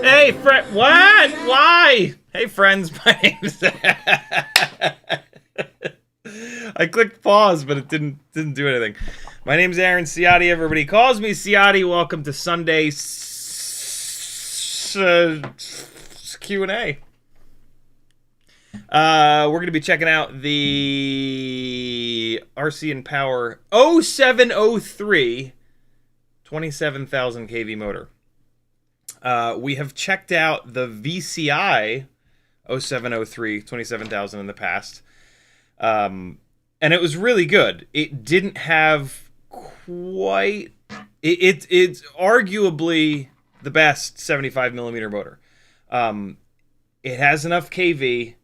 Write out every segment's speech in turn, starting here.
Hey, what? Why? Hey, friends, my name's... I clicked pause, but it didn't do anything. My name's Ciotti. Everybody calls me Ciotti. Welcome to Sunday Q&A. We're going to be checking out the RCinPower 0703 27,000 kV motor. We have checked out the VCI 0703 27,000 in the past. And it was really good. It didn't have quite... It's arguably the best 75 millimeter motor. It has enough kV,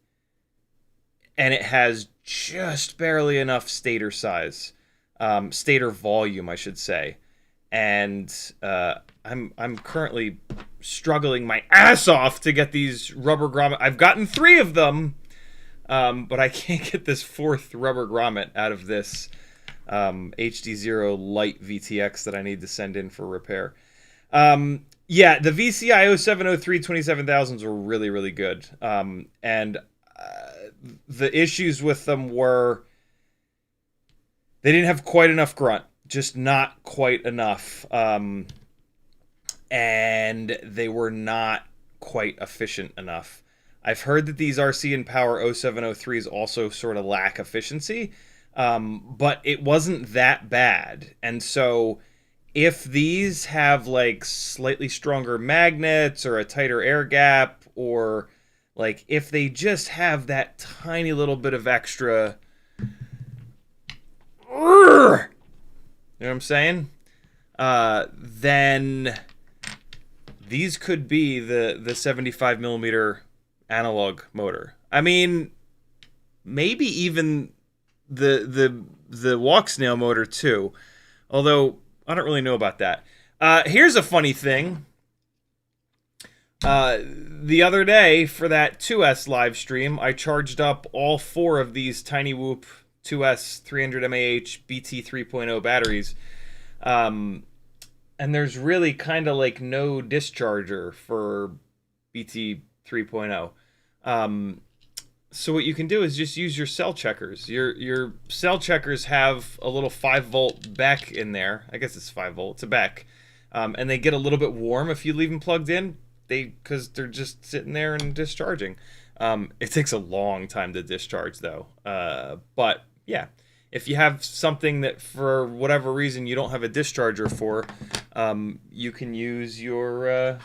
and it has just barely enough stator size. Stator volume, I should say. And I'm currently struggling my ass off to get these rubber grommet. I've gotten 3 of them. But I can't get this 4th rubber grommet out of this HdZero Light VTX that I need to send in for repair. Yeah, the VCI 0703 27,000s were really, really good. And the issues with them were they didn't have quite enough grunt. Just not quite enough. And they were not quite efficient enough. I've heard that these RCinPower 0703s also sort of lack efficiency, but it wasn't that bad. And so if these have like slightly stronger magnets or a tighter air gap, or like if they just have that tiny little bit of extra, you know what I'm saying? Then these could be the 75 millimeter analog motor. I mean, maybe even the Walksnail motor too, although I don't really know about that. Here's a funny thing. The other day for that 2S live stream, I charged up all 4 of these TinyWhoop 2S 300 mAh Bt2.0 batteries. And there's really kind of like no discharger for Bt2.0. So what you can do is just use your cell checkers. Your cell checkers have a little 5-volt BEC in there. I guess it's 5 volt. It's a BEC. And they get a little bit warm if you leave them plugged in. Because they're just sitting there and discharging. It takes a long time to discharge though. But yeah, if you have something that for whatever reason you don't have a discharger for, you can use your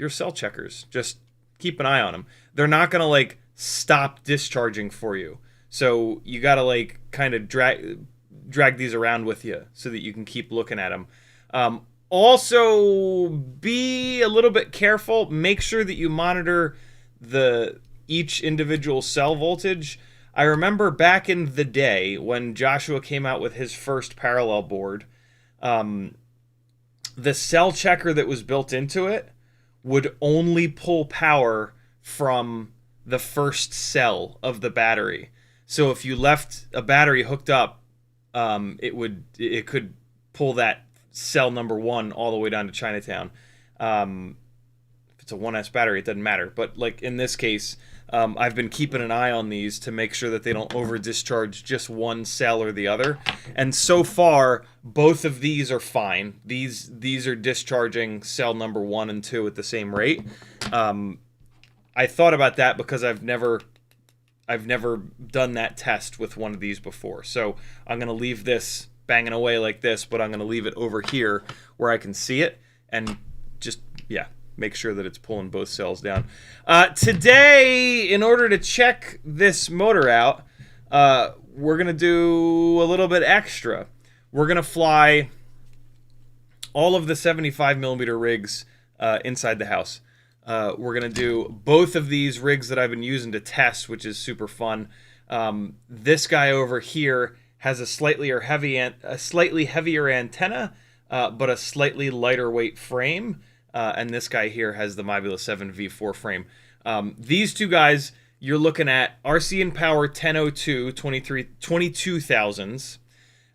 cell checkers. Just keep an eye on them. They're not gonna like stop discharging for you, so you gotta like kind of drag these around with you so that you can keep looking at them. Also, be a little bit careful. Make sure that you monitor each individual cell voltage. I remember back in the day when Joshua came out with his first parallel board, the cell checker that was built into it would only pull power from the first cell of the battery. So if you left a battery hooked up, it could pull that cell number 1 all the way down to Chinatown. If it's a 1S battery, it doesn't matter. But like in this case, I've been keeping an eye on these to make sure that they don't over discharge just one cell or the other. And so far, both of these are fine. These are discharging cell number 1 and 2 at the same rate. I thought about that because I've never done that test with one of these before. So I'm gonna leave this banging away like this, but I'm gonna leave it over here where I can see it and just, yeah, make sure that it's pulling both cells down. Today, in order to check this motor out, we're going to do a little bit extra. We're going to fly all of the 75 millimeter rigs inside the house. We're going to do both of these rigs that I've been using to test, which is super fun. This guy over here has a slightly heavier antenna, but a slightly lighter weight frame. And this guy here has the Mobula 7 V4 frame. These two guys, you're looking at RCinPower 1002 22,000s.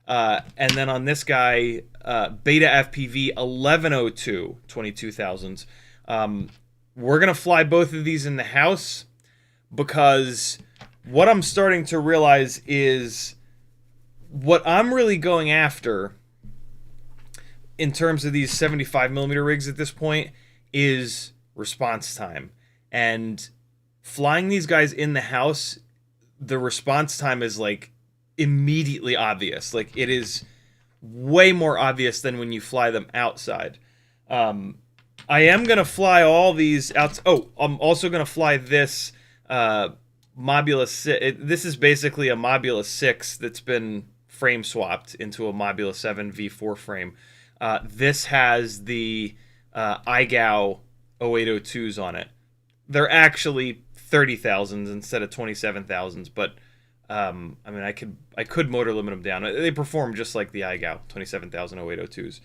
And then on this guy, BetaFPV 1102 22,000s. We're going to fly both of these in the house because what I'm starting to realize is what I'm really going after in terms of these 75 millimeter rigs at this point is response time. And flying these guys in the house, the response time is like immediately obvious. Like it is way more obvious than when you fly them outside. I am going to fly all these out. Oh, I'm also going to fly this Mobula 6. This is basically a Mobula 6 that's been frame swapped into a Mobula 7 V4 frame. This has the AIO 0802s on it. They're actually 30,000s instead of 27,000s, but I mean, I could motor limit them down. They perform just like the AIO 27,000 0802s.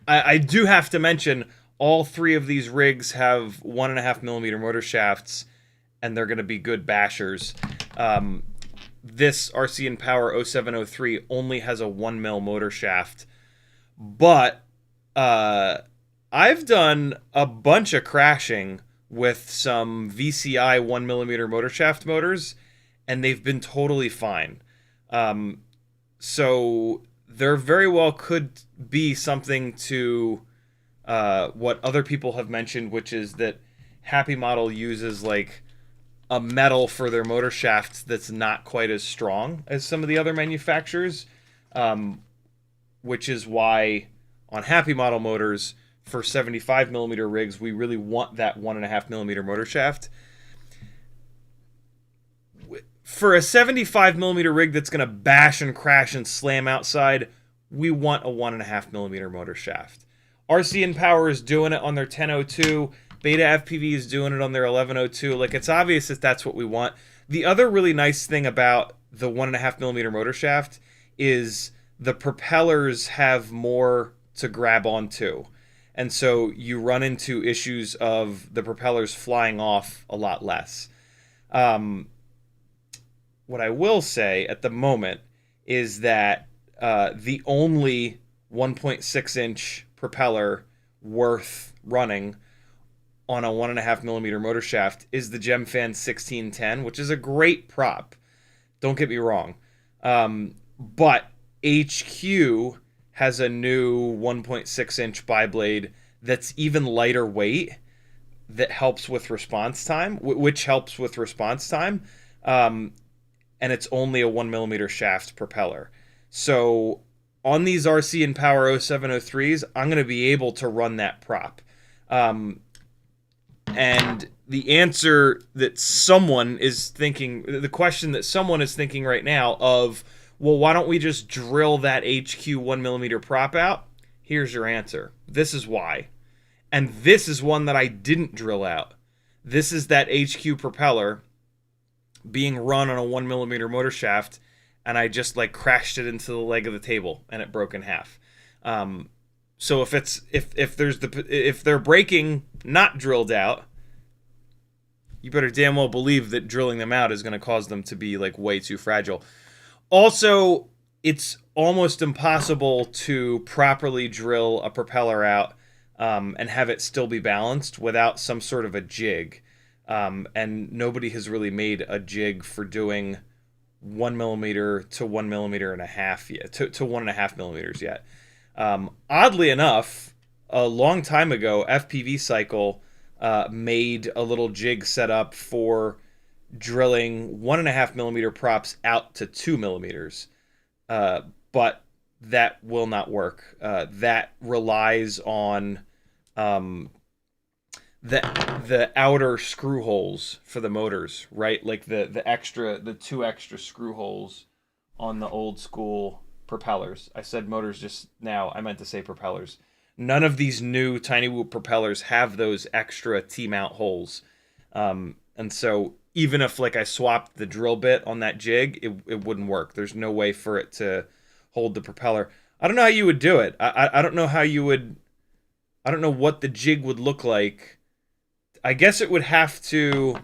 I do have to mention all 3 of these rigs have 1.5 millimeter motor shafts, and they're going to be good bashers. This RCinPower 0703 only has a 1 mil motor shaft, but I've done a bunch of crashing with some VCI 1 millimeter motor shaft motors, and they've been totally fine. So there very well could be something to what other people have mentioned, which is that Happy Model uses like a metal for their motor shafts that's not quite as strong as some of the other manufacturers. which is why on Happy Model motors for 75 millimeter rigs, we really want that 1.5 millimeter motor shaft. For a 75 millimeter rig that's going to bash and crash and slam outside, we want a 1.5 millimeter motor shaft. RCinPower is doing it on their 1002. BetaFPV is doing it on their 1102. Like, it's obvious that that's what we want. The other really nice thing about the 1.5 millimeter motor shaft is the propellers have more to grab onto. And so you run into issues of the propellers flying off a lot less. What I will say at the moment is that the only 1.6 inch propeller worth running on a 1.5 millimeter motor shaft is the Gemfan 1610, which is a great prop. Don't get me wrong. But HQ has a new 1.6 inch biblade that's even lighter weight that helps with response time, which helps with response time. And it's only a 1 millimeter shaft propeller. So on these RCinPower 0703s, I'm going to be able to run that prop. And the answer that someone is thinking, the question that someone is thinking right now of, well, why don't we just drill that HQ 1 millimeter prop out? Here's your answer. This is why. And this is one that I didn't drill out. This is that HQ propeller being run on a 1 millimeter motor shaft, and I just like crashed it into the leg of the table and it broke in half. So if they're breaking not drilled out, you better damn well believe that drilling them out is going to cause them to be like way too fragile. Also, it's almost impossible to properly drill a propeller out and have it still be balanced without some sort of a jig. And nobody has really made a jig for doing 1 millimeter to 1 millimeter and a half yet, to 1.5 millimeters yet. Oddly enough, a long time ago, FPV Cycle made a little jig set up for drilling 1.5 millimeter props out to 2 millimeters. But that will not work. That relies on the outer screw holes for the motors, right? Like the two extra screw holes on the old school propellers. I said motors just now. I meant to say propellers. None of these new TinyWhoop propellers have those extra T-mount holes. And so even if like I swapped the drill bit on that jig, it wouldn't work. There's no way for it to hold the propeller. I don't know how you would do it. I don't know how you would. I don't know what the jig would look like. I guess it would have to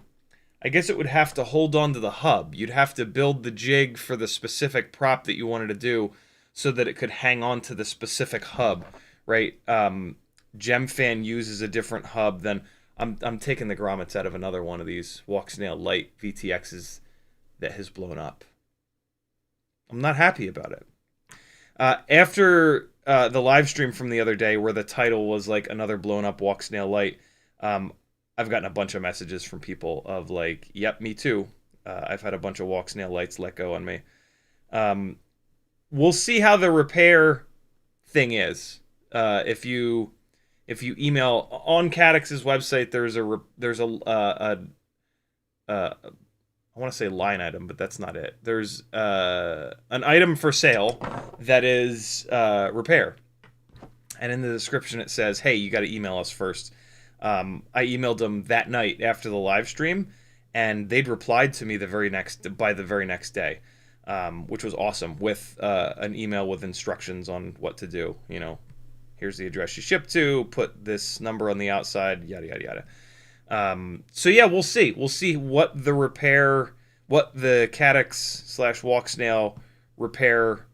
hold on to the hub. You'd have to build the jig for the specific prop that you wanted to do so that it could hang on to the specific hub, right? Gemfan uses a different hub than I'm taking the grommets out of another one of these Walksnail Light VTXs that has blown up. I'm not happy about it. After the live stream from the other day where the title was like another blown up Walksnail Light, I've gotten a bunch of messages from people of like, yep, me too. I've had a bunch of Walksnail lights let go on me. We'll see how the repair thing is. If you email on Caddx's website, there's I want to say line item, but that's not it. There's an item for sale that is repair. And in the description it says, hey, you got to email us first. I emailed them that night after the live stream, and they'd replied to me by the very next day, which was awesome, with an email with instructions on what to do. You know, here's the address you ship to, put this number on the outside, yada, yada, yada. So yeah, we'll see. We'll see what the Caddx/Walksnail repair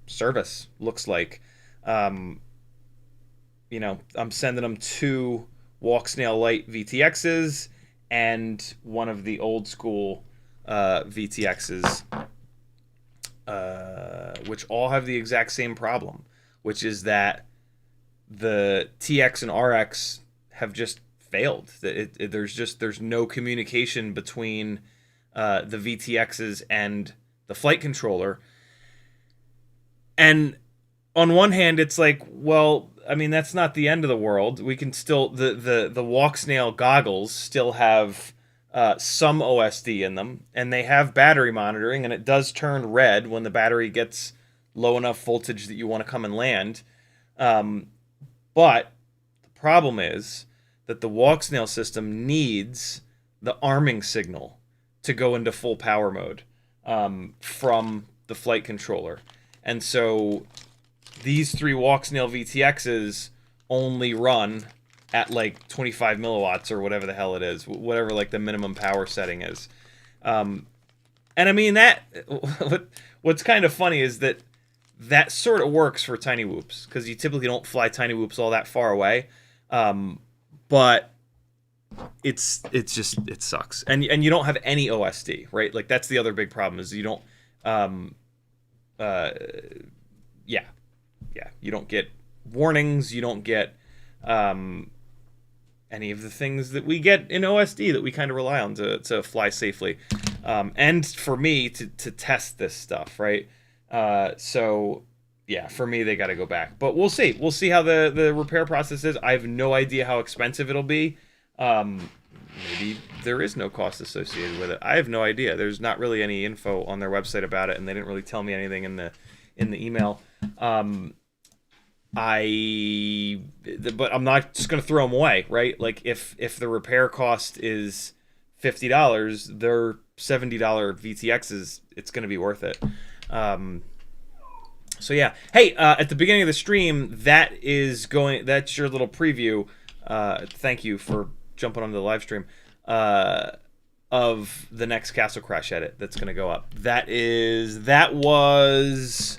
service looks like. You know, I'm sending them 2 Walksnail Light VTXs and one of the old school VTXs, which all have the exact same problem, which is that the TX and RX have just failed. There's no communication between the VTXs and the flight controller. And, you know, I'm sending them 2 Walksnail Light VTXs and one of the old school VTXs, which all have the exact same problem, which is that the TX and RX have just failed. There's no communication between the VTXs and the flight controller. And, you know, I'm sending them 2 Walksnail Light VTXs and one of the old school VTXs, which all have the exact same problem, which is that the VTXs and RX have just failed. There's no communication between the VTXs and And on one hand, it's like, well, I mean, that's not the end of the world. We can still the Walksnail goggles still have some OSD in them, and they have battery monitoring, and it does turn red when the battery gets low enough voltage that you want to come and land. But the problem is that the Walksnail system needs the arming signal to go into full power mode from the flight controller. And so these 3 Walksnail VTXs only run at like 25 milliwatts or whatever the hell it is, whatever like the minimum power setting is. And I mean, that what's kind of funny is that sort of works for TinyWhoops, because you typically don't fly TinyWhoops all that far away. But it sucks. And you don't have any OSD, right? Like, that's the other big problem, is you don't you don't get warnings, you don't get any of the things that we get in OSD that we kind of rely on to fly safely. And for me to test this stuff, right? So yeah, for me, they got to go back. But we'll see. We'll see how the repair process is. I have no idea how expensive it'll be. Maybe there is no cost associated with it. I have no idea. There's not really any info on their website about it, and they didn't really tell me anything in the email. But I'm not just gonna throw them away, right? Like, if the repair cost is $50, their $70 VTXs, it's gonna be worth it. So yeah. Hey, at the beginning of the stream, that's your little preview. Thank you for jumping onto the live stream of the next Castle Crash edit that's going to go up. That was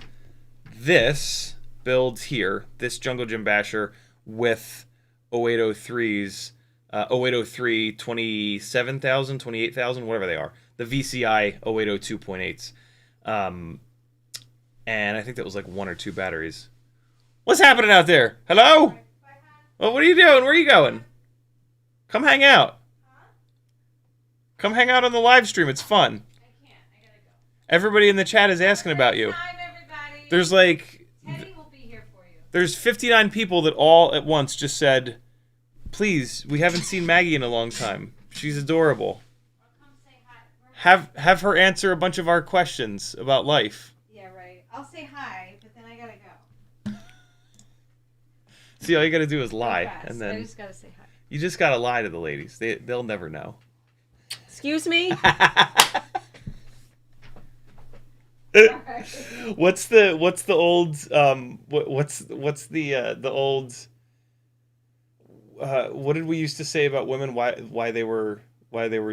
this build here, this Jungle Gym Basher with 0803s, 0803 27,000, 28,000, whatever they are. The VCI 0802 2.8s. And I think that was like 1 or 2 batteries. What's happening out there? Hello? Well, what are you doing? Where are you going? Come hang out. Come hang out on the live stream. It's fun. I can't. I gotta go. Everybody in the chat is asking about you. There's like... Teddy will be here for you. There's 59 people that all at once just said, please, we haven't seen Maggie in a long time. She's adorable. I'll come say hi. Have her answer a bunch of our questions about life. Yeah, right. I'll say hi, but then I gotta go. See, all you gotta do is lie. Fast. And then I just gotta say hi. you just gotta lie to the ladies. They'll never know. Excuse me? What's the old what's the old what did we used to say about women, why they were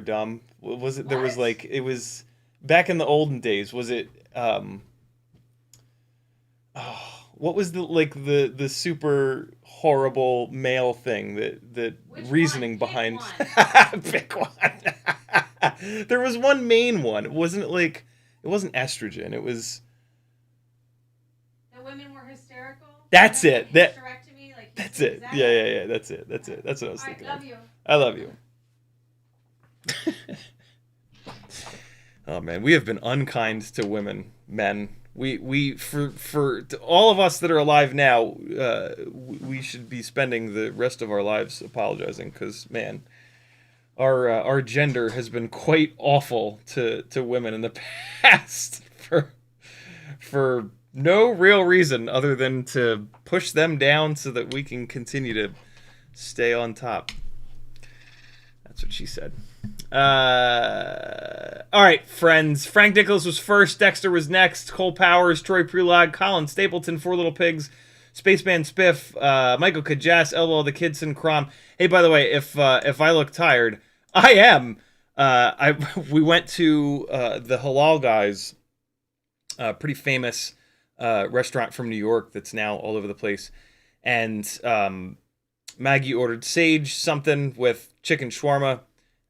dumb? Was it, there was like, it was back in the olden days, was it what was the super horrible male thing that reasoning behind pick one. There was one main one. It wasn't estrogen. It was the women were hysterical. That's it. That's it. Exactly. Yeah. That's it. That's what I was thinking. Love you. I love you. Oh man, we have been unkind to women, men. For all of us that are alive now, we should be spending the rest of our lives apologizing, because man, our gender has been quite awful to women in the past for no real reason other than to push them down so that we can continue to stay on top. That's what she said. All right, friends. Frank Nicholas was first. Dexter was next. Cole Powers, Troy Prelog, Colin Stapleton, Four Little Pigs, Spaceman Spiff, Michael Kajas, Elbow the Kidson, Crom. Hey, by the way, if I look tired, I am. We went to the Halal Guys, pretty famous restaurant from New York that's now all over the place, and Maggie ordered sage something with chicken shawarma.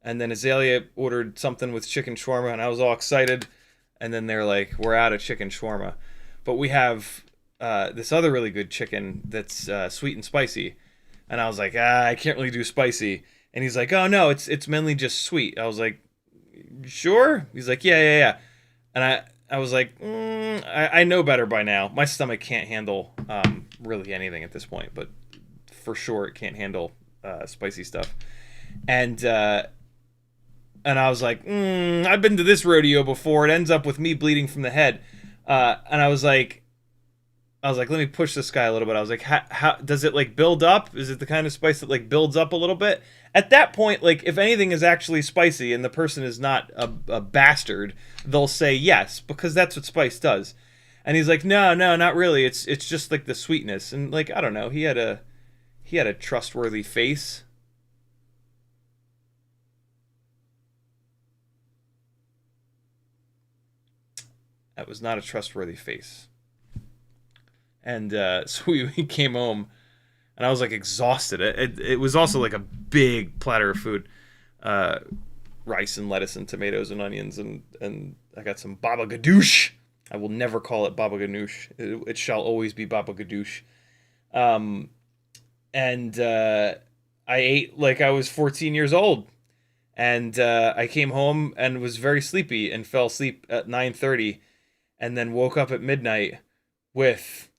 And then Azalea ordered something with chicken shawarma, and I was all excited. And then they're like, we're out of chicken shawarma. But we have this other really good chicken that's sweet and spicy. And I was like, I can't really do spicy. And he's like, oh, no, it's mainly just sweet. I was like, sure? He's like, yeah. And I was like, I know better by now. My stomach can't handle really anything at this point, but for sure it can't handle spicy stuff. And I was like, I've been to this rodeo before. It ends up with me bleeding from the head. And I was like, let me push this guy a little bit. I was like, how does it like build up? Is it the kind of spice that like builds up a little bit? At that point, like if anything is actually spicy and the person is not a bastard, they'll say yes, because that's what spice does. And he's like, no, not really. It's just like the sweetness. And like, I don't know. He had a trustworthy face. That was not a trustworthy face. And so we came home, and I was like exhausted. It was also like a big platter of food, rice and lettuce and tomatoes and onions, and I got some baba ganoush. I will never call it baba ganoush. It shall always be baba ganoush. And I ate like I was 14 years old, and I came home and was very sleepy and fell asleep at 9:30, and then woke up at midnight with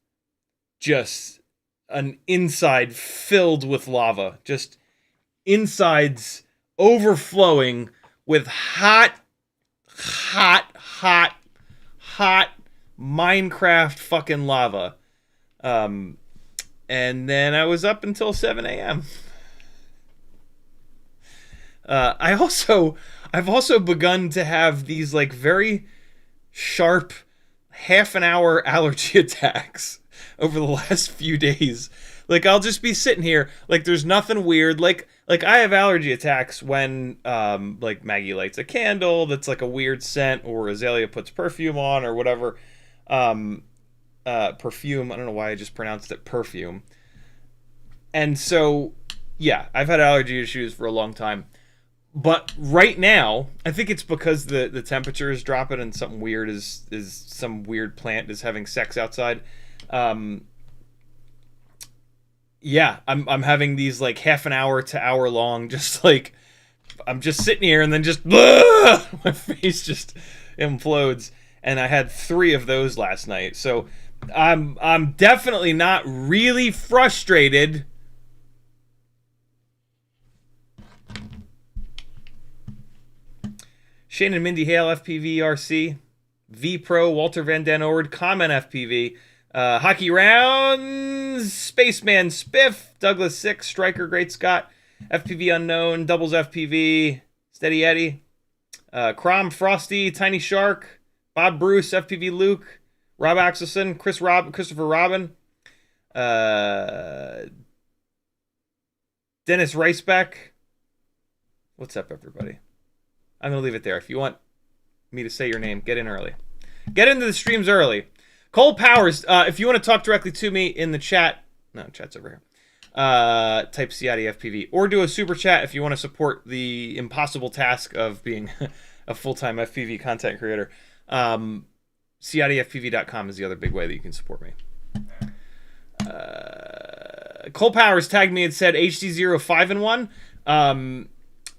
just an inside filled with lava, just insides overflowing with hot Minecraft fucking lava. And then I was up until 7 a.m. I've also begun to have these like very sharp half an hour allergy attacks over the last few days. Like I'll just be sitting here, like there's nothing weird. Like I have allergy attacks when like Maggie lights a candle that's like a weird scent, or Azalea puts perfume on, or whatever. Perfume. I don't know why I just pronounced it perfume. And so, yeah, I've had allergy issues for a long time. But right now, I think it's because the temperature is dropping and something weird is some weird plant is having sex outside. Yeah, I'm having these like half an hour to hour long, just like I'm just sitting here and then just my face just implodes. And I had 3 of those last night, so I'm definitely not really frustrated. Shane and Mindy Hale FPV RC, V Pro Walter Van Den Ord Comment FPV, Hockey Rounds, Spaceman Spiff, Douglas 6, Striker Great Scott, FPV Unknown, Doubles FPV, Steady Eddie, Crom Frosty, Tiny Shark, Bob Bruce, FPV Luke, Rob Axelson, Christopher Robin, Dennis Ricebeck. What's up, everybody? I'm going to leave it there. If you want me to say your name, get in early. Get into the streams early. Cole Powers, if you want to talk directly to me in the chat, no, chat's over here. Type CiottiFPV, or do a super chat if you want to support the impossible task of being a full-time FPV content creator. CiottiFPV.com is the other big way that you can support me. Cole Powers tagged me and said HdZero 5-in-1.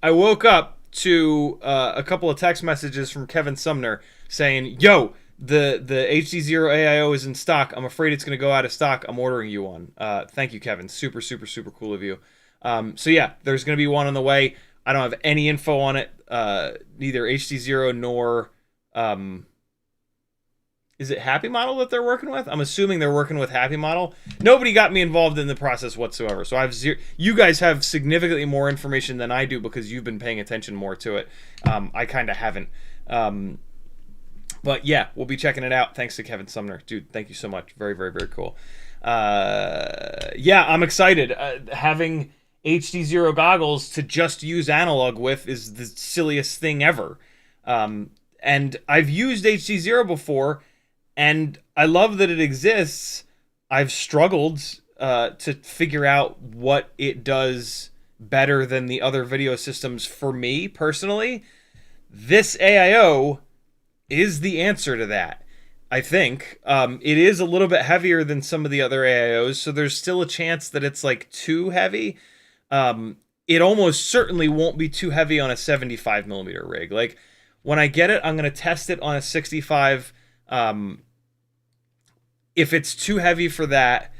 I woke up to a couple of text messages from Kevin Sumner saying, yo, the HdZero AIO is in stock. I'm afraid it's going to go out of stock. I'm ordering you one. Thank you, Kevin. Super, super, super cool of you. So yeah, there's going to be one on the way. I don't have any info on it. Neither HdZero nor... is it Happy Model that they're working with? I'm assuming they're working with Happy Model. Nobody got me involved in the process whatsoever. So you guys have significantly more information than I do because you've been paying attention more to it. I kind of haven't. But yeah, we'll be checking it out. Thanks to Kevin Sumner. Dude, thank you so much. Very, very, very cool. Yeah, I'm excited. Having HdZero goggles to just use analog with is the silliest thing ever. And I've used HdZero before, and I love that it exists. I've struggled to figure out what it does better than the other video systems for me personally. This AIO is the answer to that, I think. It is a little bit heavier than some of the other AIOs, so there's still a chance that it's like too heavy. It almost certainly won't be too heavy on a 75mm rig. Like, when I get it, I'm going to test it on a 65 If it's too heavy for that,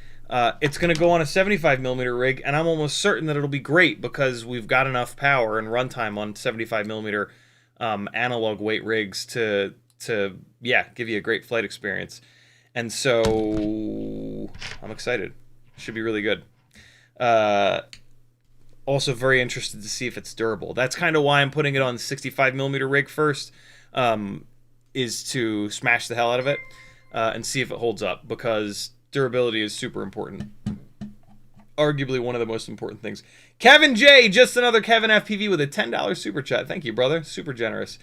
it's going to go on a 75mm rig, and I'm almost certain that it'll be great because we've got enough power and runtime on 75mm analog weight rigs to give you a great flight experience. And so I'm excited. Should be really good. Also very interested to see if it's durable. That's kind of why I'm putting it on the 65mm rig first, is to smash the hell out of it and see if it holds up, because durability is super important. Arguably one of the most important things. Kevin J, just another Kevin FPV with a $10 super chat. Thank you, brother. Super generous.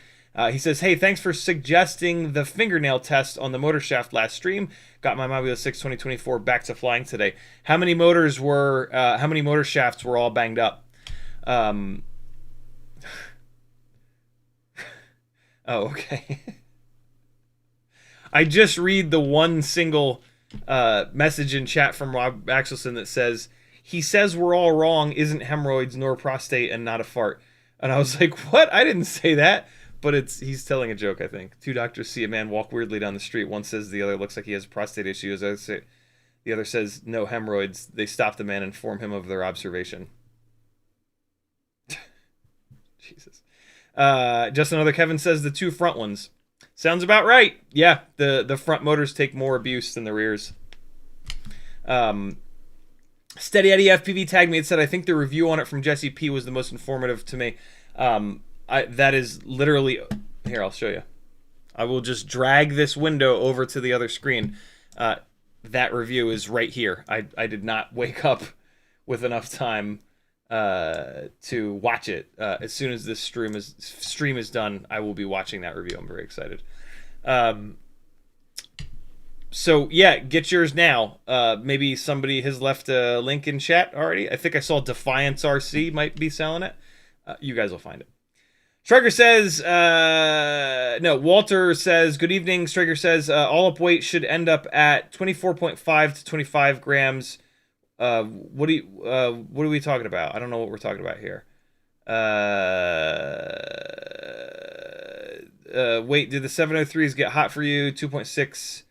He says, hey, thanks for suggesting the fingernail test on the motor shaft last stream. Got my Mobula 6 2024 back to flying today. How many motor shafts were all banged up? Oh, okay. I just read the one single message in chat from Rob Axelson that says, he says we're all wrong, isn't hemorrhoids nor prostate and not a fart. And I was like, what? I didn't say that. But he's telling a joke, I think. Two doctors see a man walk weirdly down the street. One says the other looks like he has prostate issues. The other says no hemorrhoids. They stop the man and inform him of their observation. Jesus. Just another Kevin says the two front ones. Sounds about right. Yeah, the front motors take more abuse than the rears. Steady Eddie FPV tagged me and said, I think the review on it from Jesse P was the most informative to me. That is literally... Here, I'll show you. I will just drag this window over to the other screen. That review is right here. I did not wake up with enough time to watch it. As soon as this stream is done, I will be watching that review. I'm very excited. So yeah, get yours now. Maybe somebody has left a link in chat already. I think I saw Defiance RC might be selling it. You guys will find it. Striker says, no, Walter says, good evening. Striker says, all up weight should end up at 24.5 to 25 grams. What are we talking about? I don't know what we're talking about here. Wait, did the 703s get hot for you? 2.6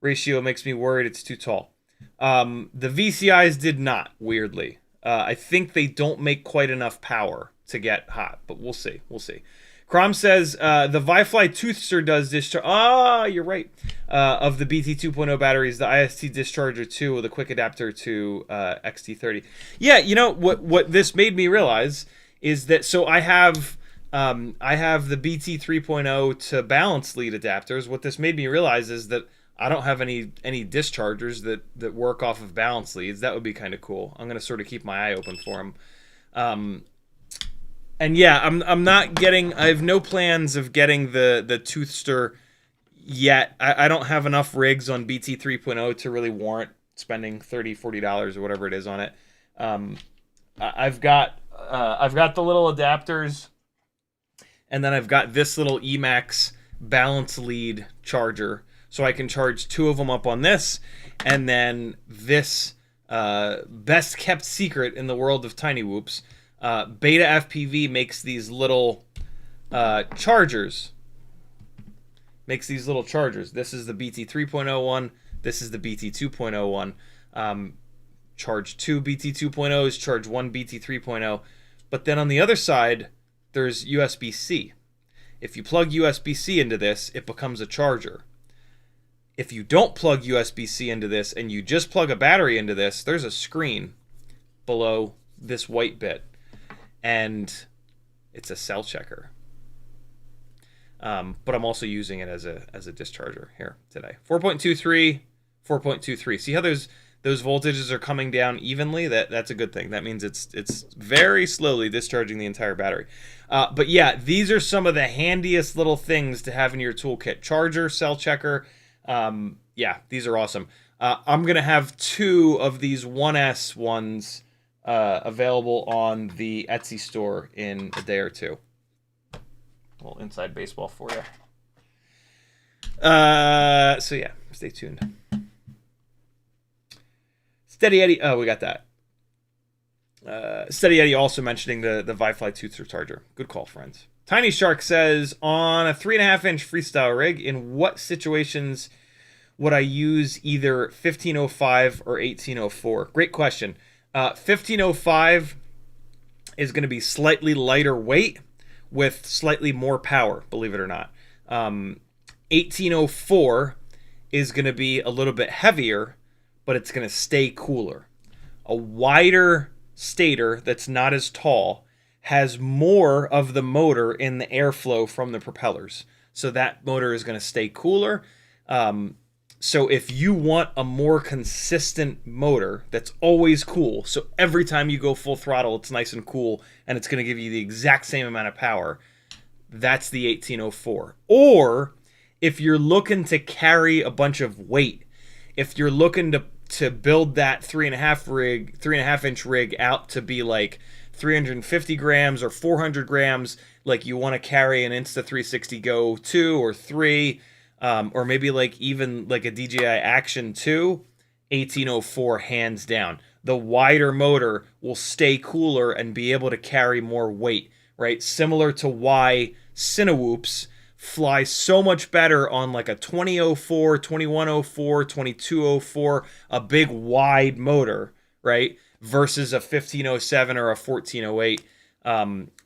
ratio makes me worried it's too tall. The VCIs did not, weirdly. I think they don't make quite enough power to get hot, but we'll see. We'll see. Crom says the Vifly Toothster does discharge. Ah, you're right. Of the Bt2.0 batteries, the IST Discharger 2 with a quick adapter to XT30. Yeah, you know what this made me realize is that I have the Bt3.0 to balance lead adapters. What this made me realize is that I don't have any dischargers that work off of balance leads. That would be kind of cool. I'm gonna sort of keep my eye open for them. And yeah, I'm not getting. I have no plans of getting the Toothster yet. I don't have enough rigs on BT 3.0 to really warrant spending $30-40 or whatever it is on it. I've got the little adapters, and then I've got this little Emax balance lead charger, so I can charge two of them up on this, and then this best kept secret in the world of TinyWhoops. BetaFPV makes these little chargers. This is the BT 3.0 one. This is the BT 2.0 one. Charge two BT 2.0s, charge one BT 3.0. But then on the other side, there's USB-C. If you plug USB-C into this, it becomes a charger. If you don't plug USB-C into this and you just plug a battery into this, there's a screen below this white bit. And it's a cell checker. But I'm also using it as a discharger here today. 4.23, 4.23. See how those voltages are coming down evenly? That's a good thing. That means it's very slowly discharging the entire battery. But yeah, these are some of the handiest little things to have in your toolkit. Charger, cell checker. Yeah, these are awesome. I'm gonna have two of these 1S ones available on the Etsy store in a day or two. A little inside baseball for you. So yeah, stay tuned. Steady Eddie. Oh, we got that. Steady Eddie also mentioning the Betaflight Tootser Charger. Good call, friends. Tiny Shark says, on a 3.5-inch freestyle rig, in what situations would I use either 1505 or 1804? Great question. 1505 is going to be slightly lighter weight with slightly more power, believe it or not. 1804 is going to be a little bit heavier, but it's going to stay cooler. A wider stator that's not as tall has more of the motor in the airflow from the propellers. So that motor is going to stay cooler. So if you want a more consistent motor that's always cool, so every time you go full throttle, it's nice and cool, and it's going to give you the exact same amount of power, that's the 1804. Or if you're looking to carry a bunch of weight, if you're looking to build that 3.5-inch rig out to be like 350 grams or 400 grams, like you want to carry an Insta360 Go 2 or 3, or maybe like even like a DJI Action 2, 1804 hands down. The wider motor will stay cooler and be able to carry more weight, right? Similar to why TinyWhoops fly so much better on like a 2004, 2104, 2204, a big wide motor, right? Versus a 1507 or a 1408,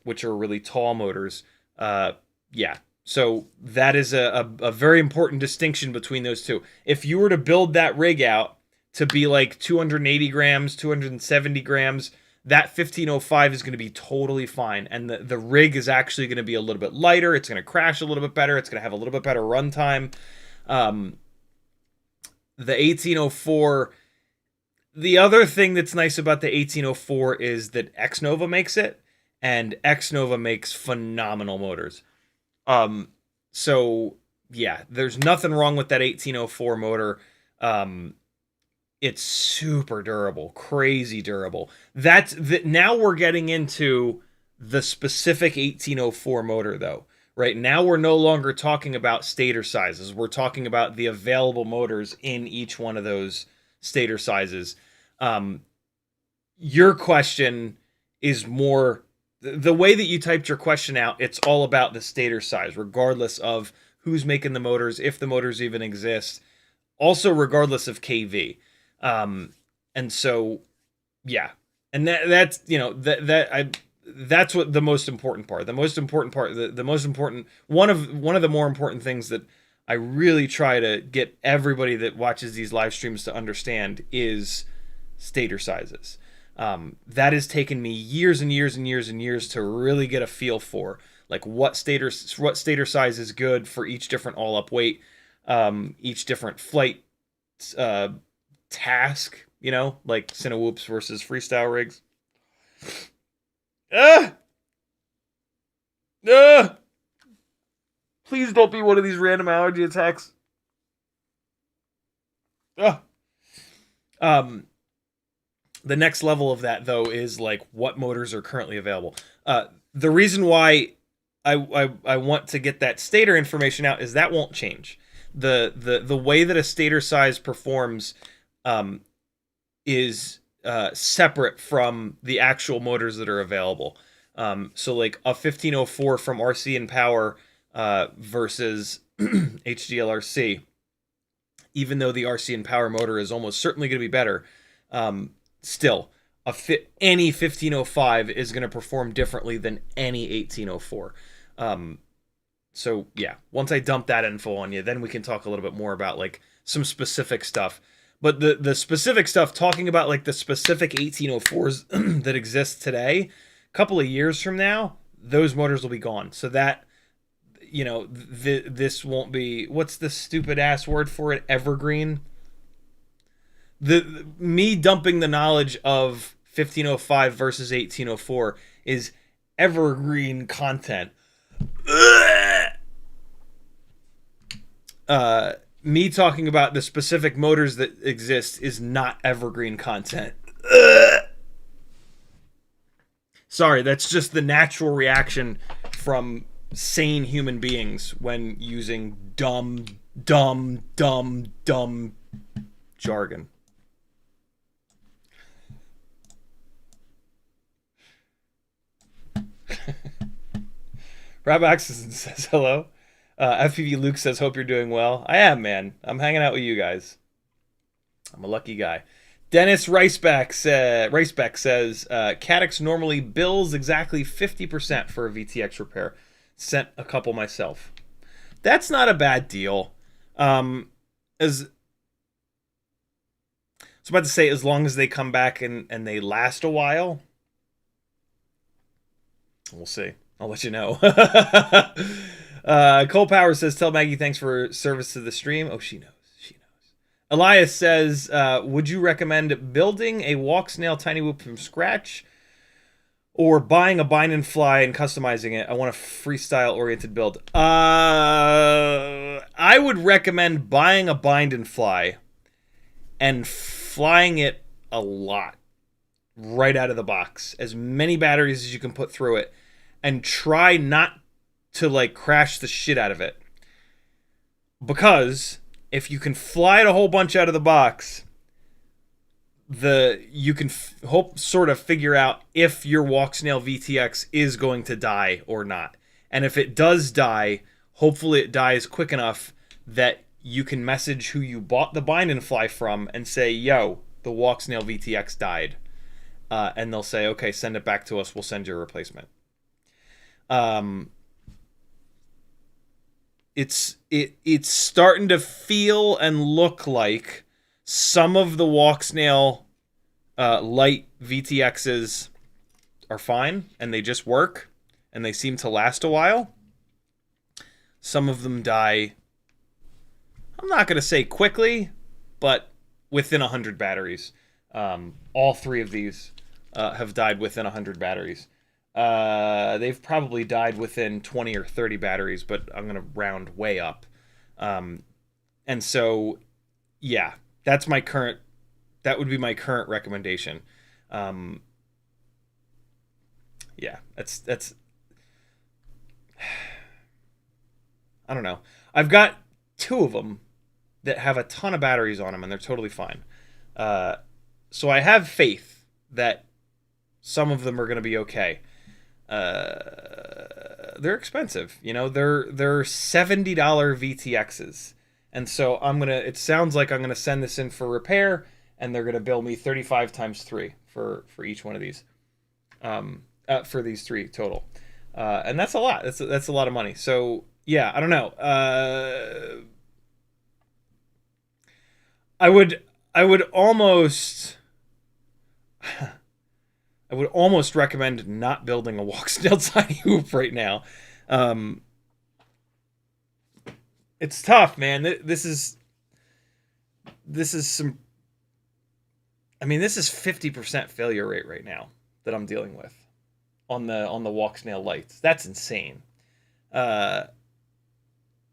which are really tall motors. Yeah. So that is a very important distinction between those two. If you were to build that rig out to be like 280 grams, 270 grams, that 1505 is going to be totally fine. And the rig is actually going to be a little bit lighter. It's going to crash a little bit better. It's going to have a little bit better runtime. The 1804, the other thing that's nice about the 1804 is that Xnova makes it, and Xnova makes phenomenal motors. So yeah, there's nothing wrong with that 1804 motor. It's super durable, crazy durable. Now we're getting into the specific 1804 motor though. Right now we're no longer talking about stator sizes. We're talking about the available motors in each one of those stator sizes. Your question is more the way that you typed your question out. It's all about the stator size, regardless of who's making the motors, if the motors even exist. Also, regardless of KV. And so, yeah, and that's that's what the most important part. The most important part, the most important one of the more important things that I really try to get everybody that watches these live streams to understand is stator sizes. That has taken me years and years and years and years to really get a feel for, like what stator size is good for each different all-up weight, each different flight task, like TinyWhoops versus freestyle rigs. Please don't be one of these random allergy attacks. The next level of that, though, is like what motors are currently available. The reason why I want to get that stator information out is that won't change. The way that a stator size performs is separate from the actual motors that are available. So like a 1504 from RCinPower versus HDLRC, even though the RCinPower motor is almost certainly going to be better, still, any 1505 is going to perform differently than any 1804. So yeah, once I dump that info on you, then we can talk a little bit more about like some specific stuff. But the specific stuff, talking about like the specific 1804s that exist today, a couple of years from now, those motors will be gone. So that, this won't be, what's the stupid ass word for it? Evergreen. Me dumping the knowledge of 1505 versus 1804 is evergreen content. Me talking about the specific motors that exist is not evergreen content. Sorry, that's just the natural reaction from sane human beings when using dumb jargon. Rob Axelson says hello. FPV Luke says, hope you're doing well. I am, man. I'm hanging out with you guys. I'm a lucky guy. Dennis Riceback says, Caddx normally bills exactly 50% for a VTX repair. Sent a couple myself. That's not a bad deal. As I was about to say, as long as they come back and they last a while, we'll see. I'll let you know. Cole Power says, tell Maggie thanks for service to the stream. Oh, she knows. Elias says, would you recommend building a Walksnail TinyWhoop from scratch or buying a bind and fly and customizing it? I want a freestyle-oriented build. I would recommend buying a bind and fly and flying it a lot right out of the box. As many batteries as you can put through it. And try not to, like, crash the shit out of it. Because if you can fly it a whole bunch out of the box, you can sort of figure out if your Walksnail VTX is going to die or not. And if it does die, hopefully it dies quick enough that you can message who you bought the bind and fly from and say, yo, the Walksnail VTX died. And they'll say, okay, send it back to us. We'll send you a replacement. It's starting to feel and look like some of the Walksnail light VTXs are fine and they just work and they seem to last a while. Some of them die, I'm not going to say quickly, but within 100 batteries. All three of these have died within 100 batteries. They've probably died within 20 or 30 batteries, but I'm going to round way up. And so, yeah, that would be my current recommendation. Yeah, that's, I don't know. I've got two of them that have a ton of batteries on them and they're totally fine. So I have faith that some of them are going to be okay. They're expensive, you know, they're $70 VTXs. And so it sounds like I'm going to send this in for repair and they're going to bill me 35 times 3 for each one of these, for these three total. And that's a lot. That's a lot of money. So yeah, I don't know. I would almost recommend not building a Walksnail TinyWhoop right now. It's tough, man. This is some. I mean, this is 50% failure rate right now that I'm dealing with on the Walksnail lights. That's insane.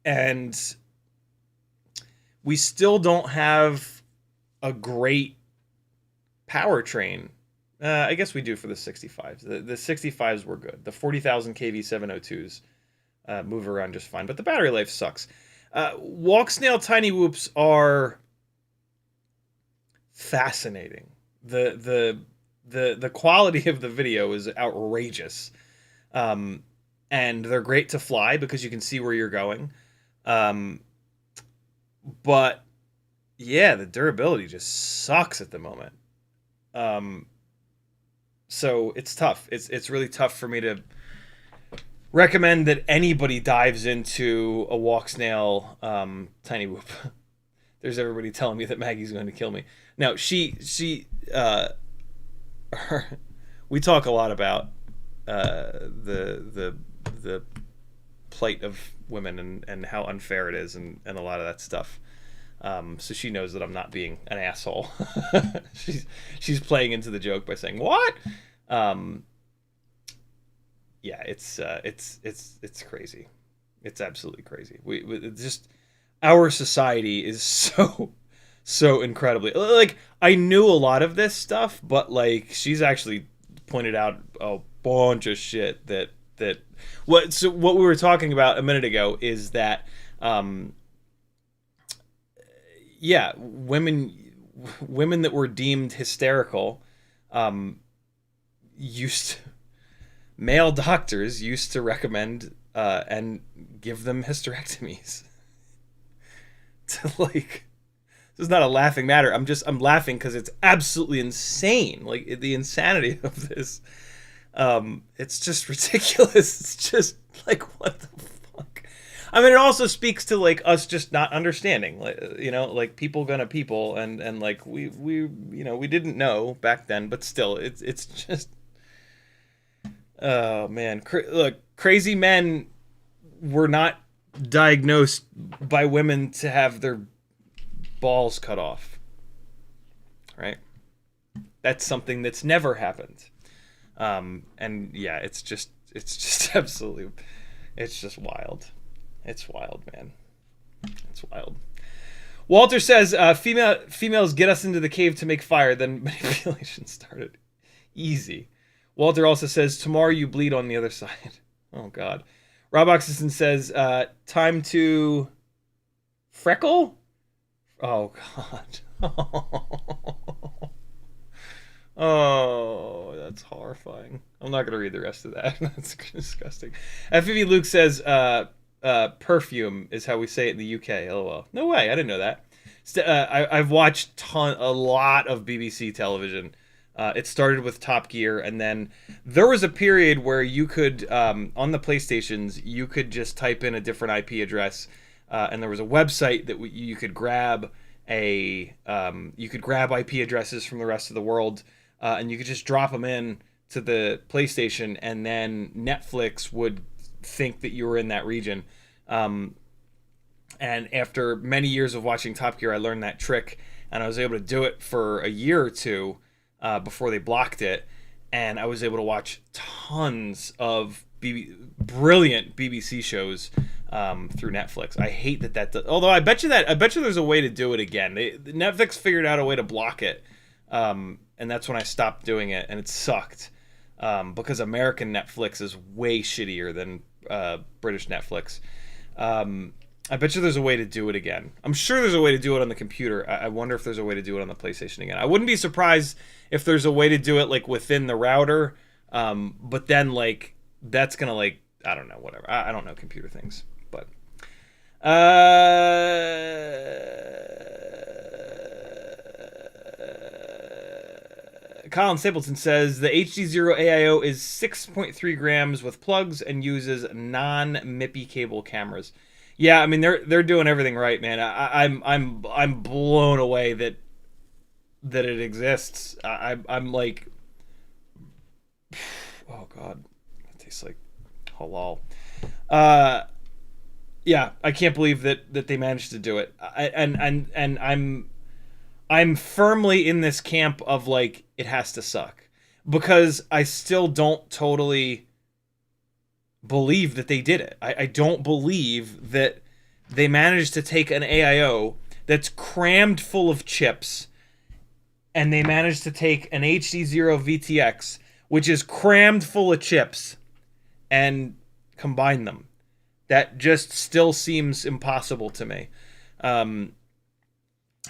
And we still don't have a great powertrain. I guess we do for the 65s. The 65s were good. The 40,000 kV 702s move around just fine, but the battery life sucks. Walksnail TinyWhoops are fascinating. The quality of the video is outrageous, and they're great to fly because you can see where you're going. But yeah, the durability just sucks at the moment. So it's tough. It's really tough for me to recommend that anybody dives into a Walksnail TinyWhoop. There's everybody telling me that Maggie's going to kill me. Now, we talk a lot about the plight of women and how unfair it is and a lot of that stuff. So she knows that I'm not being an asshole. she's playing into the joke by saying, what? Yeah, it's crazy. It's absolutely crazy. It's just, our society is so incredibly, like, I knew a lot of this stuff, but like, she's actually pointed out a bunch of shit that what we were talking about a minute ago is that, yeah, women that were deemed hysterical, male doctors used to recommend and give them hysterectomies. To like, this is not a laughing matter. I'm laughing because it's absolutely insane. Like the insanity of this. It's just ridiculous. It's just like, what the fuck? I mean, it also speaks to like us just not understanding, like, you know, like people gonna people, and like we you know, we didn't know back then, but still, it's just, oh man, look, crazy men were not diagnosed by women to have their balls cut off, right? That's something that's never happened. And yeah, it's just absolutely, it's just wild. It's wild, man. It's wild. Walter says, females get us into the cave to make fire, then manipulation started. Easy. Walter also says, tomorrow you bleed on the other side. Oh, God. Rob Oxison says, time to freckle? Oh, God. Oh, that's horrifying. I'm not going to read the rest of that. That's disgusting. FPV Luke says, perfume is how we say it in the UK. LOL. No way. I didn't know that. I've watched a lot of BBC television. It started with Top Gear, and then there was a period where you could, on the PlayStations, you could just type in a different IP address, and there was a website that you could grab IP addresses from the rest of the world, and you could just drop them in to the PlayStation, and then Netflix would think that you were in that region. And after many years of watching Top Gear, I learned that trick, and I was able to do it for a year or two before they blocked it, and I was able to watch tons of brilliant BBC shows through Netflix. I hate that although I bet you there's a way to do it again. Netflix figured out a way to block it, and that's when I stopped doing it, and it sucked, because American Netflix is way shittier than British Netflix. I bet you there's a way to do it again. I'm sure there's a way to do it on the computer. I wonder if there's a way to do it on the PlayStation again. I wouldn't be surprised if there's a way to do it like within the router, but then like that's gonna, like, I don't know, whatever. I don't know computer things, but Colin Stapleton says the HdZero AIO is 6.3 grams with plugs and uses non-mippi cable cameras. Yeah, I mean they're doing everything right, man. I'm blown away that it exists. I'm like, oh God, it tastes like halal. Yeah, I can't believe that they managed to do it. And I'm firmly in this camp of like, it has to suck, because I still don't totally believe that they did it. I don't believe that they managed to take an AIO that's crammed full of chips, and they managed to take an HdZero VTX, which is crammed full of chips, and combine them. That just still seems impossible to me.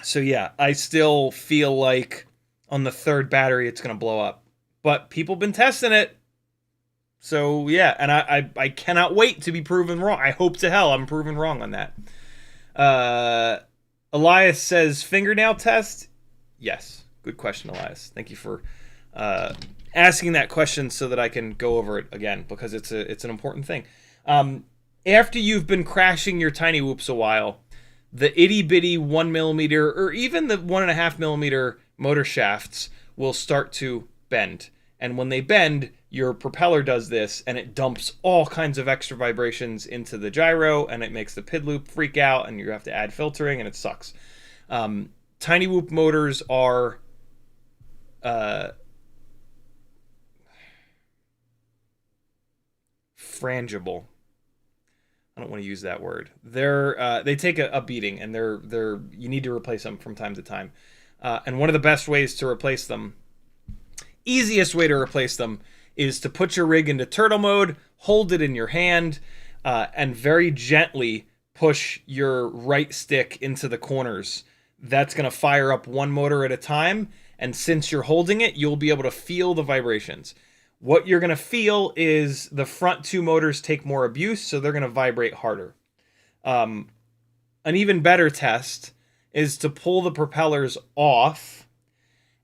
So yeah, I still feel like on the third battery it's going to blow up. But people have been testing it. So yeah, and I cannot wait to be proven wrong. I hope to hell I'm proven wrong on that. Elias says, fingernail test? Yes. Good question, Elias. Thank you for asking that question so that I can go over it again, because it's an important thing. After you've been crashing your TinyWhoops a while, the itty-bitty 1mm or even the 1.5mm motor shafts will start to bend. And when they bend, your propeller does this, and it dumps all kinds of extra vibrations into the gyro, and it makes the PID loop freak out, and you have to add filtering, and it sucks. TinyWhoop motors are frangible. I don't want to use that word. They take a beating, and you need to replace them from time to time. And one of the best ways to replace them, easiest way to replace them, is to put your rig into turtle mode, hold it in your hand, and very gently push your right stick into the corners. That's going to fire up one motor at a time, and since you're holding it, you'll be able to feel the vibrations. what you're going to feel is the front two motors take more abuse, so they're going to vibrate harder. An even better test is to pull the propellers off,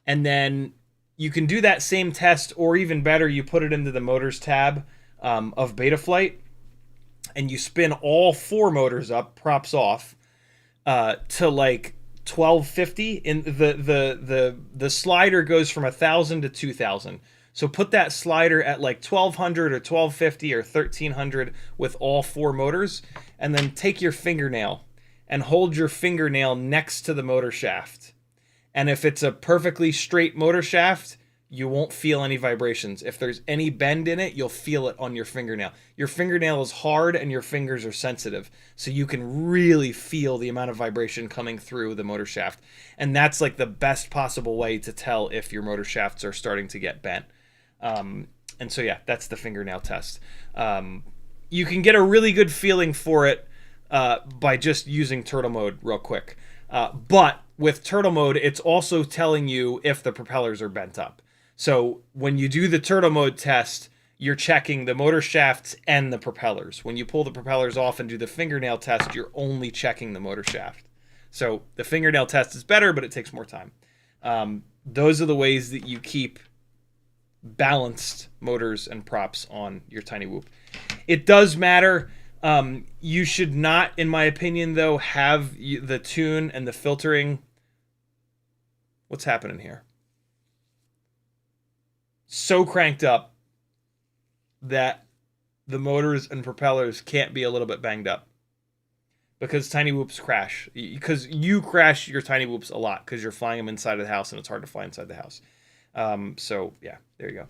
and then you can do that same test, or even better, you put it into the motors tab of Betaflight, and you spin all four motors up, props off, to like 1250. In the slider goes from 1,000 to 2,000. So put that slider at like 1,200 or 1,250 or 1,300 with all four motors, and then take your fingernail and hold your fingernail next to the motor shaft. And if it's a perfectly straight motor shaft, you won't feel any vibrations. If there's any bend in it, you'll feel it on your fingernail. Your fingernail is hard and your fingers are sensitive, so you can really feel the amount of vibration coming through the motor shaft. And that's like the best possible way to tell if your motor shafts are starting to get bent. And so yeah, that's the fingernail test. You can get a really good feeling for it by just using turtle mode real quick. But with turtle mode, it's also telling you if the propellers are bent up. So when you do the turtle mode test, you're checking the motor shafts and the propellers. When you pull the propellers off and do the fingernail test, you're only checking the motor shaft. So the fingernail test is better, but it takes more time. Those are the ways that you keep balanced motors and props on your TinyWhoop. It does matter. You should not, in my opinion, though, have the tune and the filtering. What's happening here? So cranked up that the motors and propellers can't be a little bit banged up, because TinyWhoops crash. Because you crash your TinyWhoops a lot because you're flying them inside of the house, and it's hard to fly inside the house. So yeah, there you go.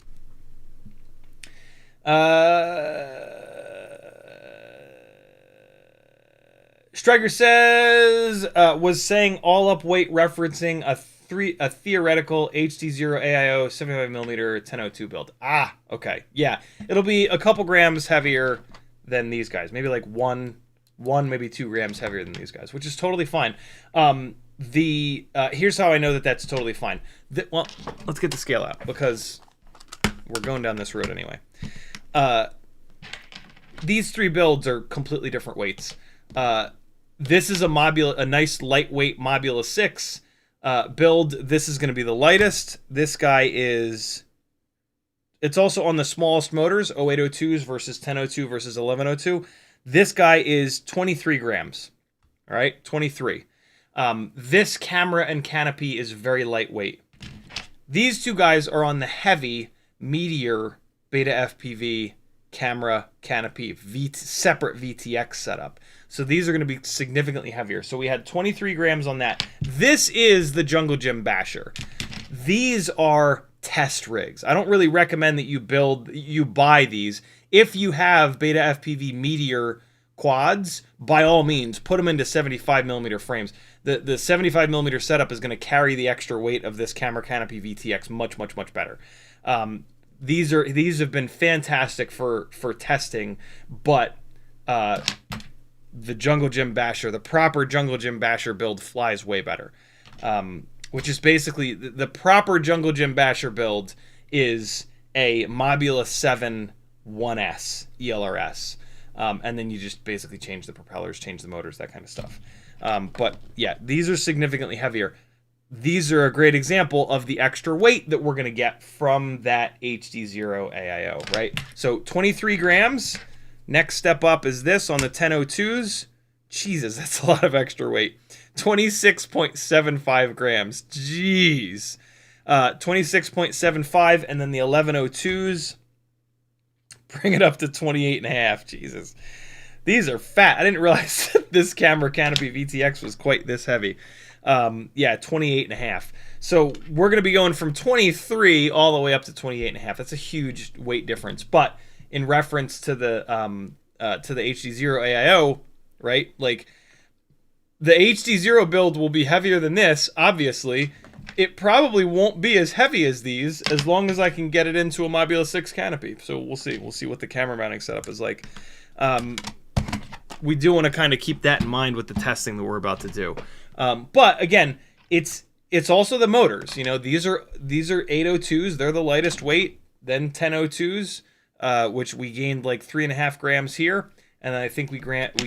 Striker says, was saying all up weight referencing a theoretical HdZero AIO 75mm 1002 build. Ah, okay. Yeah, it'll be a couple grams heavier than these guys. Maybe like one, maybe 2 grams heavier than these guys, which is totally fine. Here's how I know that that's totally fine. Well, let's get the scale out, because we're going down this road anyway. These 3 builds are completely different weights. This is a nice lightweight Mobula 6 build. This is going to be the lightest. This guy is... It's also on the smallest motors, 0802s versus 1002 versus 1102. This guy is 23 grams. All right, 23. This camera and canopy is very lightweight. These 2 guys are on the heavy Meteor BetaFPV camera canopy separate VTX setup. So these are going to be significantly heavier. So we had 23 grams on that. This is the Jungle Gym Basher. These are test rigs. I don't really recommend that you buy these. If you have BetaFPV Meteor quads, by all means, put them into 75mm frames. The 75mm setup is going to carry the extra weight of this camera canopy VTX much, much, much better. These have been fantastic for testing, but the Jungle Gym Basher, the proper Jungle Gym Basher build, flies way better. Which is basically the proper Jungle Gym Basher build is a Mobula 7 1S ELRS. And then you just basically change the propellers, change the motors, that kind of stuff. But yeah, these are significantly heavier. These are a great example of the extra weight that we're going to get from that HdZero AIO, right? So 23 grams. Next step up is this on the 1002s. Jesus, that's a lot of extra weight. 26.75 grams. Jeez. 26.75, and then the 1102s. Bring it up to 28.5. Jesus. These are fat. I didn't realize this camera canopy VTX was quite this heavy. Yeah, 28.5. So we're going to be going from 23 all the way up to 28.5. That's a huge weight difference. But in reference to the HdZero AIO, right? Like, the HdZero build will be heavier than this, obviously. It probably won't be as heavy as these, as long as I can get it into a Mobula 6 canopy. So we'll see. We'll see what the camera mounting setup is like. We do want to kind of keep that in mind with the testing that we're about to do. But again, it's also the motors. You know, these are 802s. They're the lightest weight. then 1002s, which we gained like 3.5 grams here, and then I think we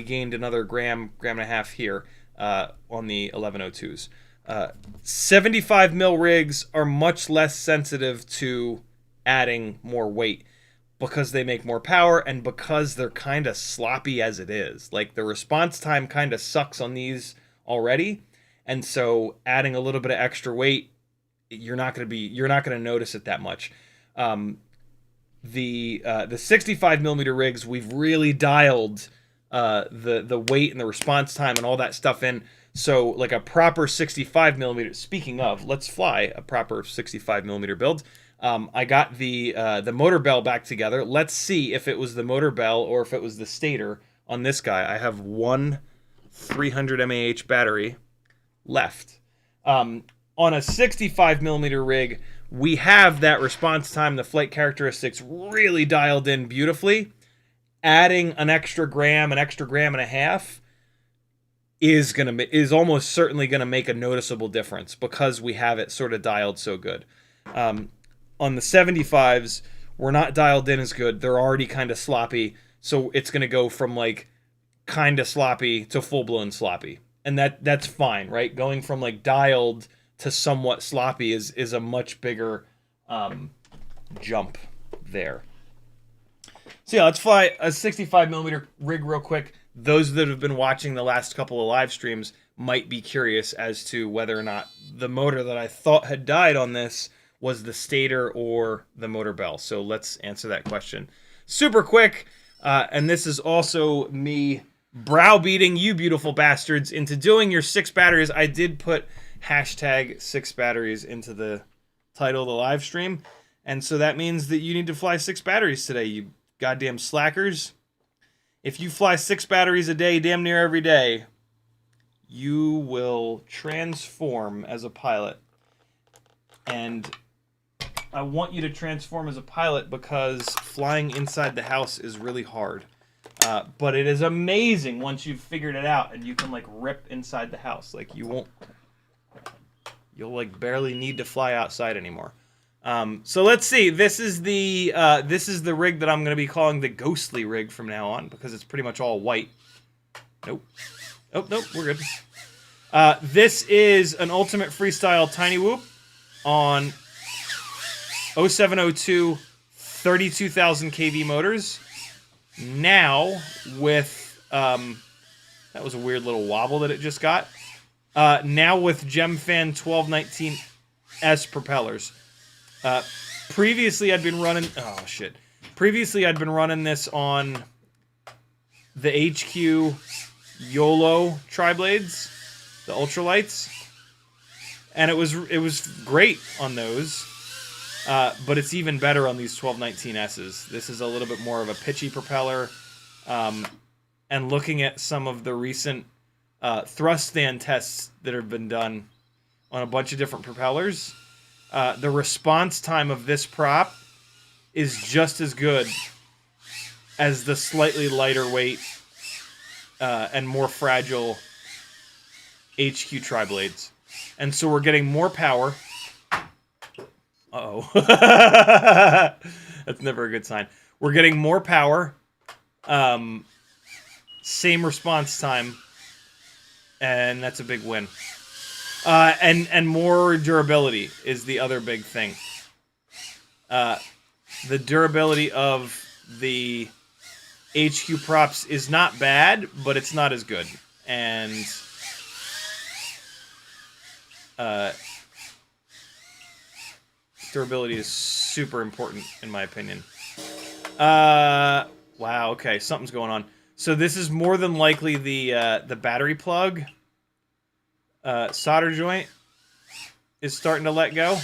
gained another gram and a half here on the 1102s. 75 mil rigs are much less sensitive to adding more weight because they make more power and because they're kind of sloppy as it is. Like the response time kind of sucks on these already, and so adding a little bit of extra weight, you're not going to notice it that much. The 65 millimeter rigs, we've really dialed the weight and the response time and all that stuff in. So like a proper 65 millimeter. Speaking of, let's fly a proper 65 millimeter build. I got the motor bell back together. Let's see if it was the motor bell or if it was the stator on this guy. I have one 300 mAh battery left. On a 65 millimeter rig, we have that response time, the flight characteristics really dialed in beautifully. Adding an extra gram and a half is almost certainly gonna make a noticeable difference because we have it sort of dialed so good. On the 75s, we're not dialed in as good. They're already kind of sloppy, so it's gonna go from like kind of sloppy to full-blown sloppy, and that's fine, right? Going from like dialed to somewhat sloppy is a much bigger jump there. So yeah, let's fly a 65 millimeter rig real quick. Those that have been watching the last couple of live streams might be curious as to whether or not the motor that I thought had died on this was the stator or the motor bell. So let's answer that question super quick. And this is also me browbeating you beautiful bastards into doing your 6 batteries. I did put hashtag 6 batteries into the title of the live stream. And so that means that you need to fly 6 batteries today, you goddamn slackers. If you fly 6 batteries a day, damn near every day, you will transform as a pilot. And I want you to transform as a pilot because flying inside the house is really hard. But it is amazing once you've figured it out and you can like rip inside the house. Like you'll like barely need to fly outside anymore. So let's see. This is the rig that I'm going to be calling the ghostly rig from now on because it's pretty much all white. Nope. Oh, nope, we're good. This is an Ultimate Freestyle TinyWhoop on 0702 32,000 kV motors. Now with that was a weird little wobble that it just got. Now with Gemfan 1219S propellers. Previously I'd been running this on the HQ YOLO tri-blades, the ultralights, and it was great on those. But it's even better on these 1219Ss. This is a little bit more of a pitchy propeller. And looking at some of the recent thrust stand tests that have been done on a bunch of different propellers, the response time of this prop is just as good as the slightly lighter weight and more fragile HQ tri-blades. And so we're getting more power. Uh-oh. That's never a good sign. We're getting more power, same response time, and that's a big win. And more durability is the other big thing. The durability of the HQ props is not bad, but it's not as good. And durability is super important, in my opinion. Wow, okay, something's going on. So this is more than likely the battery plug solder joint is starting to let go.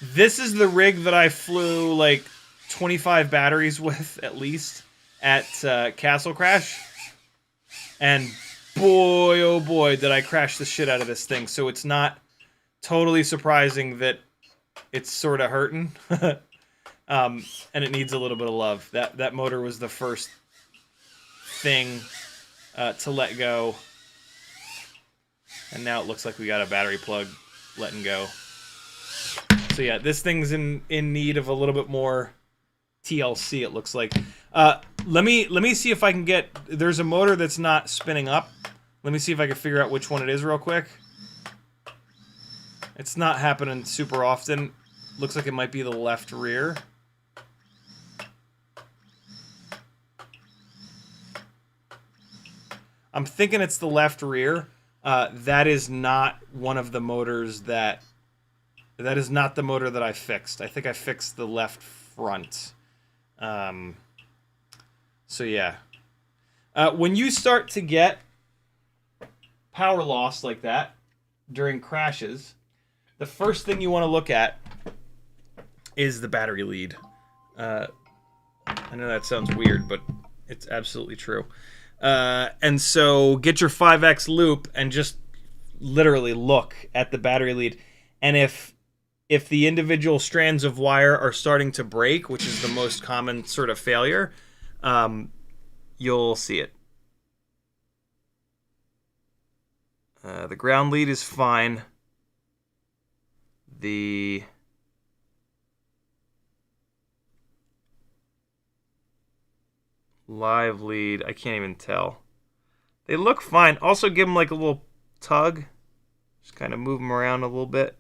This is the rig that I flew like 25 batteries with, at least, at Castle Crash. And boy, oh boy, did I crash the shit out of this thing. So it's not totally surprising that it's sort of hurting. And it needs a little bit of love. That motor was the first thing to let go. And now it looks like we got a battery plug letting go. So yeah, this thing's in need of a little bit more TLC, it looks like. Let me see if I can get... There's a motor that's not spinning up. Let me see if I can figure out which one it is real quick. It's not happening super often. Looks like it might be the left rear. I'm thinking it's the left rear. That is not one of the motors that... That is not the motor that I fixed. I think I fixed the left front. So yeah. When you start to get power loss like that during crashes, the first thing you want to look at is the battery lead. I know that sounds weird, but it's absolutely true. And so get your 5X loop and just literally look at the battery lead. And if the individual strands of wire are starting to break, which is the most common sort of failure, you'll see it. The ground lead is fine. The live lead, I can't even tell. They look fine. Also give them like a little tug. Just kind of move them around a little bit.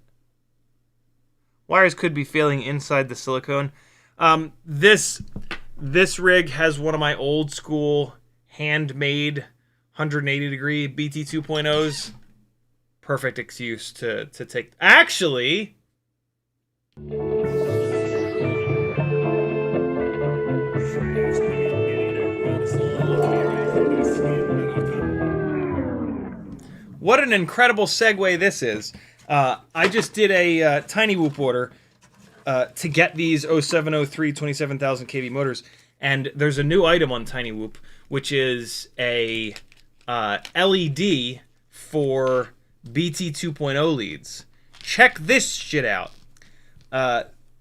Wires could be failing inside the silicone. This rig has one of my old school handmade 180 degree Bt2.0s. Perfect excuse to take. Actually, what an incredible segue this is. I just did a TinyWhoop order to get these 0703 27,000 kV motors, and there's a new item on TinyWhoop, which is a LED for Bt2.0 leads. Check this shit out.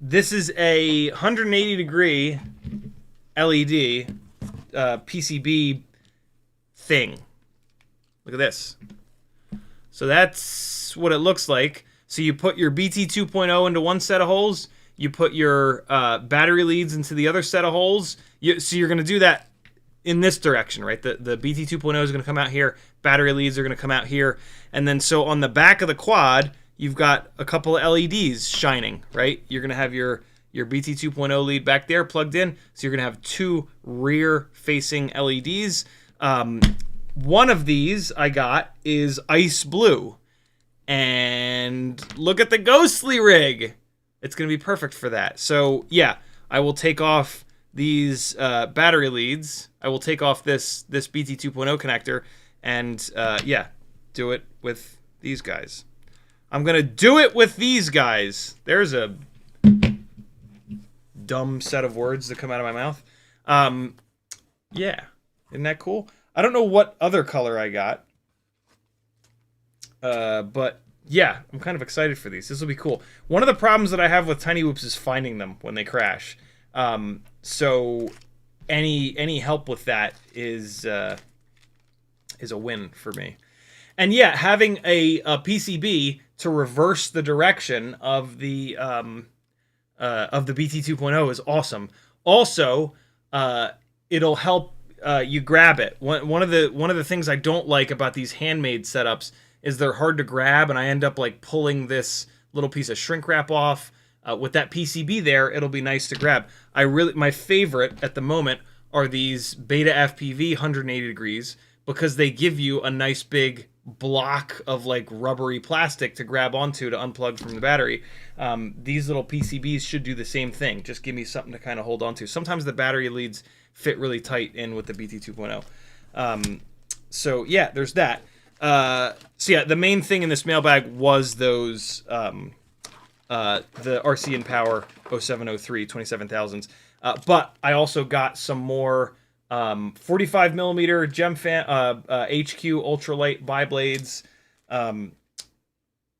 This is a 180 degree LED PCB thing. Look at this. So that's what it looks like. So you put your Bt2.0 into one set of holes. You put your battery leads into the other set of holes. So you're going to do that in this direction, right? The Bt2.0 is going to come out here. Battery leads are going to come out here. And then so on the back of the quad, you've got a couple of LEDs shining, right? You're going to have your Bt2.0 lead back there plugged in. So you're going to have two rear-facing LEDs. One of these I got is ice blue. And look at the ghostly rig. It's going to be perfect for that. So, yeah, I will take off these battery leads. I will take off this Bt2.0 connector and, yeah, do it with these guys. I'm going to do it with these guys. There's a dumb set of words that come out of my mouth. Yeah, isn't that cool? I don't know what other color I got. But yeah, I'm kind of excited for these. This will be cool. One of the problems that I have with TinyWhoops is finding them when they crash. So any help with that is a win for me. And yeah, having a PCB to reverse the direction of the Bt2.0 is awesome. Also, it'll help you grab it. One of the things I don't like about these handmade setups is they're hard to grab, and I end up like pulling this little piece of shrink wrap off. With that PCB there, it'll be nice to grab. My favorite at the moment are these BetafPV 180 degrees because they give you a nice big block of like rubbery plastic to grab onto to unplug from the battery. These little PCBs should do the same thing. Just give me something to kind of hold onto. Sometimes the battery leads fit really tight in with the Bt2.0. So yeah, there's that. So yeah, the main thing in this mailbag was those the RCinPower 0703 27,000s. But I also got some more 45 millimeter HQ ultralight bi-blades.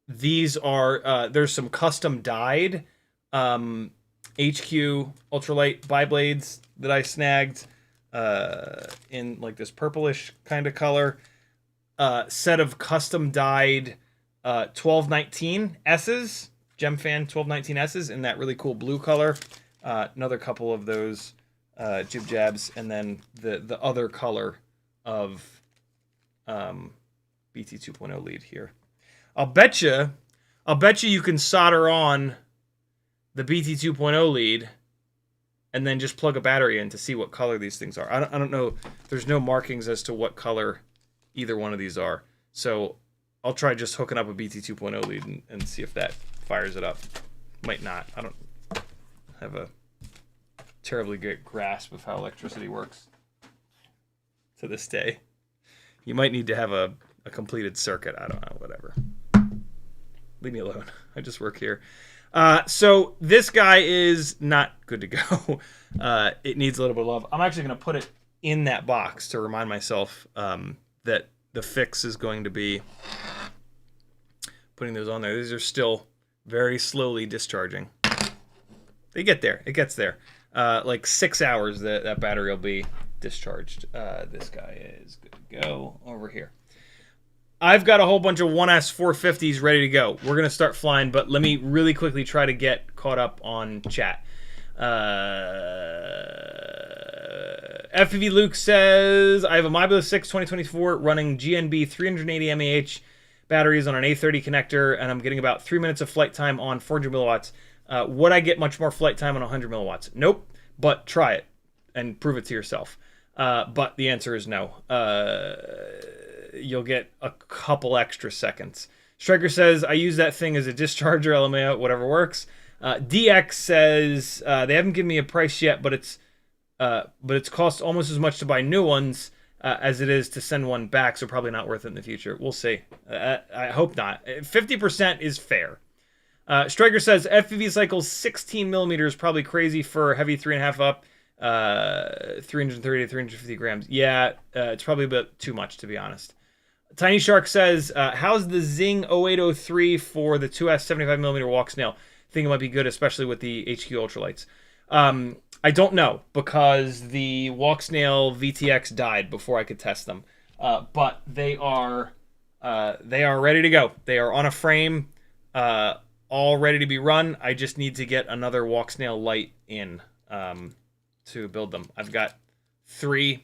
These are there's some custom dyed HQ ultralight bi-blades that I snagged in like this purplish kind of color. Set of custom dyed 1219 S's Gemfan 1219Ss in that really cool blue color. Another couple of those jib jabs, and then the other color of Bt2.0 lead here. I'll bet you you can solder on the Bt2.0 lead and then just plug a battery in to see what color these things are. I don't know. There's no markings as to what color either one of these are. So I'll try just hooking up a Bt2.0 lead and see if that fires it up. Might not. I don't have a terribly good grasp of how electricity works to this day. You might need to have a completed circuit. I don't know. Whatever. Leave me alone. I just work here. So this guy is not good to go. It needs a little bit of love. I'm actually going to put it in that box to remind myself that the fix is going to be putting those on there. These are still very slowly discharging. They get there. It gets there. Like 6 hours that battery will be discharged. This guy is good to go over here. I've got a whole bunch of 1S 450s ready to go. We're going to start flying, but let me really quickly try to get caught up on chat. FPV Luke says, I have a Mobula 6 2024 running GNB 380 mAh batteries on an A30 connector, and I'm getting about 3 minutes of flight time on 400 milliwatts. Would I get much more flight time on 100 milliwatts? Nope, but try it and prove it to yourself. But the answer is no. You'll get a couple extra seconds. Striker says, I use that thing as a discharger, LMAO, whatever works. DX says, they haven't given me a price yet, but it's cost almost as much to buy new ones as it is to send one back, so probably not worth it in the future. We'll see. I hope not. 50% is fair. Striker says, FPV cycles 16 millimeters, probably crazy for heavy 3.5 up. 330 to 350 grams. Yeah, it's probably a bit too much, to be honest. Tiny Shark says, how's the Zing 0803 for the 2S 75mm Walksnail? I think it might be good, especially with the HQ ultralights. I don't know, because the Walksnail VTX died before I could test them. But they are ready to go. They are on a frame, all ready to be run. I just need to get another Walksnail light in to build them. I've got four.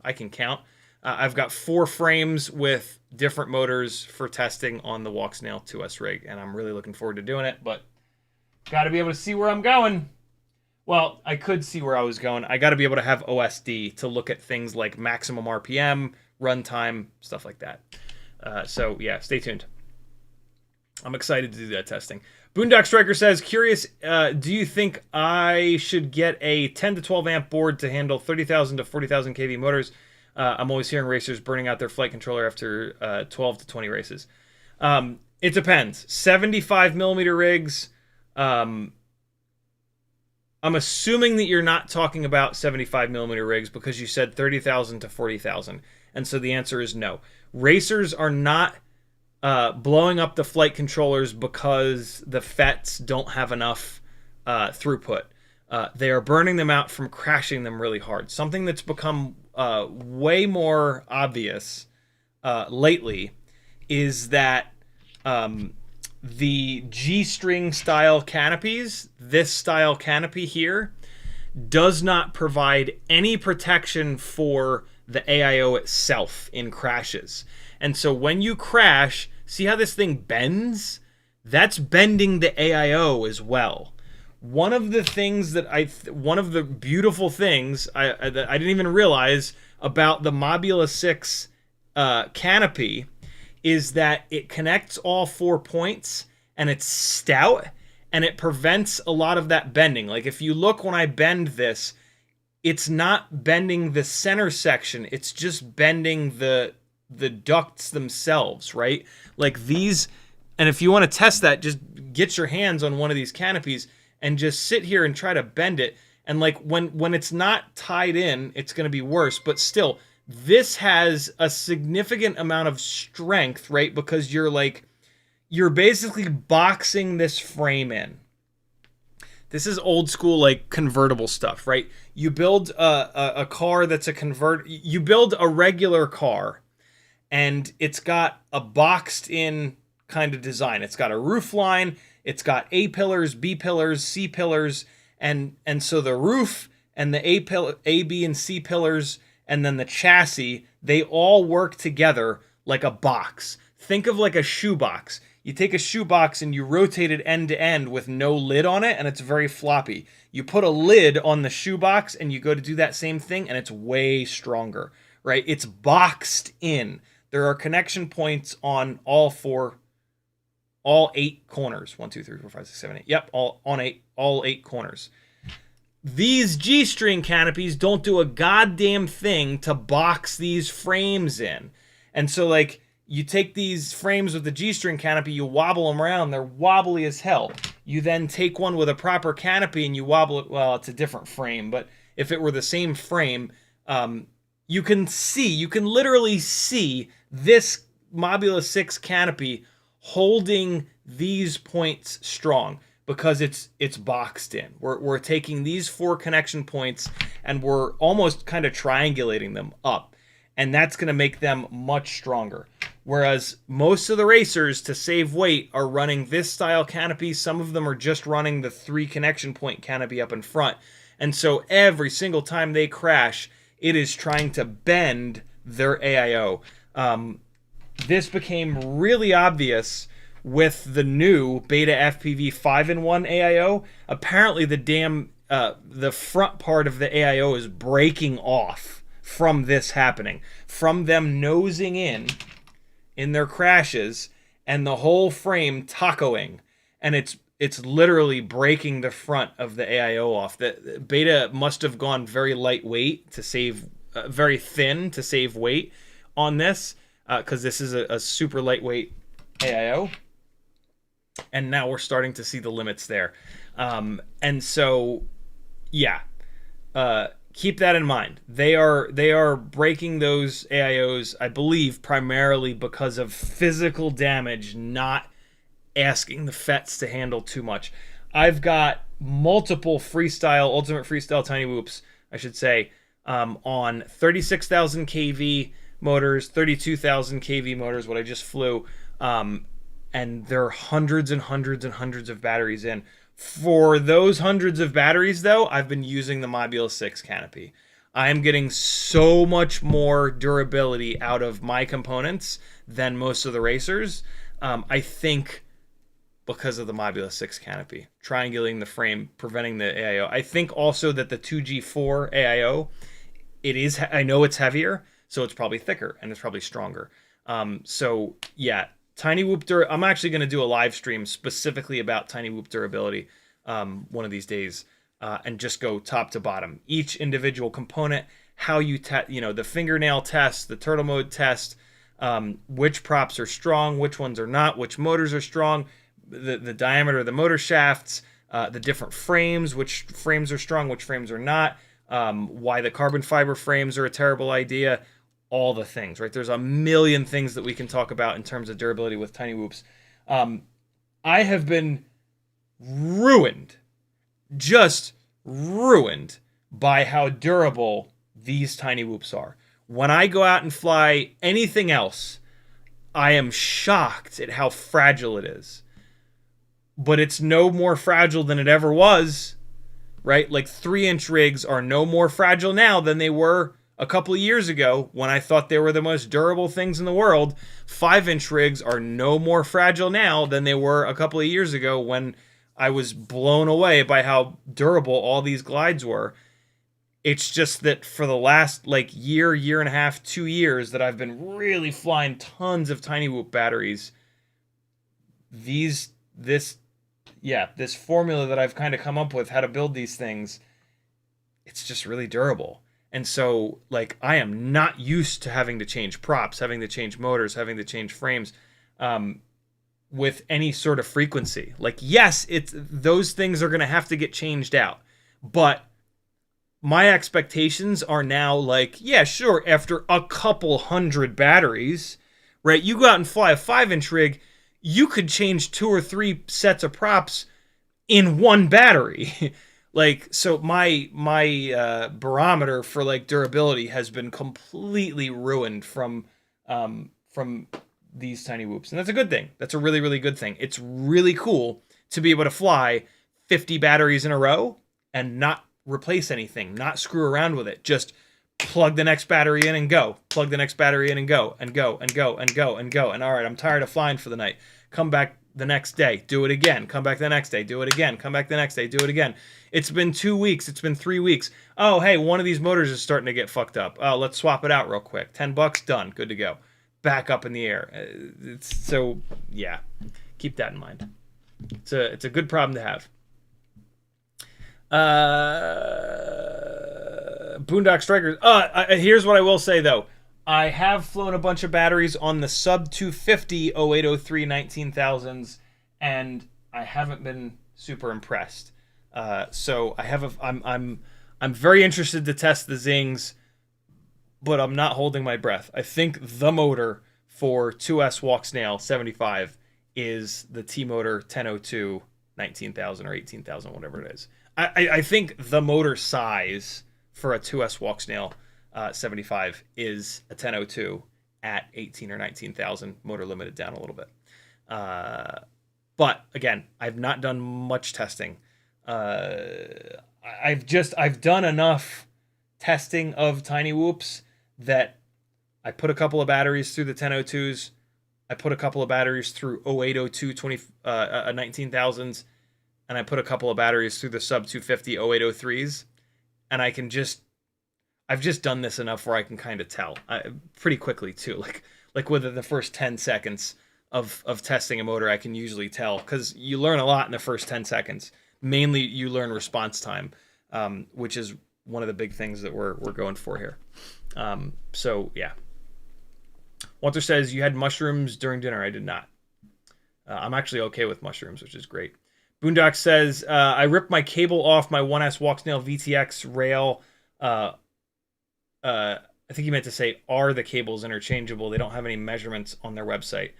I can count. I've got 4 frames with different motors for testing on the Walksnail 2S rig, and I'm really looking forward to doing it, but got to be able to see where I'm going. Well, I could see where I was going. I got to be able to have OSD to look at things like maximum RPM, runtime, stuff like that. So, yeah, stay tuned. I'm excited to do that testing. Boondock Striker says, curious, do you think I should get a 10 to 12 amp board to handle 30,000 to 40,000 kV motors? I'm always hearing racers burning out their flight controller after 12 to 20 races. It depends. 75 millimeter rigs. I'm assuming that you're not talking about 75 millimeter rigs because you said 30,000 to 40,000. And so the answer is no. Racers are not blowing up the flight controllers because the FETs don't have enough throughput. They are burning them out from crashing them really hard. Something that's become way more obvious lately is that the G-string style canopies, this style canopy here, does not provide any protection for the AIO itself in crashes. And so when you crash, see how this thing bends? That's bending the AIO as well. One of the things one of the beautiful things I didn't even realize about the Mobula 6 canopy is that it connects all 4 points and it's stout and it prevents a lot of that bending. Like if you look when I bend this, it's not bending the center section, it's just bending the ducts themselves, right? Like these, and if you want to test that, just get your hands on one of these canopies and just sit here and try to bend it. And like when it's not tied in, it's going to be worse. But still, this has a significant amount of strength, right? Because you're basically boxing this frame in. This is old school, like convertible stuff, right? You build a car that's you build a regular car and it's got a boxed in kind of design. It's got a roof line, it's got A pillars, B pillars, C pillars, and so the roof and the A, B, and C pillars, and then the chassis, they all work together like a box. Think of like a shoebox. You take a shoebox and you rotate it end to end with no lid on it, and it's very floppy. You put a lid on the shoebox and you go to do that same thing, and it's way stronger, right? It's boxed in. There are connection points on all 8 corners. 1, 2, 3, 4, 5, 6, 7, 8. Yep, all 8 corners. These G-string canopies don't do a goddamn thing to box these frames in. And so, like, you take these frames with the G-string canopy, you wobble them around, they're wobbly as hell. You then take one with a proper canopy and you wobble it, well, it's a different frame, but if it were the same frame, you can literally see this Mobula 6 canopy holding these points strong because it's boxed in. We're taking these 4 connection points and we're almost kind of triangulating them up, and that's going to make them much stronger. Whereas most of the racers, to save weight, are running this style canopy. Some of them are just running the 3 connection point canopy up in front. And so every single time they crash, it is trying to bend their AIO. This became really obvious with the new BetaFPV 5-in-1 AIO. Apparently the front part of the AIO is breaking off from this happening. From them nosing in their crashes and the whole frame tacoing, and it's literally breaking the front of the AIO off. The Beta must have gone very lightweight to save, very thin to save weight on this, because this is a super lightweight AIO, and now we're starting to see the limits there. And so, yeah, keep that in mind. They are breaking those AIOs, I believe, primarily because of physical damage, not asking the FETs to handle too much. I've got multiple ultimate freestyle TinyWhoops, I should say, on 36,000 kV motors, 32,000 kV motors, what I just flew, and there are hundreds and hundreds and hundreds of batteries in. For those hundreds of batteries, though, I've been using the Mobula 6 canopy. I am getting so much more durability out of my components than most of the racers. I think because of the Mobula 6 canopy, triangulating the frame, preventing the AIO. I think also that the 2G4 AIO, I know it's heavier, so it's probably thicker and it's probably stronger. So yeah, TinyWhoop I'm actually going to do a live stream specifically about TinyWhoop durability one of these days, and just go top to bottom. Each individual component, how you the fingernail test, the turtle mode test, which props are strong, which ones are not, which motors are strong, the diameter of the motor shafts, the different frames, which frames are strong, which frames are not, why the carbon fiber frames are a terrible idea, all the things, right? There's a million things that we can talk about in terms of durability with TinyWhoops. I have been ruined, just ruined by how durable these TinyWhoops are. When I go out and fly anything else, I am shocked at how fragile it is. But it's no more fragile than it ever was, right? Like 3-inch rigs are no more fragile now than they were a couple of years ago when I thought they were the most durable things in the world. 5-inch rigs are no more fragile now than they were a couple of years ago when I was blown away by how durable all these glides were. It's just that for the last year and a half, 2 years that I've been really flying tons of TinyWhoop batteries, this formula that I've kind of come up with how to build these things, it's just really durable. And so, I am not used to having to change props, having to change motors, having to change frames with any sort of frequency. Yes, those things are going to have to get changed out. But my expectations are now yeah, sure, after a couple hundred batteries, right? You go out and fly a 5-inch rig, you could change 2 or 3 sets of props in one battery. So my barometer for durability has been completely ruined from these TinyWhoops, and that's a good thing. That's a really, really good thing. It's really cool to be able to fly 50 batteries in a row and not replace anything, not screw around with it. Just plug the next battery in and go. Plug the next battery in and go, and go, and go, and go, and go. And all right, I'm tired of flying for the night. Come back the next day, do it again. Come back the next day, do it again. Come back the next day, do it again. It's been 2 weeks. It's been 3 weeks. Oh, hey, one of these motors is starting to get fucked up. Oh, let's swap it out real quick. $10, done, good to go. Back up in the air. So yeah, keep that in mind. It's a good problem to have. Boondock Strikers. Here's what I will say though. I have flown a bunch of batteries on the sub 250 0803 19,000s, and I haven't been super impressed. So I have I'm very interested to test the Zings, but I'm not holding my breath. I think the motor for 2S Walksnail 75 is the T-Motor 1002 19,000 or 18,000, whatever it is. I think the motor size for a 2S Walksnail 75 is a 1002 at 18 or 19,000, motor limited down a little bit. But again, I've not done much testing. I've done enough testing of TinyWhoops that I put a couple of batteries through the 1002s. I put a couple of batteries through 0802 19,000s, and I put a couple of batteries through the sub 250 0803s, and I've just done this enough where I can kind of tell pretty quickly too. Like within the first 10 seconds of testing a motor, I can usually tell, because you learn a lot in the first 10 seconds. Mainly, you learn response time, which is one of the big things that we're going for here. So yeah. Walter says, you had mushrooms during dinner. I did not. I'm actually okay with mushrooms, which is great. Boondock says, I ripped my cable off my 1S Walksnail VTX rail. I think he meant to say, are the cables interchangeable? They don't have any measurements on their website.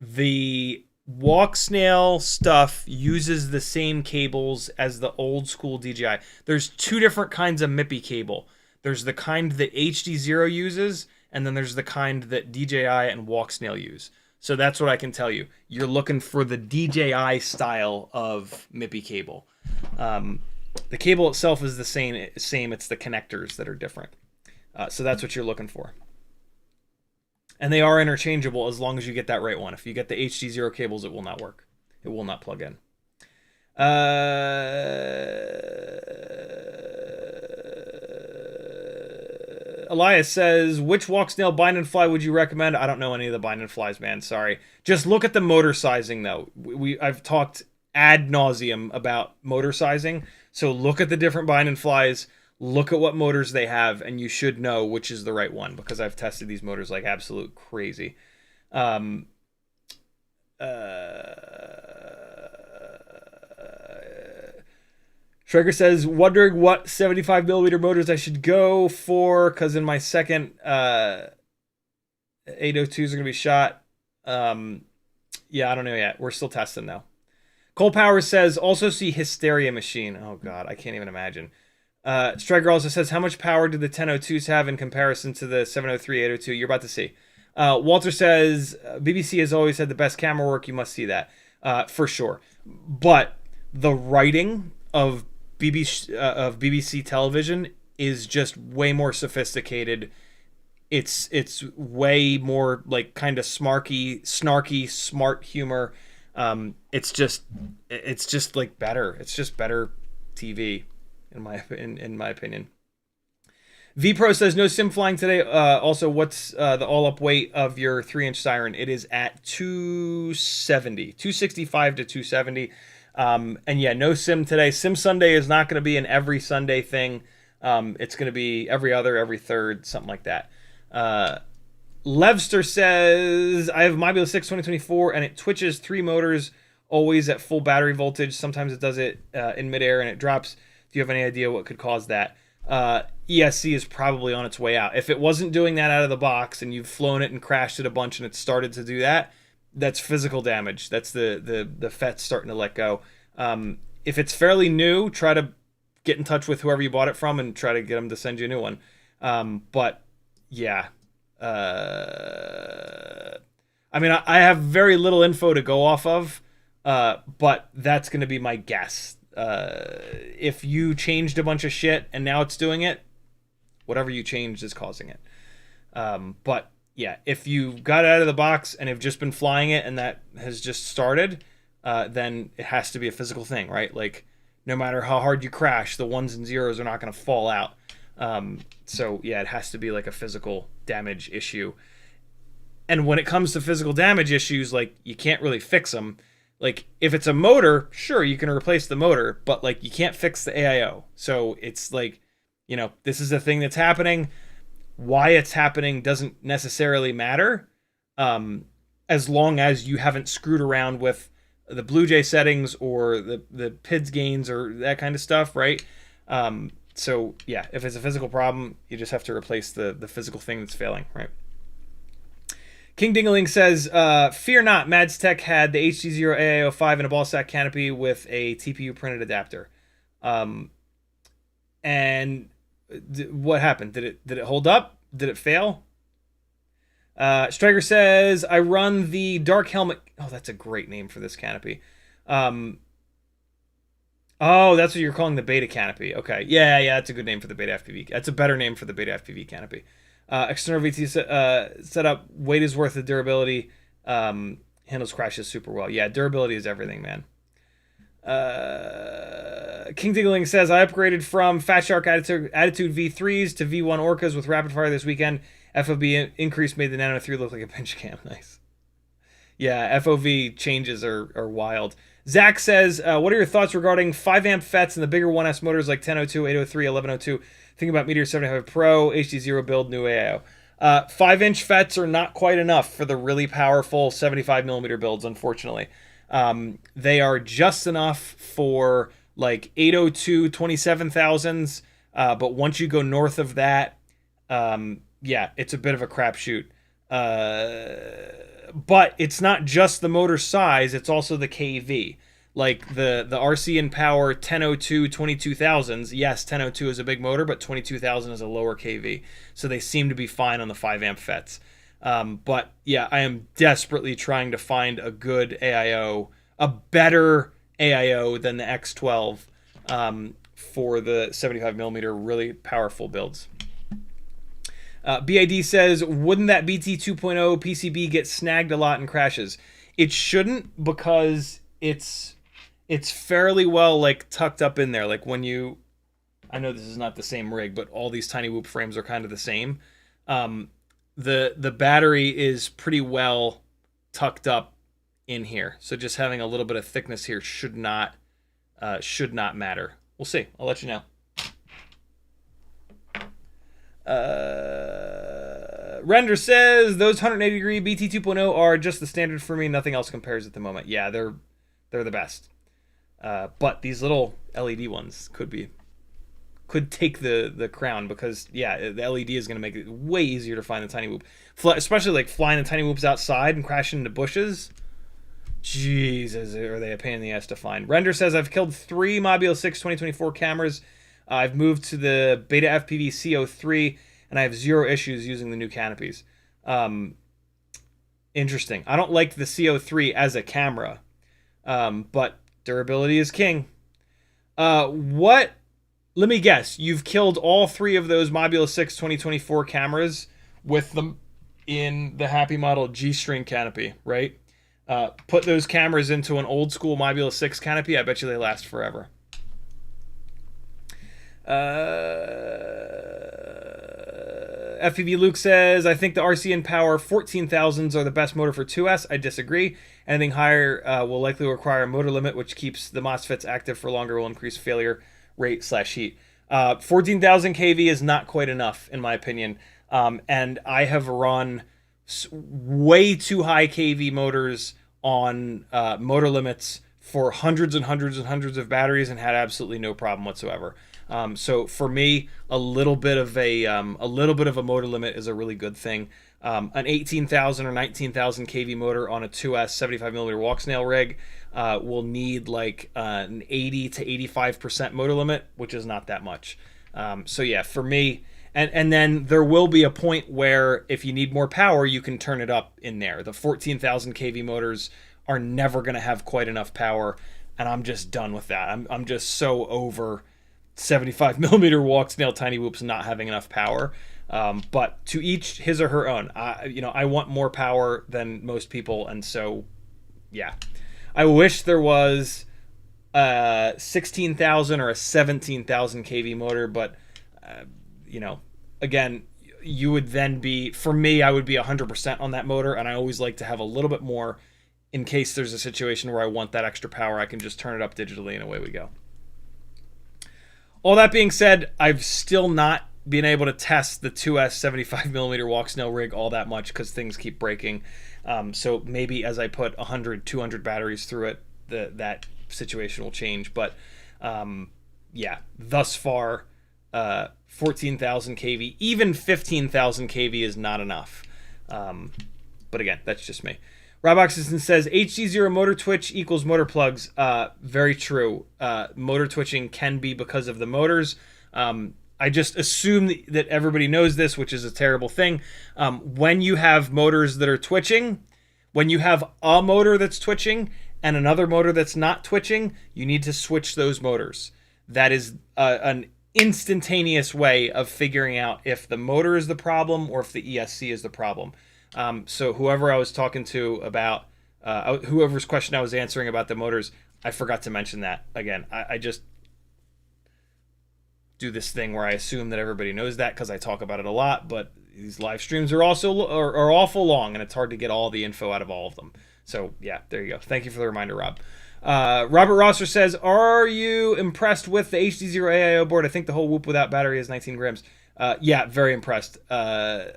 The Walksnail stuff uses the same cables as the old school DJI. There's two different kinds of mippi cable. There's the kind that HdZero uses, and then there's the kind that DJI and Walksnail use. So that's what I can tell you. You're looking for the DJI style of mippi cable. The cable itself is the same. It's the connectors that are different. So that's what you're looking for. And they are interchangeable as long as you get that right one. If you get the HdZero cables, it will not work. It will not plug in. Elias says, which Walksnail bind and fly would you recommend? I don't know any of the bind and flies, man. Sorry. Just look at the motor sizing, though. I've talked ad nauseum about motor sizing. So look at the different bind and flies. Look at what motors they have, and you should know which is the right one, because I've tested these motors like absolute crazy. Schreger says, wondering what 75mm motors I should go for, because in my second 802s are going to be shot. Yeah, I don't know yet. We're still testing, though. Cole Power says, also see Hysteria Machine. Oh, God, I can't even imagine. Striker also says, how much power do the 1002s have in comparison to the 703, 802? You're about to see. Walter says, BBC has always had the best camera work. You must see that. For sure. But the writing of BBC television is just way more sophisticated. It's way more like kind of snarky, smart humor. It's just like better. It's just better TV. In my opinion. V-Pro says, no sim flying today. Also, what's the all-up weight of your 3-inch Siren? It is at 265 to 270. And yeah, no sim today. Sim Sunday is not going to be an every Sunday thing. It's going to be every other, every third, something like that. Levster says, I have Mobula 6 2024, and it twitches 3 motors, always at full battery voltage. Sometimes it does it in midair, and it drops. Do you have any idea what could cause that? ESC is probably on its way out. If it wasn't doing that out of the box and you've flown it and crashed it a bunch and it started to do that, that's physical damage. That's the FET's starting to let go. If it's fairly new, try to get in touch with whoever you bought it from and try to get them to send you a new one. But yeah, I mean, I have very little info to go off of, but that's going to be my guess. If you changed a bunch of shit and now it's doing it, whatever you changed is causing it. But yeah, if you got it out of the box and have just been flying it and that has just started, then it has to be a physical thing, right? Like, no matter how hard you crash, the ones and zeros are not going to fall out. So yeah, it has to be like a physical damage issue. And when it comes to physical damage issues, like, you can't really fix them. Like, if it's a motor, sure, you can replace the motor, but like, you can't fix the AIO. So it's like, you know, this is a thing that's happening. Why it's happening doesn't necessarily matter, as long as you haven't screwed around with the Blue Jay settings or the PIDS gains or that kind of stuff, right? So yeah, if it's a physical problem, you just have to replace the physical thing that's failing, right? King Dingaling says, fear not, Mads Tech had the HdZero AIO 5 in a ball sack canopy with a TPU printed adapter. And what happened? Did it hold up? Did it fail? Striker says, I run the Dark Helmet. Oh, that's a great name for this canopy. Oh, that's what you're calling the Beta canopy. Okay. Yeah, that's a good name for the BetaFPV. That's a better name for the BetaFPV canopy. External VT setup, weight is worth the durability. Handles crashes super well. Yeah, durability is everything, man. King Diggling says, I upgraded from Fat Shark Attitude V3s to V1 Orcas with rapid fire this weekend. FOV increase made the Nano 3 look like a pinch cam. Nice. Yeah, FOV changes are wild. Zach says, what are your thoughts regarding 5 amp FETs and the bigger 1S motors like 1002, 803, 1102? Think about Meteor 75 Pro, HdZero build, new AIO. 5-inch FETs are not quite enough for the really powerful 75mm builds, unfortunately. They are just enough for like 802 27,000s, but once you go north of that, yeah, it's a bit of a crapshoot. But it's not just the motor size, it's also the KV. Like the RCinPower 1002 22,000s, yes, 1002 is a big motor, but 22,000 is a lower KV. So they seem to be fine on the 5 amp FETs. But yeah, I am desperately trying to find a good AIO, a better AIO than the X12 for the 75mm really powerful builds. BID says, wouldn't that Bt2.0 PCB get snagged a lot in crashes? It shouldn't, because it's fairly well like tucked up in there. Like when you, I know this is not the same rig, but all these TinyWhoop frames are kind of the same. The battery is pretty well tucked up in here, so just having a little bit of thickness here should not matter. We'll see. I'll let you know. Render says, those 180-degree Bt2.0 are just the standard for me. Nothing else compares at the moment. Yeah, they're the best. But these little LED ones could take the crown, because yeah, the LED is going to make it way easier to find the TinyWhoop. Especially like flying the TinyWhoops outside and crashing into bushes. Jesus, are they a pain in the ass to find. Render says, I've killed 3 Mobile 6 2024 cameras. I've moved to the BetaFPV CO3, and I have 0 issues using the new canopies. Interesting. I don't like the CO3 as a camera, but durability is king. Let me guess. You've killed all 3 of those Mobile 6 2024 cameras with them in the Happy Model G-string canopy, right? Put those cameras into an old school Mobile 6 canopy. I bet you they last forever. FPV Luke says, I think the RCinPower 14,000s are the best motor for 2S. I disagree. Anything higher will likely require a motor limit, which keeps the MOSFETs active for longer, will increase failure rate / heat. 14,000 kV is not quite enough, in my opinion. And I have run way too high kV motors on motor limits for hundreds and hundreds and hundreds of batteries and had absolutely no problem whatsoever. So for me, a little bit of a motor limit is a really good thing. An 18,000 or 19,000 kV motor on a 2S 75mm Walksnail rig will need like an 80 to 85% motor limit, which is not that much. So yeah, for me, And then there will be a point where if you need more power, you can turn it up in there. The 14,000 kV motors are never going to have quite enough power, and I'm just done with that. I'm just so over 75 millimeter Walksnail TinyWhoops not having enough power. But to each his or her own. I want more power than most people, and so yeah. I wish there was a 16,000 or a 17,000 kV motor, but again, you would then be, for me, I would be 100% on that motor, and I always like to have a little bit more in case there's a situation where I want that extra power. I can just turn it up digitally, and away we go. All that being said, I've still not been able to test the 2S 75mm Walksnail rig all that much because things keep breaking. So maybe as I put 100, 200 batteries through it, that situation will change. But yeah, thus far, 14,000 kV, even 15,000 kV is not enough. But again, that's just me. Rob Oxison says, HdZero motor twitch equals motor plugs. Very true. Motor twitching can be because of the motors. I just assume that everybody knows this, which is a terrible thing. When you have motors that are twitching, when you have a motor that's twitching and another motor that's not twitching, you need to switch those motors. That is an instantaneous way of figuring out if the motor is the problem or if the ESC is the problem. So whoever I was talking to about, whoever's question I was answering about the motors, I forgot to mention that. Again, I just do this thing where I assume that everybody knows that because I talk about it a lot, but these live streams are also are awful long, and it's hard to get all the info out of all of them. So yeah, there you go. Thank you for the reminder, Rob. Robert Rosser says, are you impressed with the HdZero AIO board? I think the whole whoop without battery is 19 grams. Yeah, very impressed. Yeah,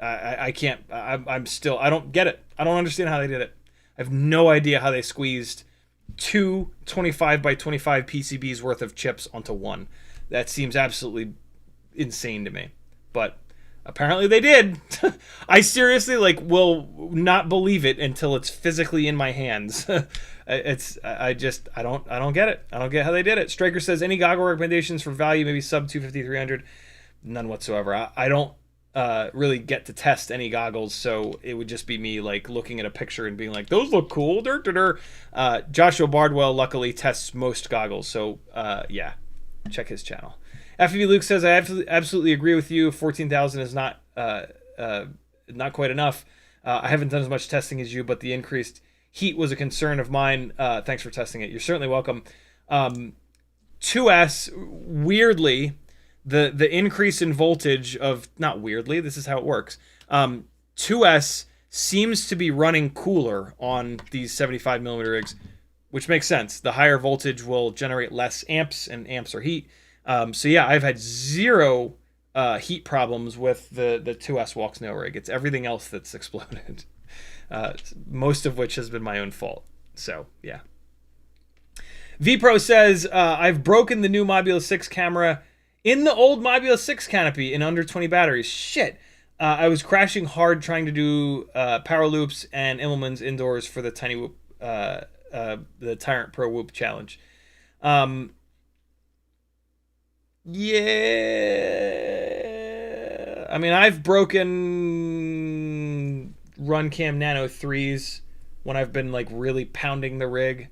I can't, I'm still, I don't get it. I don't understand how they did it. I have no idea how they squeezed two 25 by 25 PCBs worth of chips onto one. That seems absolutely insane to me. But apparently they did. I seriously will not believe it until it's physically in my hands. I don't get it. I don't get how they did it. Striker says, any goggle recommendations for value, maybe sub 250, 300? None whatsoever. I don't really get to test any goggles, so it would just be me looking at a picture and being like, those look cool. Joshua Bardwell luckily tests most goggles, so yeah, check his channel. FPV Luke says, I absolutely agree with you. 14,000 is not quite enough. I haven't done as much testing as you, but the increased heat was a concern of mine. Thanks for testing it. You're certainly welcome. 2S, weirdly, the increase in voltage of, not weirdly, this is how it works. 2S seems to be running cooler on these 75mm rigs, which makes sense. The higher voltage will generate less amps, and amps are heat. So yeah, I've had zero heat problems with the 2S Walksnail rig. It's everything else that's exploded. Most of which has been my own fault. So yeah. VPro says, I've broken the new Mobula 6 camera in the old Mobula 6 canopy in under 20 batteries. Shit. I was crashing hard trying to do power loops and Immelmann's indoors for the TinyWhoop, the Tyrant Pro Whoop challenge. Yeah. I mean, I've broken RunCam Nano 3s when I've been really pounding the rig.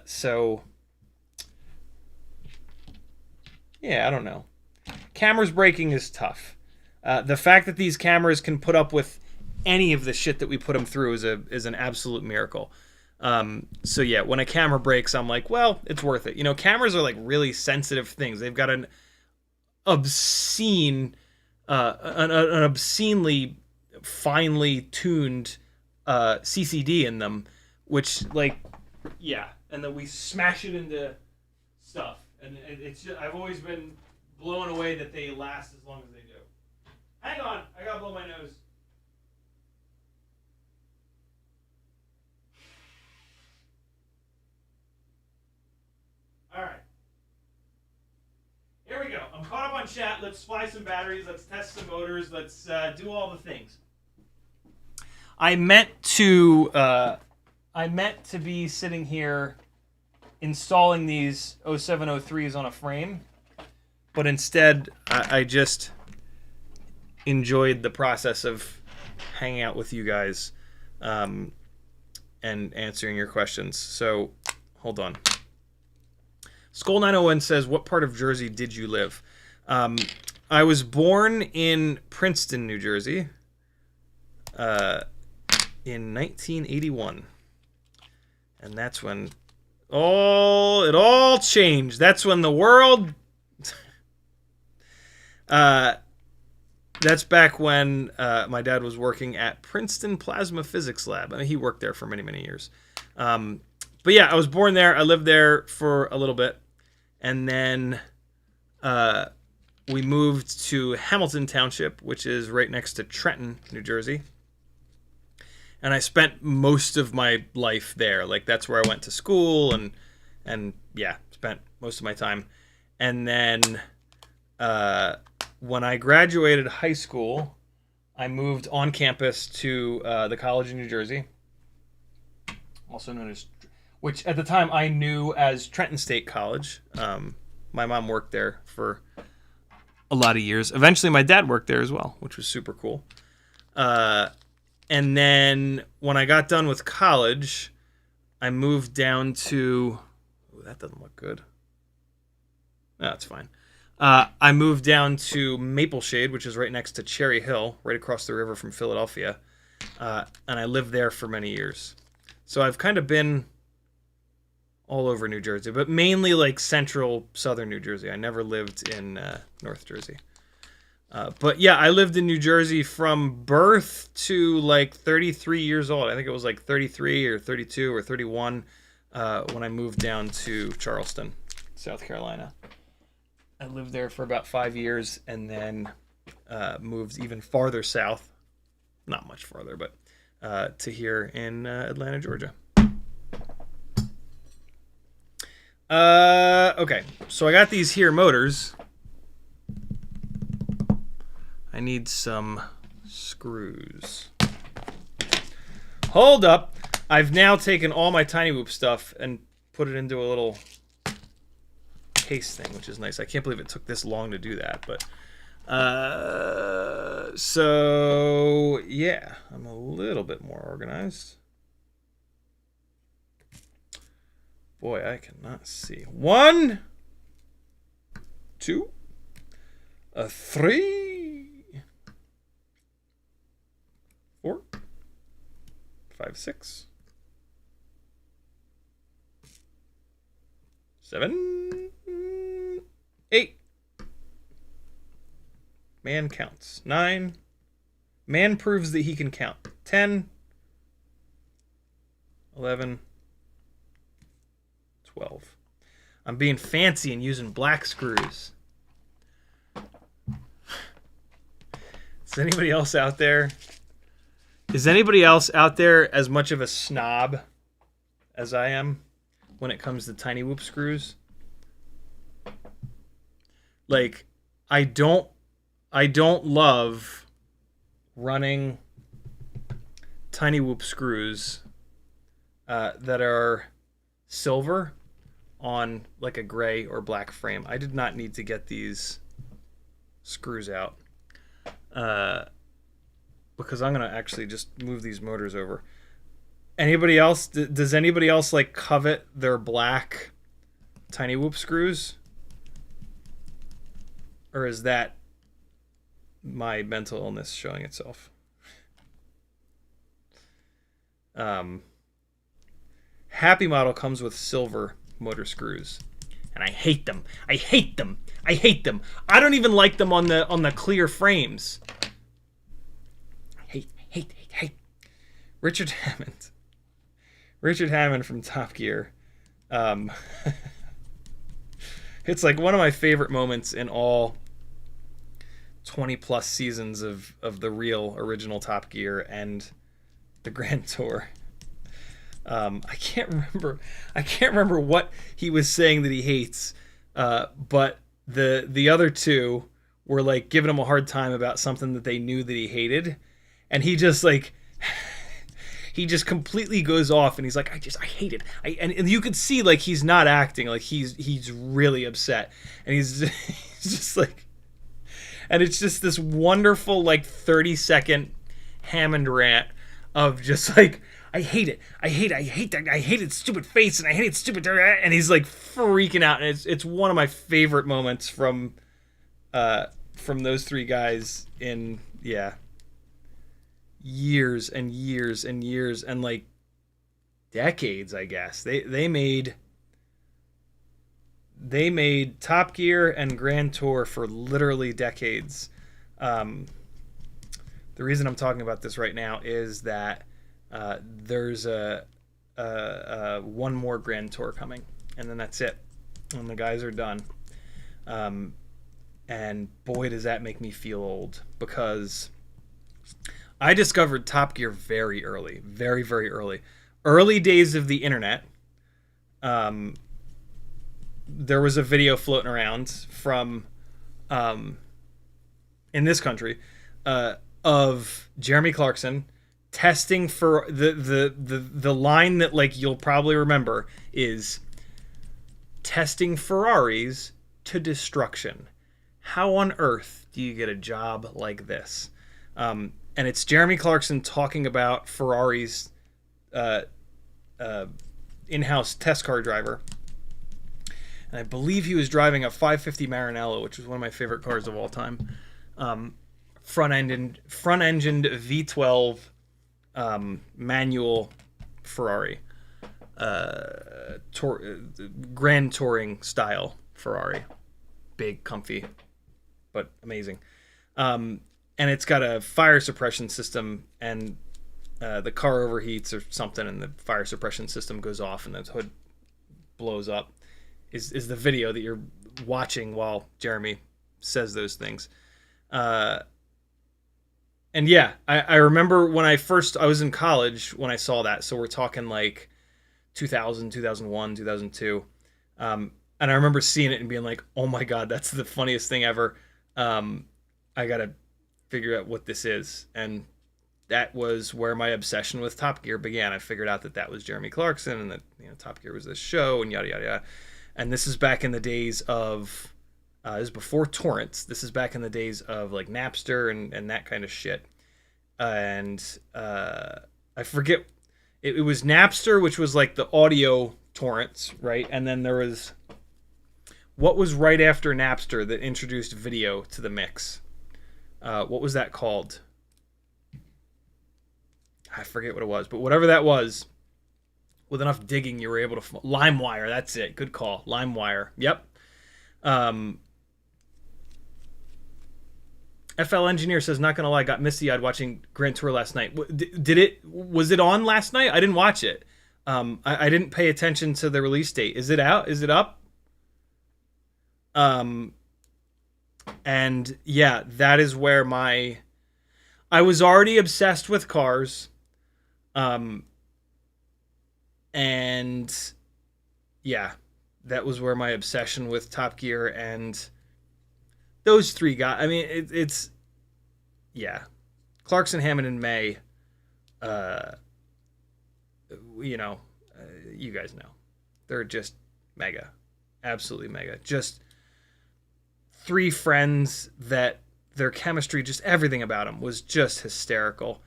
So yeah, I don't know. Cameras breaking is tough. The fact that these cameras can put up with any of the shit that we put them through is an absolute miracle. So yeah, when a camera breaks, I'm like, well, it's worth it. Cameras are really sensitive things. They've got an obscenely finely tuned CCD in them, which yeah, and then we smash it into stuff. And it's just, I've always been blown away that they last as long as they do. Hang on, I gotta blow my nose. All right. Here we go. I'm caught up on chat. Let's supply some batteries. Let's test some motors. Let's do all the things. I meant to be sitting here installing these 0703s on a frame, but instead I just enjoyed the process of hanging out with you guys and answering your questions. So hold on. Skull901 says, what part of Jersey did you live? I was born in Princeton, New Jersey in 1981. And that's when it all changed. That's when the world... that's back when my dad was working at Princeton Plasma Physics Lab. I mean, he worked there for many, many years. But yeah, I was born there. I lived there for a little bit. And then we moved to Hamilton Township, which is right next to Trenton, New Jersey. And I spent most of my life there. Like, that's where I went to school and yeah, spent most of my time. And then when I graduated high school, I moved on campus to the College of New Jersey, also known as, which at the time I knew as Trenton State College. My mom worked there for a lot of years. Eventually, my dad worked there as well, which was super cool. And then when I got done with college, I moved down to... Ooh, that doesn't look good. No, that's fine. I moved down to Mapleshade, which is right next to Cherry Hill, right across the river from Philadelphia. And I lived there for many years. So I've kind of been all over New Jersey, but mainly like central, southern New Jersey. I never lived in North Jersey. But yeah, I lived in New Jersey from birth to like 33 years old. I think it was like 33 or 32 or 31 when I moved down to Charleston, South Carolina. I lived there for about 5 years and then moved even farther south. Not much farther, but to here in Atlanta, Georgia. Okay, so I got these here motors. I need some screws. Hold up. I've now taken all my TinyWhoop stuff and put it into a little case thing, which is nice. I can't believe it took this long to do that, but so yeah, I'm a little bit more organized. Boy, I cannot see. 1, 2, 3, 4, 5, 6, 7, 8. Man counts. 9. Man proves that he can count. 10, 11, 12. I'm being fancy and using black screws. Is anybody else out there? Is anybody else out there as much of a snob as I am when it comes to TinyWhoop screws? Like, I don't love running TinyWhoop screws that are silver on like a gray or black frame. I did not need to get these screws out because I'm gonna actually just move these motors over. Anybody else? Does anybody else like covet their black TinyWhoop screws, or is that my mental illness showing itself? Happy Model comes with silver motor screws, and I hate them. I hate them. I hate them. I don't even like them on the clear frames. Hate. Richard Hammond from Top Gear. It's like one of my favorite moments in all 20 plus seasons of the real original Top Gear and the Grand Tour. I can't remember what he was saying that he hates, but the other two were like giving him a hard time about something that they knew that he hated, and he just like he just completely goes off, and he's like, I hate it. And you could see like he's not acting, like he's really upset, and he's he's just like, and it's just this wonderful like 30-second Hammond rant of just like, I hate it. I hate that. I hate its stupid face, and I hate its stupid. And he's like freaking out, and it's one of my favorite moments from those three guys in years and years and years and like decades, I guess. They made Top Gear and Grand Tour for literally decades. The reason I'm talking about this right now is that there's a one more Grand Tour coming, and then that's it, and the guys are done. And boy, does that make me feel old, because I discovered Top Gear very early, very, very early days of the internet. There was a video floating around from in this country of Jeremy Clarkson testing for the line that like you'll probably remember is testing Ferraris to destruction. How on earth do you get a job like this? And it's Jeremy Clarkson talking about Ferrari's in-house test car driver. And I believe he was driving a 550 Maranello, which is one of my favorite cars of all time. Front-engined V12 manual Ferrari. Grand touring style Ferrari. Big, comfy, but amazing. And it's got a fire suppression system, and the car overheats or something, and the fire suppression system goes off, and the hood blows up. Is the video that you're watching while Jeremy says those things. And yeah, I remember when I was in college when I saw that. So we're talking like 2000, 2001, 2002. And I remember seeing it and being like, oh my God, that's the funniest thing ever. I got to figure out what this is. And that was where my obsession with Top Gear began. I figured out that was Jeremy Clarkson, and that Top Gear was this show, and yada, yada, yada. And this is back in the days of, this is before torrents. This is back in the days of like Napster and that kind of shit. And I forget, it was Napster, which was like the audio torrents, right? And then there was, what was right after Napster that introduced video to the mix? What was that called? I forget what it was, but whatever that was, with enough digging, you were able to... LimeWire, that's it. Good call. LimeWire. Yep. FL Engineer says, not gonna lie, got misty-eyed watching Grand Tour last night. Was it on last night? I didn't watch it. I didn't pay attention to the release date. Is it out? Is it up? And yeah, that is where I was already obsessed with cars. And yeah, that was where my obsession with Top Gear and those three guys. I mean, it's yeah, Clarkson, Hammond, and May. You guys know, they're just mega, absolutely mega. Just three friends that their chemistry, just everything about them was just hysterical.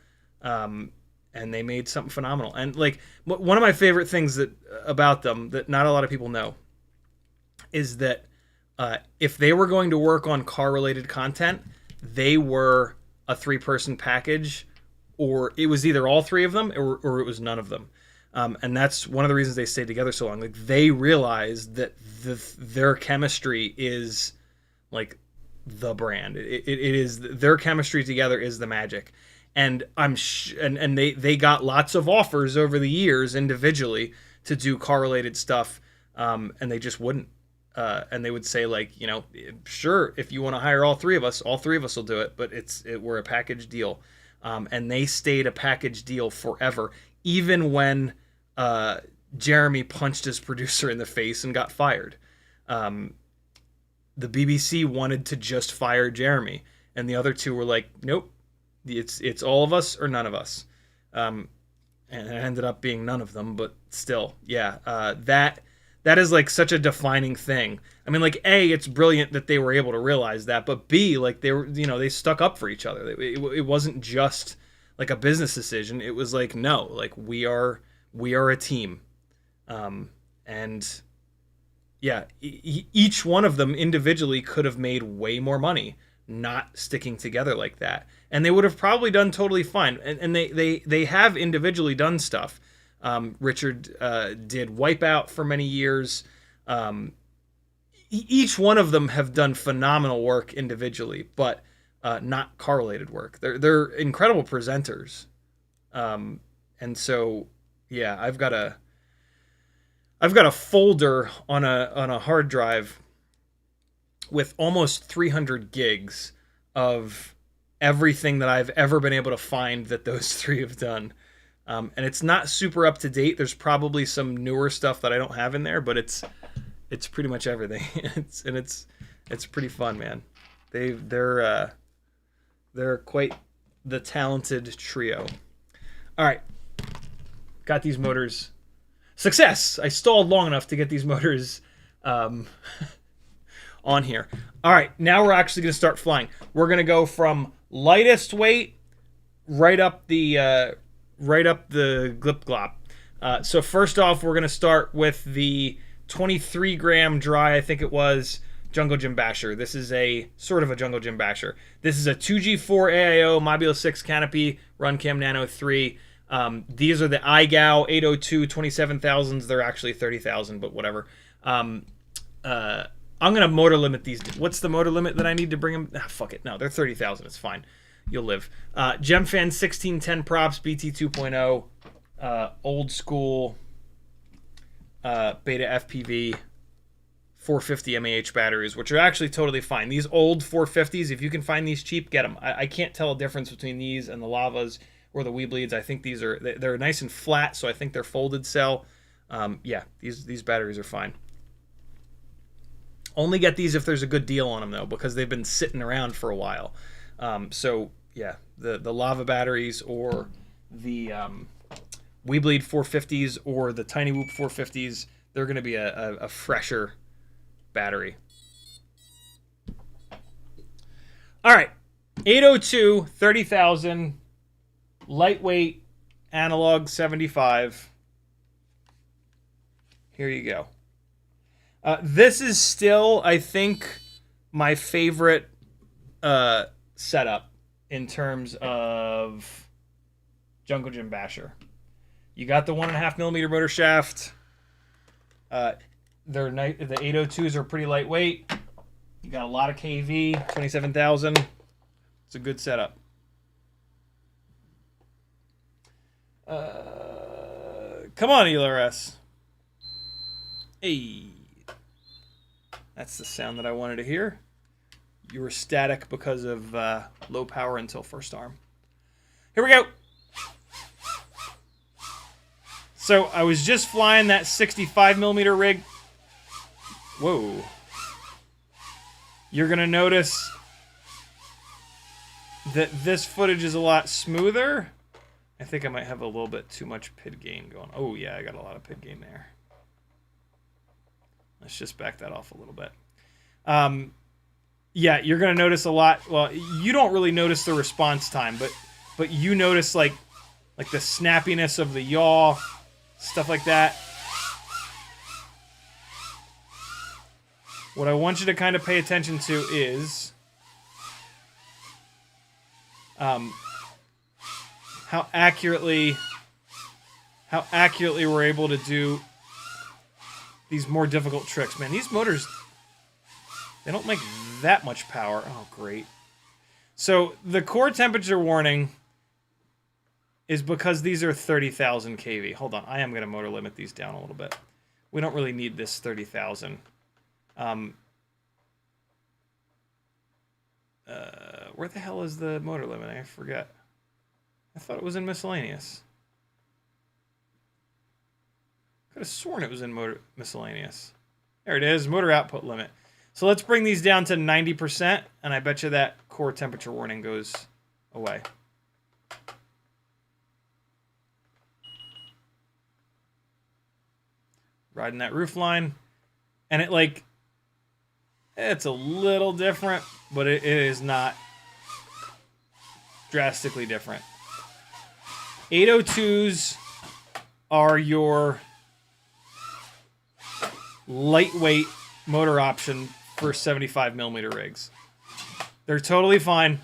And they made something phenomenal. And like one of my favorite things about them that not a lot of people know is that if they were going to work on car-related content, they were a 3-person package, or it was either all three of them or it was none of them. And that's one of the reasons they stayed together so long. Like they realized that their chemistry is like the brand. It is, their chemistry together is the magic. And and they got lots of offers over the years individually to do car-related stuff, and they just wouldn't. And they would say like, sure, if you want to hire all three of us will do it, but we're a package deal. And they stayed a package deal forever, even when Jeremy punched his producer in the face and got fired. The BBC wanted to just fire Jeremy, and the other two were like, nope. It's all of us or none of us. and it ended up being none of them, but still, yeah, that is like such a defining thing. I mean, like, A, it's brilliant that they were able to realize that, but B, like, they were, they stuck up for each other. It wasn't just like a business decision. It was like, no, like, we are a team. And yeah, each one of them individually could have made way more money not sticking together like that, and they would have probably done totally fine. And they have individually done stuff. Richard did Wipeout for many years. Each one of them have done phenomenal work individually, but not correlated work. They're incredible presenters. And so yeah, I've got a folder on a hard drive with almost 300 gigs of everything that I've ever been able to find that those three have done. And it's not super up to date. There's probably some newer stuff that I don't have in there, but it's pretty much everything. It's pretty fun, man. They're quite the talented trio. All right, got these motors. Success! I stalled long enough to get these motors on here. All right, now we're actually going to start flying. We're going to go from lightest weight right up the glip glop. So first off, we're going to start with the 23 gram dry, I think it was, Jungle Gym Basher. This is a sort of a Jungle Gym Basher. This is a 2G4 AIO Mobula 6 canopy Runcam Nano 3. These are the iGao 802 27,000s. They're actually 30,000, but whatever. I'm going to motor limit these. What's the motor limit that I need to bring them? Ah, fuck it. No, they're 30,000. It's fine. You'll live. GemFan 1610 props, Bt2.0, old school BetaFPV 450 mAh batteries, which are actually totally fine. These old 450s, if you can find these cheap, get them. I can't tell a difference between these and the Lavas or the Weebleeds. I think they're nice and flat, so I think they're folded cell. Yeah, these batteries are fine. Only get these if there's a good deal on them, though, because they've been sitting around for a while. So, yeah, the Lava batteries or the Weebleed 450s or the TinyWhoop 450s, they're going to be a fresher battery. All right, 802, 30,000, lightweight, analog 75. Here you go. This is still, I think, my favorite setup in terms of Jungle Gym Basher. You got the 1.5 millimeter motor shaft. The 802s are pretty lightweight. You got a lot of KV, 27,000. It's a good setup. Come on, ELRS. Hey. That's the sound that I wanted to hear. You were static because of low power until first arm. Here we go. So I was just flying that 65 millimeter rig. Whoa. You're going to notice that this footage is a lot smoother. I think I might have a little bit too much PID gain going. Oh yeah, I got a lot of PID gain there. Let's just back that off a little bit. Yeah, you're going to notice a lot. Well, you don't really notice the response time, but you notice like the snappiness of the yaw, stuff like that. What I want you to kind of pay attention to is how accurately we're able to do these more difficult tricks. Man, these motors, they don't make that much power. Oh, great. So the core temperature warning is because these are 30,000 kV. Hold on, I am going to motor limit these down a little bit. We don't really need this 30,000. Where the hell is the motor limit? I forget. I thought it was in miscellaneous. Could have sworn it was in motor miscellaneous. There it is, motor output limit. So let's bring these down to 90%, and I bet you that core temperature warning goes away. riding that roof line. And it like, it's a little different, but it is not drastically different. 802s are your lightweight motor option for 75mm rigs. They're totally fine.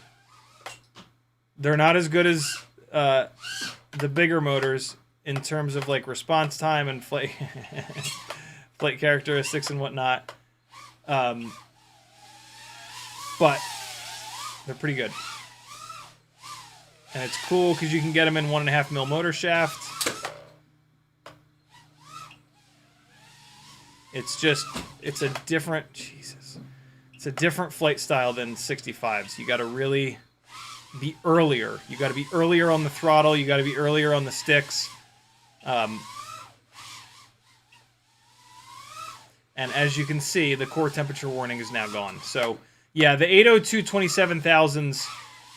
They're not as good as the bigger motors in terms of like response time and flight flight characteristics and whatnot. But they're pretty good. And it's cool because you can get them in 1.5mm motor shaft. It's a different, it's a different flight style than 65s. You got to really be earlier. You got to be earlier on the throttle. You got to be earlier on the sticks. And as you can see, the core temperature warning is now gone. So yeah, the 802 27,000s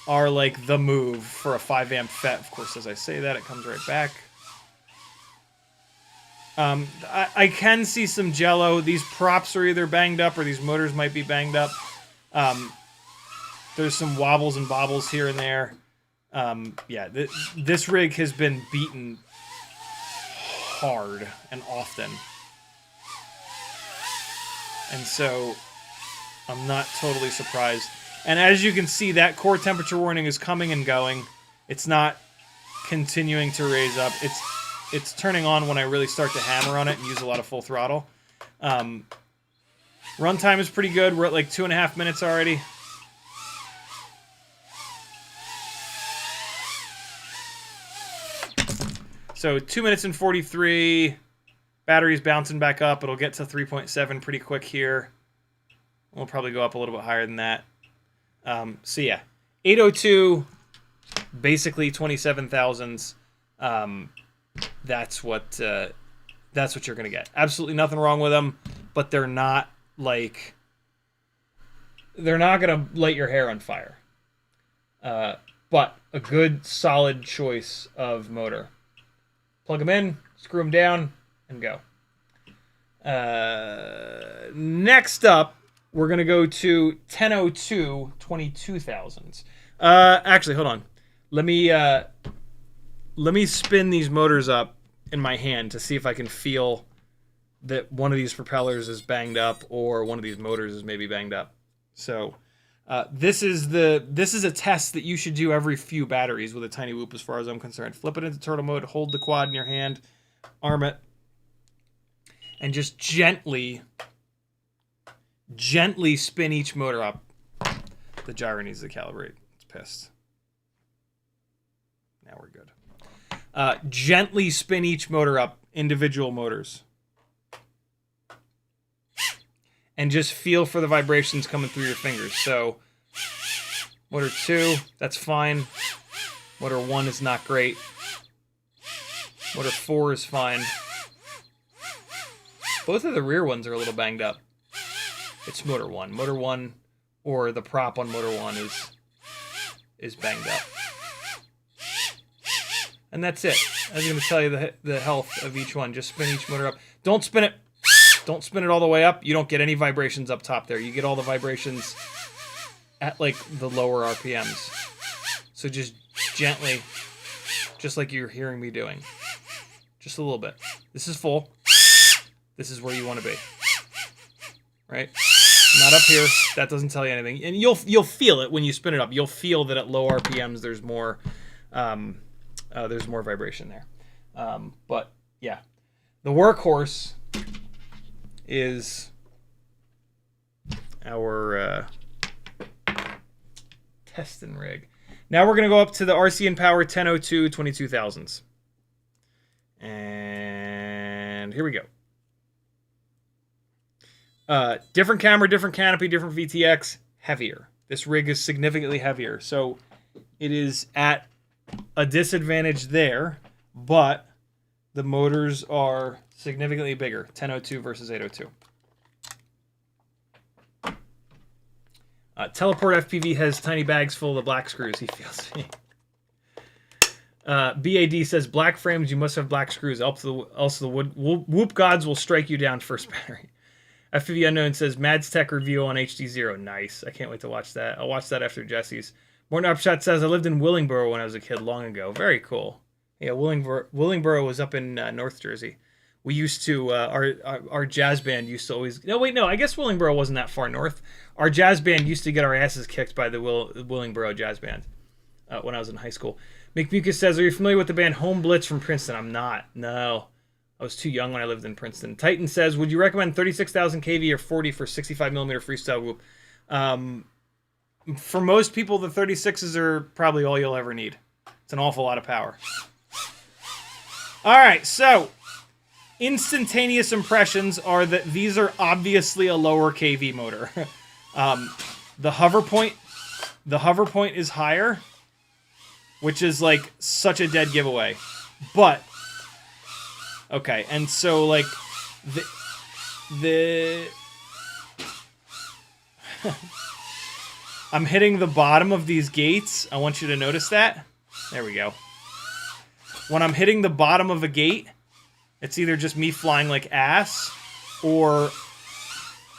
are like the move for a 5-amp FET. Of course, as I say that, it comes right back. I can see some jello. These props are either banged up or these motors might be banged up. There's some wobbles and bobbles here and there. Yeah, this rig has been beaten hard and often. And so I'm not totally surprised. And as you can see, that core temperature warning is coming and going. It's not continuing to raise up. It's turning on when I really start to hammer on it and use a lot of full throttle. Runtime is pretty good. We're at like 2.5 minutes already. So 2 minutes and 43. Battery's bouncing back up. It'll get to 3.7 pretty quick here. We'll probably go up a little bit higher than that. So yeah, 802, basically 27,000s. That's what you're gonna get. Absolutely nothing wrong with them, but they're not like, they're not gonna light your hair on fire. But a good solid choice of motor. Plug them in, screw them down, and go. Next up, we're going to go to 1002 22,000s. Actually, hold on. Let me spin these motors up in my hand to see if I can feel that one of these propellers is banged up or one of these motors is maybe banged up. So this is a test that you should do every few batteries with a TinyWhoop as far as I'm concerned. Flip it into turtle mode, hold the quad in your hand, arm it, and just gently spin each motor up. The gyro needs to calibrate. It's pissed. Now we're good. Gently spin each motor up, individual motors. And just feel for the vibrations coming through your fingers. So, motor 2, that's fine. Motor 1 is not great. Motor 4 is fine. Both of the rear ones are a little banged up. It's motor 1. Motor 1, or the prop on motor 1 is banged up. And that's it. I was going to tell you the health of each one. Just spin each motor up. Don't spin it all the way up. You don't get any vibrations up top there. You get all the vibrations at like the lower RPMs. So just gently, just like you're hearing me doing. Just a little bit. This is full. This is where you want to be. Right? Not up here. That doesn't tell you anything. And you'll feel it when you spin it up. You'll feel that at low RPMs there's more vibration there. But yeah, the workhorse is our testing rig. Now we're going to go up to the RCinPower 1002 22,000s. And here we go. Different camera, different canopy, different VTX, heavier. This rig is significantly heavier. So it is at a disadvantage there, but the motors are significantly bigger. 1002 versus 802. Teleport FPV has tiny bags full of the black screws. He feels me. BAD says, black frames, you must have black screws. Else the whoop gods will strike you down first battery. FPV Unknown says, Mads Tech review on HdZero. Nice. I can't wait to watch that. I'll watch that after Jesse's. Morton Upshot says, I lived in Willingboro when I was a kid long ago. Very cool. Yeah, Willingboro was up in North Jersey. We used to, our jazz band used to always... No, wait, no. I guess Willingboro wasn't that far north. Our jazz band used to get our asses kicked by the Willingboro Jazz Band when I was in high school. McMucus says, are you familiar with the band Home Blitz from Princeton? I'm not. No. I was too young when I lived in Princeton. Titan says, would you recommend 36,000 kV or 40 for 65mm freestyle whoop? For most people, the 36s are probably all you'll ever need. It's an awful lot of power. All right, so instantaneous impressions are that these are obviously a lower kV motor. The hover point is higher, which is like such a dead giveaway. But okay, and so like the I'm hitting the bottom of these gates. I want you to notice that. There we go. When I'm hitting the bottom of a gate, it's either just me flying like ass or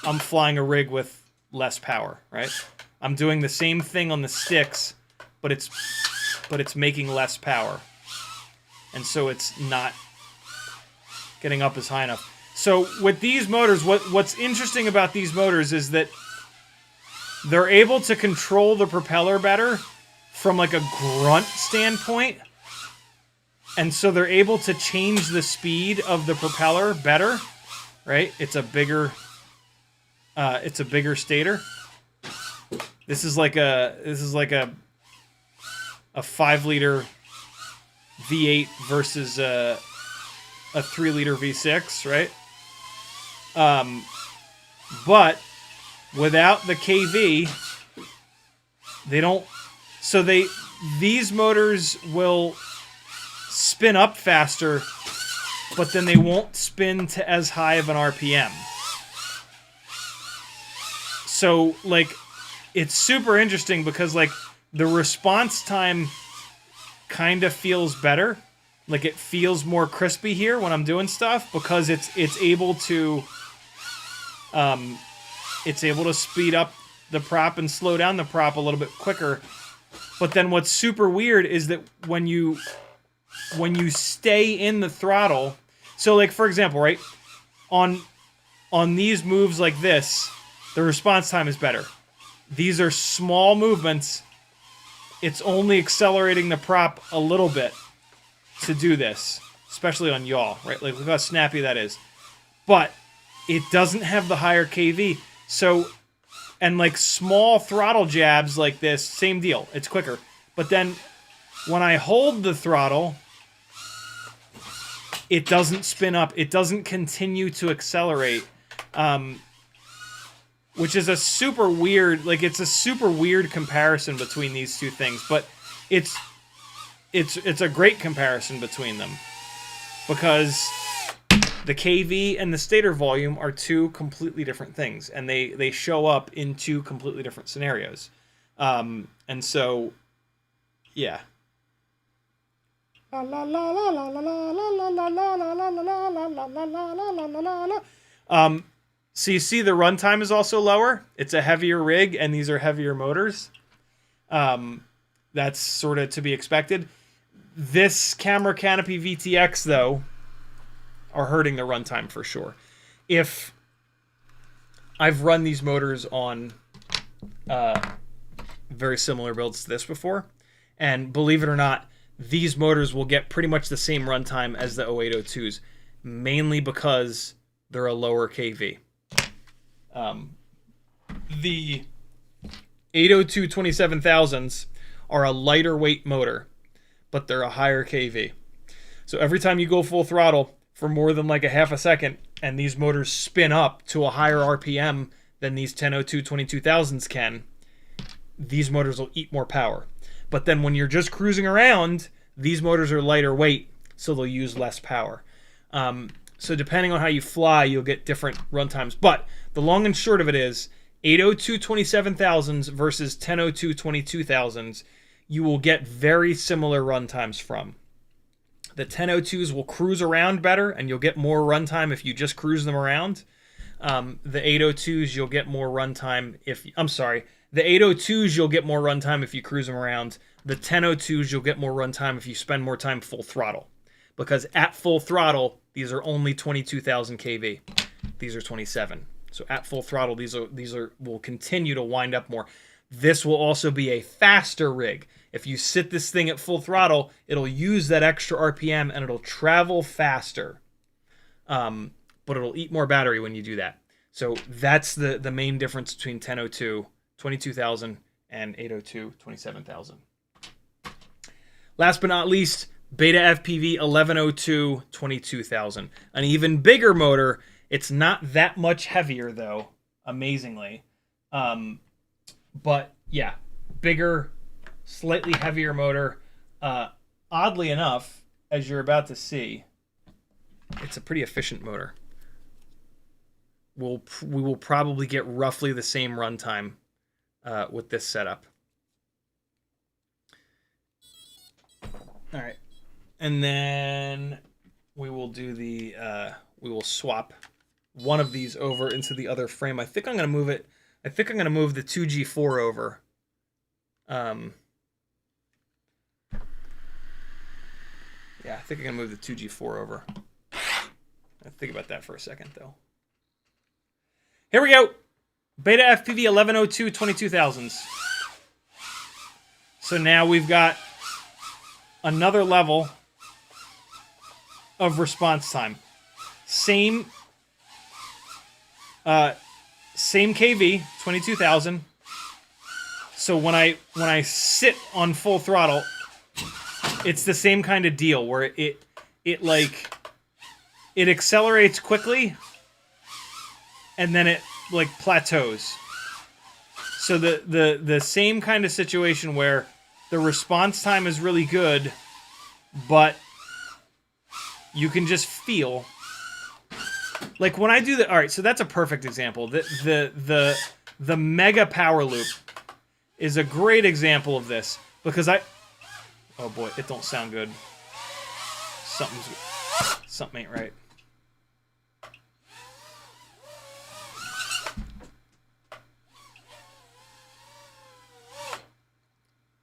I'm flying a rig with less power, right? I'm doing the same thing on the sticks, but it's making less power. And so it's not getting up as high enough. So with these motors, what's interesting about these motors is that they're able to control the propeller better from like a grunt standpoint. And so they're able to change the speed of the propeller better, right? It's a bigger stator. This is like a 5-liter V8 versus a 3-liter V6, right? But without the KV, they don't. So these motors will spin up faster, but then they won't spin to as high of an RPM. So like, it's super interesting because like the response time kind of feels better. Like it feels more crispy here when I'm doing stuff because it's able to speed up the prop and slow down the prop a little bit quicker. But then what's super weird is that when you stay in the throttle, so like for example, right, on these moves like this, the response time is better. These are small movements. It's only accelerating the prop a little bit to do this, especially on yaw, right? Like look how snappy that is. But it doesn't have the higher KV. So, and like small throttle jabs like this, same deal. It's quicker. But then when I hold the throttle, it doesn't spin up. It doesn't continue to accelerate, which is a super weird, like it's a super weird comparison between these two things. But it's a great comparison between them because the KV and the stator volume are two completely different things, and they show up in two completely different scenarios. And so, yeah. So you see the runtime is also lower. It's a heavier rig, and these are heavier motors. That's sort of to be expected. This camera canopy VTX, though, are hurting the runtime for sure. If I've run these motors on very similar builds to this before, and believe it or not, these motors will get pretty much the same runtime as the 0802s, mainly because they're a lower KV. The 802 27000s are a lighter weight motor, but they're a higher KV. So every time you go full throttle for more than like a half a second, and these motors spin up to a higher RPM than these 1002 22000s can, these motors will eat more power. But then when you're just cruising around, these motors are lighter weight, so they'll use less power. So depending on how you fly, you'll get different runtimes. But the long and short of it is, 802 27000s versus 1002 22000s, you will get very similar runtimes from. The 1002s will cruise around better, and you'll get more runtime if you just cruise them around. The 802s, you'll get more runtime if... I'm sorry. The 802s, you'll get more runtime if you cruise them around. The 1002s, you'll get more runtime if you spend more time full throttle. Because at full throttle, these are only 22,000 kV. These are 27. So at full throttle, these will continue to wind up more. This will also be a faster rig. If you sit this thing at full throttle, it'll use that extra RPM and it'll travel faster. But it'll eat more battery when you do that. So that's the main difference between 1002, 22,000, and 802, 27,000. Last but not least, BetaFPV 1102, 22,000. An even bigger motor. It's not that much heavier, though, amazingly. But, yeah, bigger, slightly heavier motor. Oddly enough, as you're about to see, it's a pretty efficient motor. We will probably get roughly the same runtime with this setup. All right. And then we will do the, we will swap one of these over into the other frame. I think I'm going to move it. I think I'm going to move the 2G4 over. Yeah, I think I'm going to move the 2G4 over. I'll think about that for a second, though. Here we go. BetaFPV 1102 22,000s. So now we've got another level of response time. Same KV, 22,000. So when I sit on full throttle, it's the same kind of deal where it accelerates quickly and then it like plateaus. So the same kind of situation where the response time is really good, but you can just feel like when I do the... All right, so that's a perfect example. The mega power loop is a great example of this because oh boy, it don't sound good. Something ain't right.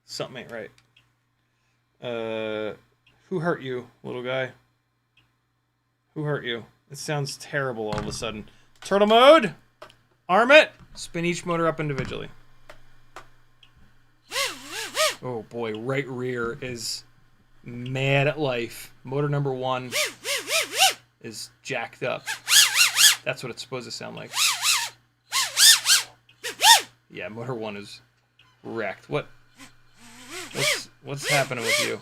Something ain't right. Who hurt you, little guy? Who hurt you? It sounds terrible all of a sudden. Turtle mode! Arm it! Spin each motor up individually. Oh boy, right rear is mad at life. Motor number 1 is jacked up. That's what it's supposed to sound like. Yeah, motor 1 is wrecked. What's happening with you?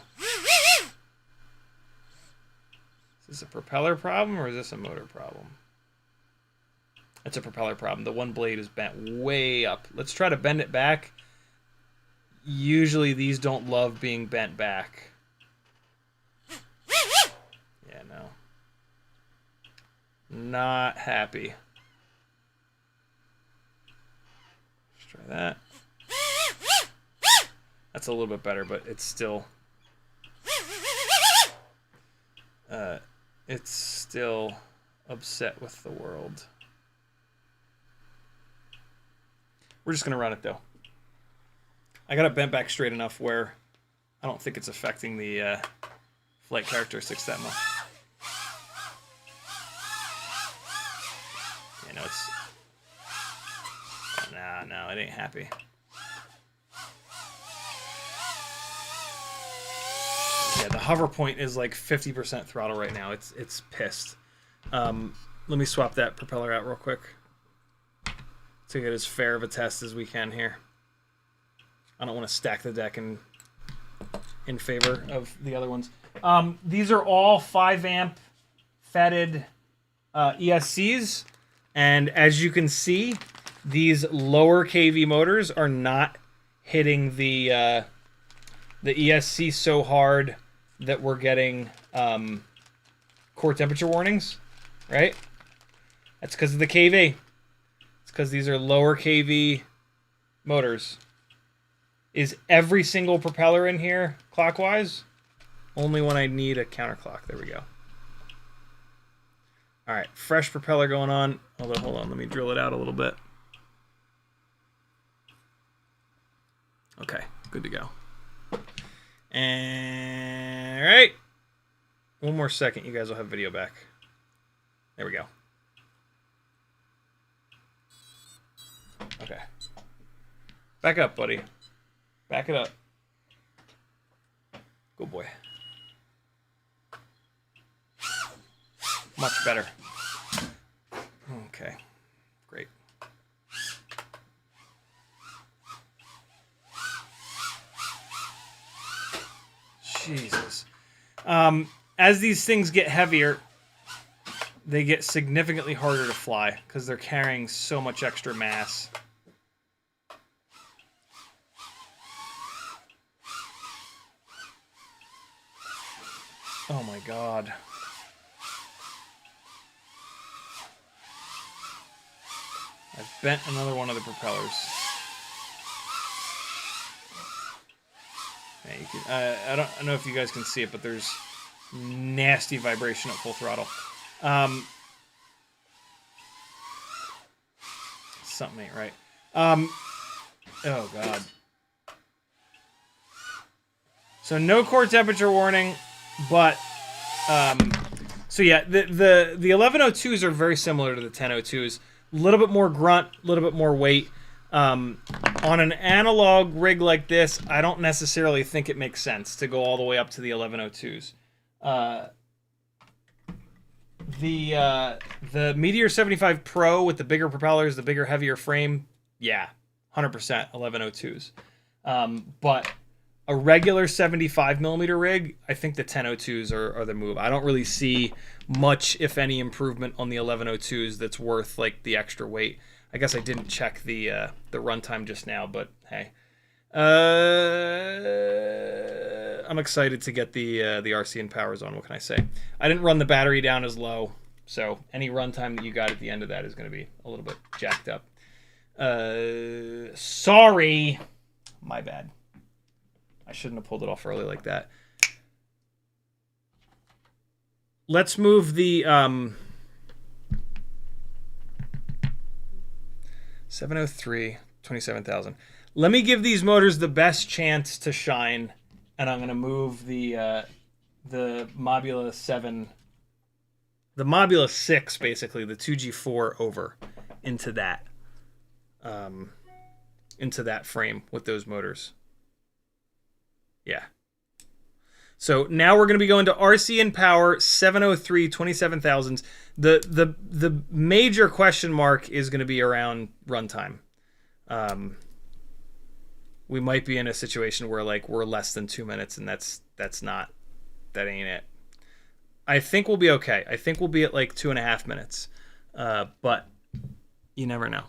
Is this a propeller problem or is this a motor problem? It's a propeller problem. The one blade is bent way up. Let's try to bend it back. Usually these don't love being bent back. Yeah, no. Not happy. Let's try that. That's a little bit better, but it's still... it's still upset with the world. We're just going to run it, though. I got it bent back straight enough where I don't think it's affecting the flight characteristics that much. You know, it's... No, it ain't happy. Yeah, the hover point is like 50% throttle right now. It's pissed. Let me swap that propeller out real quick to get as fair of a test as we can here. I don't want to stack the deck in favor of the other ones. These are all 5 amp fatted ESCs, and as you can see, these lower kV motors are not hitting the ESC so hard that we're getting core temperature warnings, right? That's because of the kV. It's because these are lower kV motors. Is every single propeller in here clockwise? Only when I need a counterclock. There we go. All right, fresh propeller going on. Although, hold on, let me drill it out a little bit. Okay, good to go. And, all right. One more second, you guys will have video back. There we go. Okay. Back up, buddy. Back it up. Good boy. Much better. Okay. Great. Jesus. As these things get heavier, they get significantly harder to fly because they're carrying so much extra mass. Oh my God. I've bent another one of the propellers. Yeah, you can, I don't know if you guys can see it, but there's nasty vibration at full throttle. Something ain't right. Oh God. So no core temperature warning, but so yeah, the 1102s are very similar to the 1002s. A little bit more grunt, a little bit more weight. On an analog rig like this, I don't necessarily think it makes sense to go all the way up to the 1102s. The Meteor 75 Pro with the bigger propellers, the bigger, heavier frame, yeah, 100% 1102s. But a regular 75mm rig, I think the 1002s are the move. I don't really see much, if any, improvement on the 1102s that's worth like the extra weight. I guess I didn't check the runtime just now, but hey. I'm excited to get the RCinPowers on. What can I say? I didn't run the battery down as low, so any runtime that you got at the end of that is going to be a little bit jacked up. Sorry. My bad. I shouldn't have pulled it off early like that. Let's move the 703, 27,000. Let me give these motors the best chance to shine, and I'm going to move the Mobula 7, the Mobula 6, basically, the 2G4 over into that frame with those motors. Yeah. So now we're going to be going to RCinPower 703 27,000s. The major question mark is going to be around runtime. We might be in a situation where like we're less than 2 minutes, and that ain't it. I think we'll be okay. I think we'll be at like 2.5 minutes, but you never know.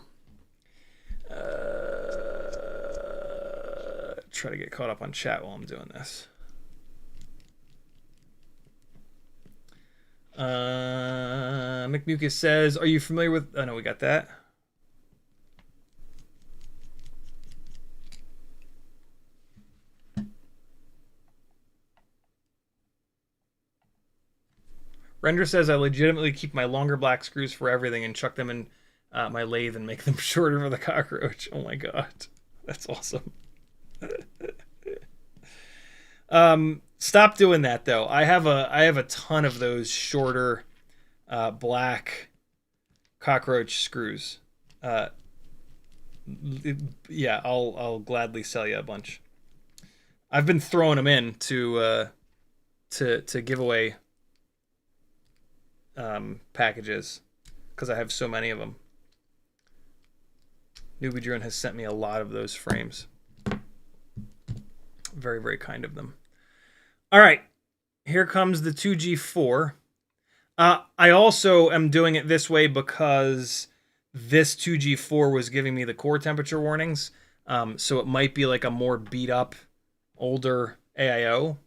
Try to get caught up on chat while I'm doing this. McMucus says, "Are you familiar with?" Oh no, we got that. Render says, "I legitimately keep my longer black screws for everything and chuck them in my lathe and make them shorter for the cockroach." Oh my God, that's awesome. Stop doing that though. I have a ton of those shorter black cockroach screws. Yeah, I'll gladly sell you a bunch. I've been throwing them in to give away packages because I have so many of them. Newbie Drone has sent me a lot of those frames. Very, very kind of them. All right, here comes the 2G4. I also am doing it this way because this 2G4 was giving me the core temperature warnings. So it might be like a more beat up, older AIO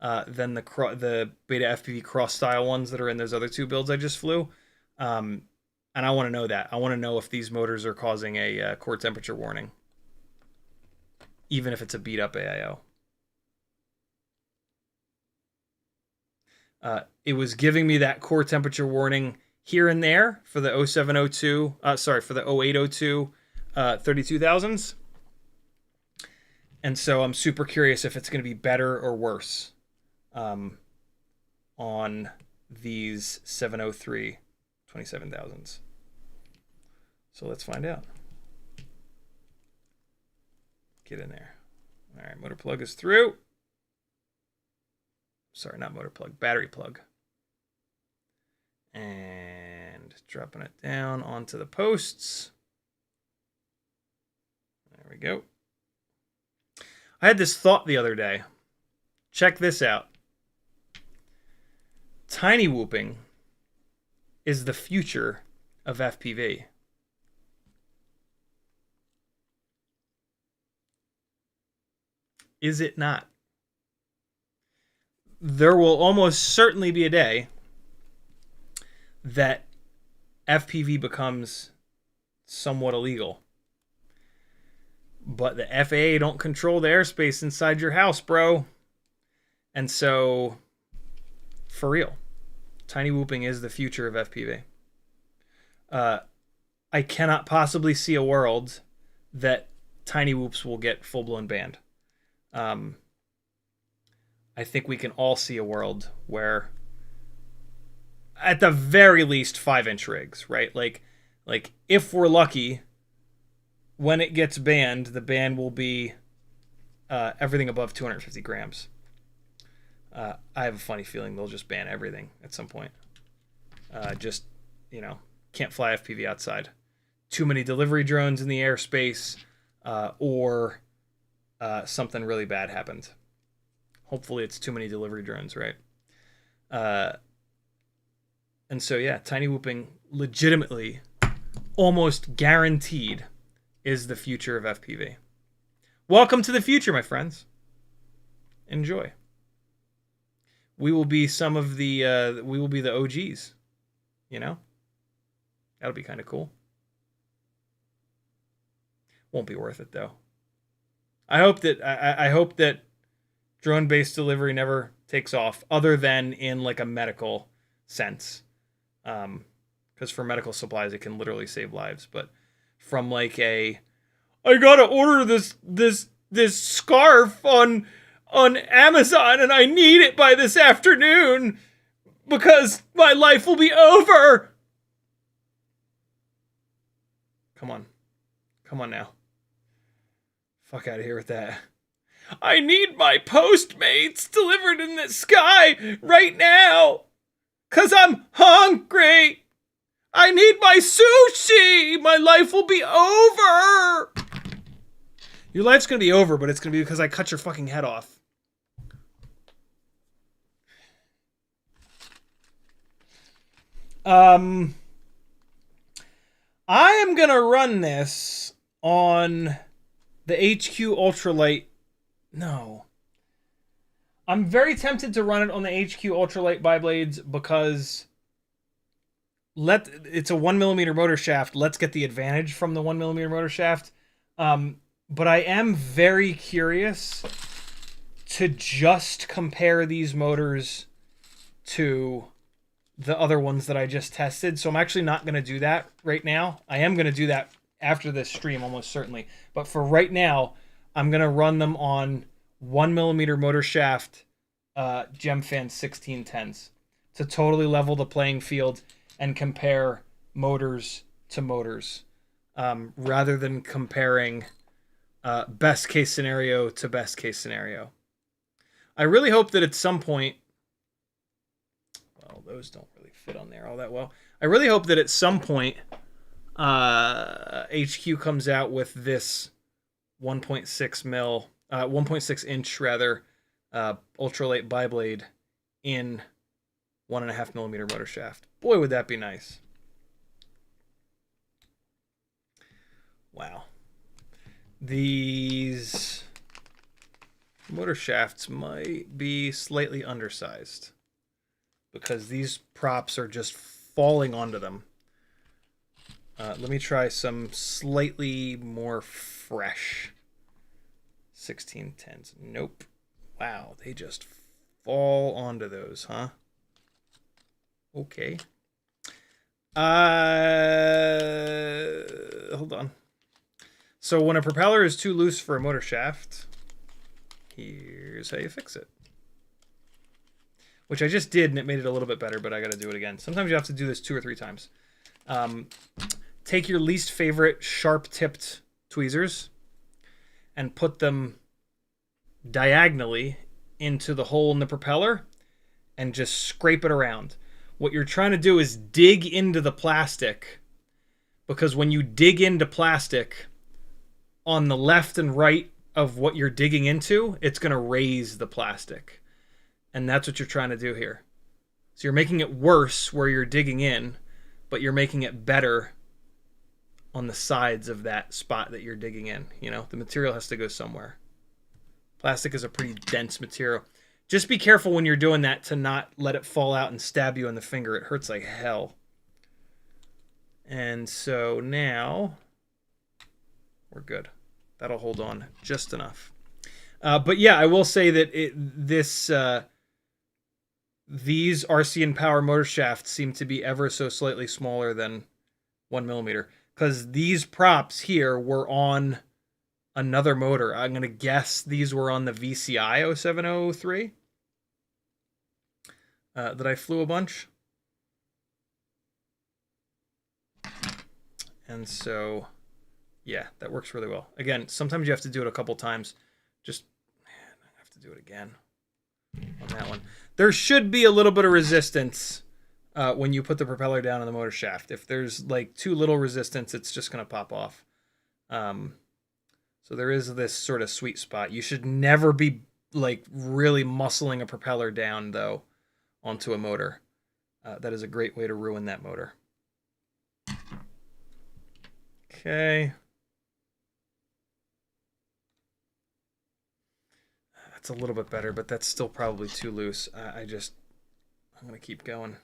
than the BetaFPV cross style ones that are in those other two builds I just flew. And I want to know that. I want to know if these motors are causing a core temperature warning. even if it's a beat-up AIO. It was giving me that core temperature warning here and there for the 0702, for the 0802 32,000s. And so I'm super curious if it's going to be better or worse on these 703 27,000s. So let's find out. Get in there. All right, motor plug is through. Sorry, not motor plug, battery plug. And dropping it down onto the posts. There we go. I had this thought the other day. Check this out. TinyWhooping is the future of FPV. Is it not? There will almost certainly be a day that FPV becomes somewhat illegal. But the FAA don't control the airspace inside your house, bro. And so, for real, TinyWhooping is the future of FPV. I cannot possibly see a world that TinyWhoops will get full-blown banned. I think we can all see a world where, at the very least, 5-inch rigs, right? Like if we're lucky, when it gets banned, the ban will be everything above 250 grams. I have a funny feeling they'll just ban everything at some point. Just, can't fly FPV outside. Too many delivery drones in the airspace, or something really bad happened. Hopefully it's too many delivery drones, right? And so, yeah, TinyWhooping legitimately, almost guaranteed, is the future of FPV. Welcome to the future, my friends. Enjoy. We will be some of the, we will be the OGs, That'll be kind of cool. Won't be worth it, though. I hope that drone-based delivery never takes off, other than in like a medical sense, because for medical supplies it can literally save lives. But from like I gotta order this scarf on Amazon and I need it by this afternoon because my life will be over. Come on now. Fuck out of here with that. I need my Postmates delivered in the sky right now, 'cause I'm hungry. I need my sushi. My life will be over. Your life's gonna be over, but it's gonna be because I cut your fucking head off. I am gonna run this on the HQ ultralight. No. I'm very tempted to run it on the HQ ultralight biblades because it's a 1mm motor shaft. Let's get the advantage from the 1mm motor shaft. But I am very curious to just compare these motors to the other ones that I just tested. So I'm actually not going to do that right now. I am going to do that after this stream, almost certainly. But for right now, I'm going to run them on 1mm motor shaft Gemfan 1610s to totally level the playing field and compare motors to motors, rather than comparing best case scenario to best case scenario. I really hope that at some point, well, those don't really fit on there all that well. I really hope that at some point HQ comes out with this 1.6 inch rather ultralight biblade in 1.5mm motor shaft. Boy, would that be nice. Wow. These motor shafts might be slightly undersized because these props are just falling onto them. Let me try some slightly more fresh 1610s. Nope. Wow, they just fall onto those, huh? Okay. Hold on. So when a propeller is too loose for a motor shaft, here's how you fix it. Which I just did, and it made it a little bit better, but I got to do it again. Sometimes you have to do this 2 or 3 times. Take your least favorite sharp-tipped tweezers and put them diagonally into the hole in the propeller and just scrape it around. What you're trying to do is dig into the plastic, because when you dig into plastic on the left and right of what you're digging into, it's going to raise the plastic. And that's what you're trying to do here. So you're making it worse where you're digging in, but you're making it better on the sides of that spot that you're digging in. You know, the material has to go somewhere. Plastic is a pretty dense material. Just be careful when you're doing that to not let it fall out and stab you in the finger. It hurts like hell. And so now we're good. That'll hold on just enough. But yeah, I will say that these RCinPower motor shafts seem to be ever so slightly smaller than 1mm, because these props here were on another motor. I'm going to guess these were on the VCI 0703 that I flew a bunch. And so, yeah, that works really well. Again, sometimes you have to do it a couple times. Just, man, I have to do it again on that one. There should be a little bit of resistance when you put the propeller down on the motor shaft. If there's like too little resistance, it's just going to pop off. So there is this sort of sweet spot. You should never be like really muscling a propeller down, though, onto a motor. That is a great way to ruin that motor. Okay. That's a little bit better, but that's still probably too loose. I'm going to keep going.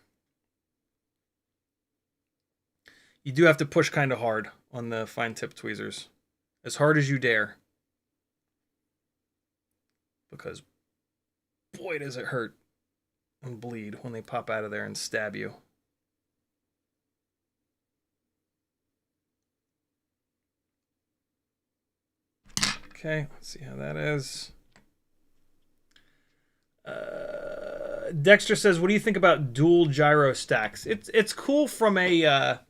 You do have to push kind of hard on the fine tip tweezers. As hard as you dare. Because, boy, does it hurt and bleed when they pop out of there and stab you. Okay, let's see how that is. Dexter says, "What do you think about dual gyro stacks?" It's cool from a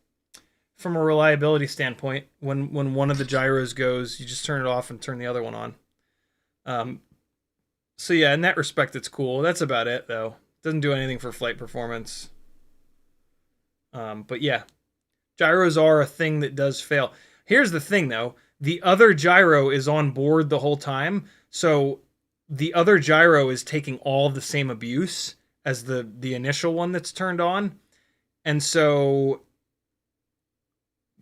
reliability standpoint. When one of the gyros goes, you just turn it off and turn the other one on. So yeah, in that respect, it's cool. That's about it, though. Doesn't do anything for flight performance. But yeah, gyros are a thing that does fail. Here's the thing, though. The other gyro is on board the whole time, so the other gyro is taking all the same abuse as the initial one that's turned on. And so,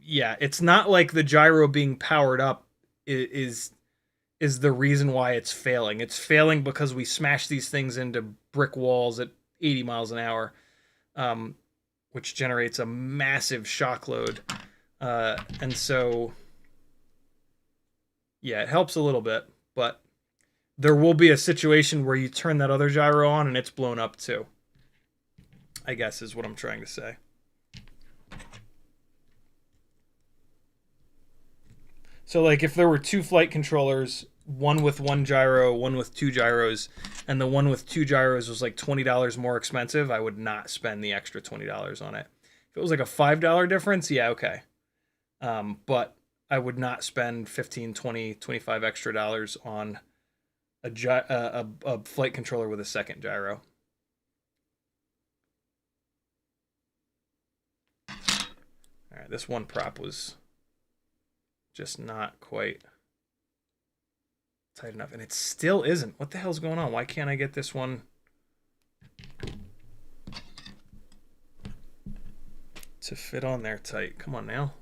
yeah, it's not like the gyro being powered up is the reason why it's failing. It's failing because we smash these things into brick walls at 80 miles an hour, which generates a massive shock load. And so, yeah, it helps a little bit, but there will be a situation where you turn that other gyro on and it's blown up too, I guess is what I'm trying to say. So like if there were 2 flight controllers, one with 1 gyro, one with 2 gyros, and the one with 2 gyros was like $20 more expensive, I would not spend the extra $20 on it. If it was like a $5 difference, yeah, okay. But I would not spend 15, 20, 25 extra dollars on a flight controller with a second gyro. All right, this one prop was just not quite tight enough, and it still isn't. What the hell's going on? Why can't I get this one to fit on there tight? Come on now.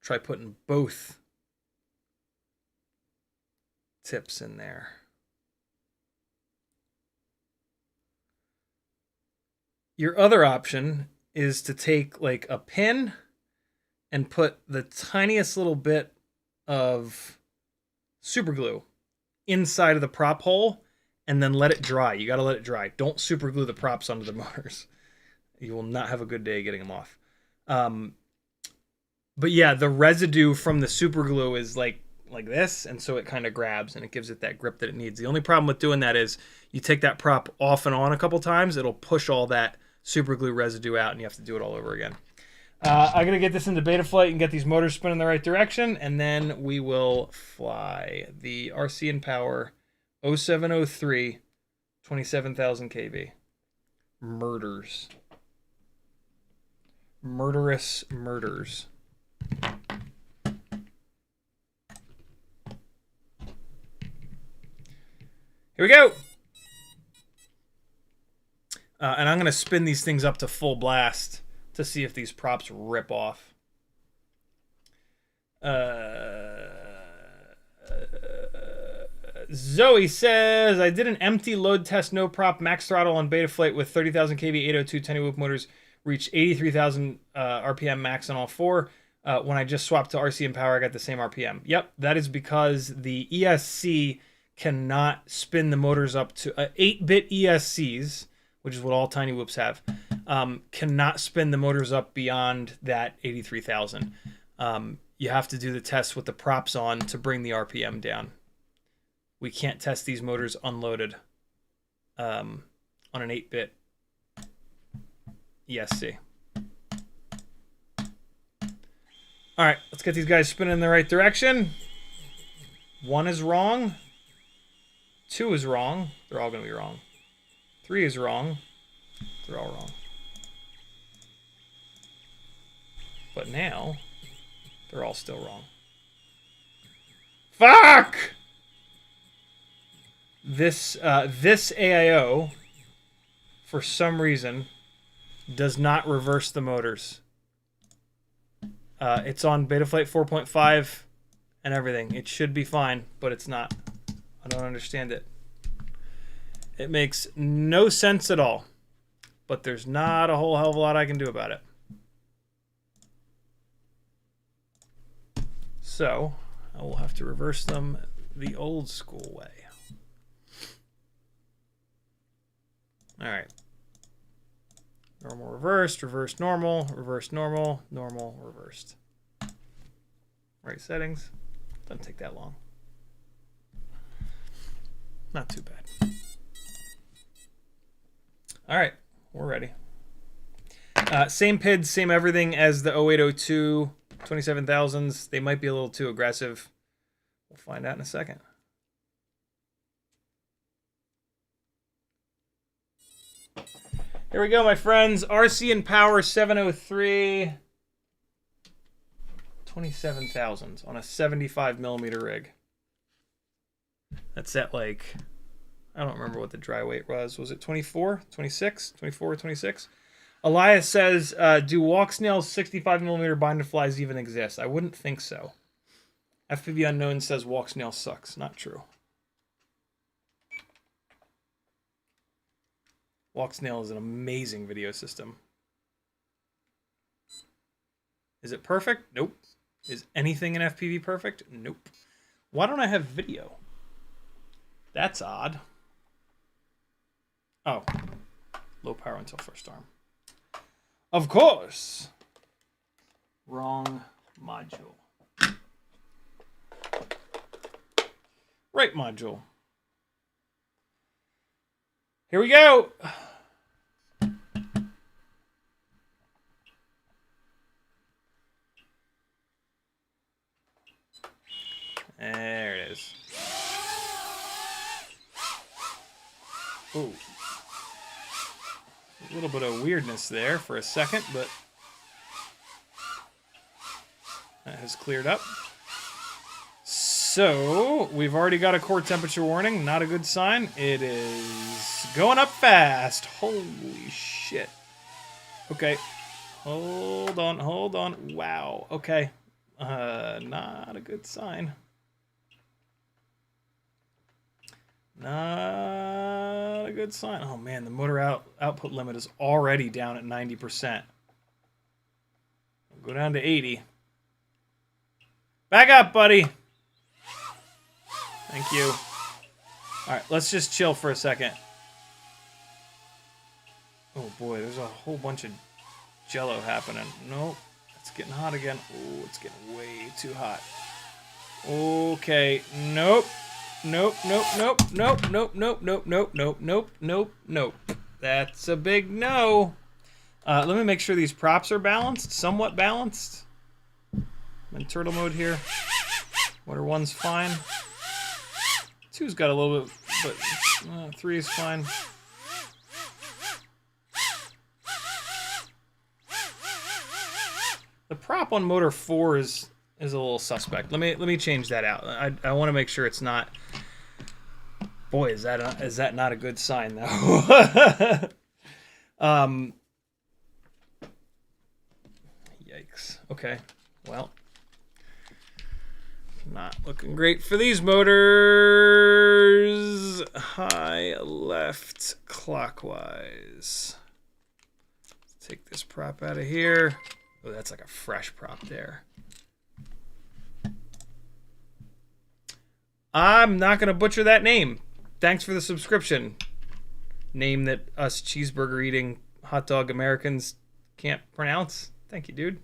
Try putting both tips in there. Your other option is to take like a pin and put the tiniest little bit of super glue inside of the prop hole and then let it dry. You got to let it dry. Don't super glue the props onto the motors. You will not have a good day getting them off. But yeah, the residue from the super glue is like this, and so it kind of grabs and it gives it that grip that it needs. The only problem with doing that is you take that prop off and on a couple times, it'll push all that super glue residue out and you have to do it all over again. I'm going to get this into Betaflight and get these motors spinning in the right direction, and then we will fly the RCinPower 0703 27,000 kV. Murders. Murderous murders. Here we go. And I'm going to spin these things up to full blast to see if these props rip off. Zoe says, I did an empty load test, no prop, max throttle on Betaflight with 30,000 kV 802 TinyWhoop motors, reached 83,000 RPM max on all four. When I just swapped to RCinPower, I got the same RPM. Yep, that is because the ESC cannot spin the motors up to 8-bit ESCs, which is what all TinyWhoops have, cannot spin the motors up beyond that 83,000. You have to do the test with the props on to bring the RPM down. We can't test these motors unloaded on an 8-bit ESC. All right, let's get these guys spinning in the right direction. 1 is wrong. 2 is wrong. They're all going to be wrong. 3 is wrong. They're all wrong. But now, they're all still wrong. Fuck! This AIO, for some reason, does not reverse the motors. It's on Betaflight 4.5 and everything. It should be fine, but it's not. I don't understand it. It makes no sense at all. But there's not a whole hell of a lot I can do about it. So, I will have to reverse them the old school way. Alright. Normal, reversed, reverse, normal, reverse, normal, normal, reversed. Right settings. Doesn't take that long. Not too bad. Alright, we're ready. Same PIDs, same everything as the 0802 27,000s. They might be a little too aggressive. We'll find out in a second. Here we go, my friends. RCinPower 703 27,000s on a 75mm rig. That's at like, I don't remember what the dry weight was. Was it 24, 26, 24, 26? Elias says, do Walksnail's 65mm bind and flies even exist? I wouldn't think so. FPV Unknown says Walksnail sucks. Not true. Walksnail is an amazing video system. Is it perfect? Nope. Is anything in FPV perfect? Nope. Why don't I have video? That's odd. Oh. Low power until first arm. Of course. Wrong module. Right module. Here we go. There it is. Ooh. A little bit of weirdness there for a second, but that has cleared up. So, we've already got a core temperature warning. Not a good sign. It is going up fast. Holy shit. Okay. Hold on, hold on. Wow. Okay. Not a good sign. Not a good sign. Oh man, the motor output limit is already down at 90%. We'll go down to 80. Back up, buddy. Thank you. All right, let's just chill for a second. Oh boy, there's a whole bunch of jello happening. Nope, it's getting hot again. Oh, it's getting way too hot. Okay, nope. Nope, nope, nope, nope, nope, nope, nope, nope, nope, nope, nope, nope. That's a big no. Let me make sure these props are balanced, somewhat balanced. I'm in turtle mode here. Water 1's fine. 2's got a little bit, but 3 is fine. The prop on motor 4 is a little suspect. Let me change that out. I want to make sure it's not. Boy, is that not a good sign though? Yikes. Okay. Well, not looking great for these motors. High left clockwise. Let's take this prop out of here. Oh, that's like a fresh prop there. I'm not going to butcher that name. Thanks for the subscription. Name that us cheeseburger-eating hot dog Americans can't pronounce. Thank you, dude.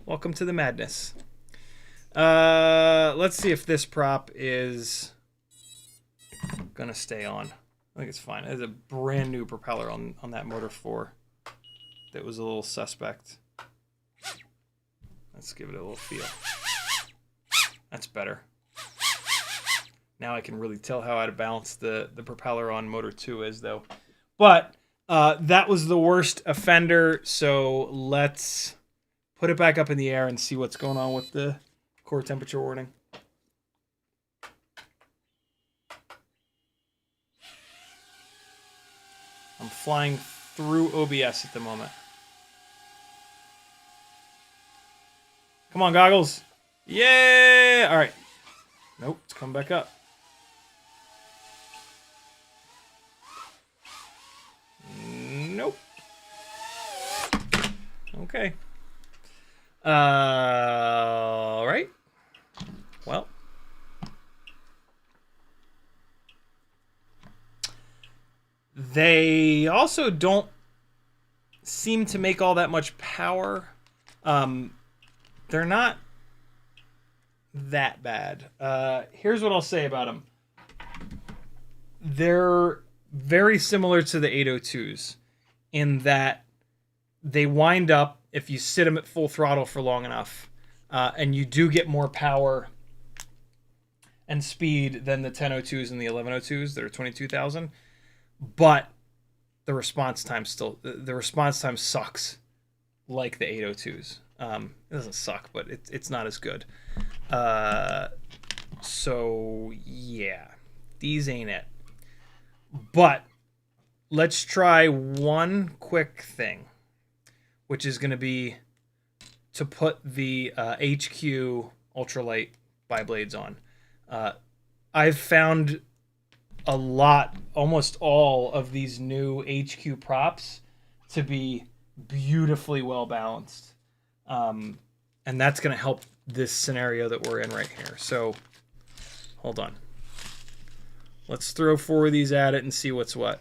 Welcome to the madness. Let's see if this prop is going to stay on. I think it's fine. There's a brand new propeller on that motor 4 that was a little suspect. Let's give it a little feel. That's better. Now I can really tell how out of balance the propeller on motor 2 is, though. But that was the worst offender, so let's put it back up in the air and see what's going on with the core temperature warning. I'm flying through OBS at the moment. Come on, goggles. Yeah! All right. Nope, it's coming back up. Nope. Okay. All right. Well. They also don't seem to make all that much power. They're not that bad. Here's what I'll say about them. They're very similar to the 802s in that they wind up if you sit them at full throttle for long enough, and you do get more power and speed than the 1002s and the 1102s that are 22,000. But the response time sucks like the 802s. It doesn't suck, but it's not as good. So yeah, these ain't it. But let's try one quick thing, which is going to be to put the HQ ultralight biblades on. I've found a lot, almost all of these new HQ props to be beautifully well balanced. And that's going to help this scenario that we're in right here. So hold on. Let's throw 4 of these at it and see what's what.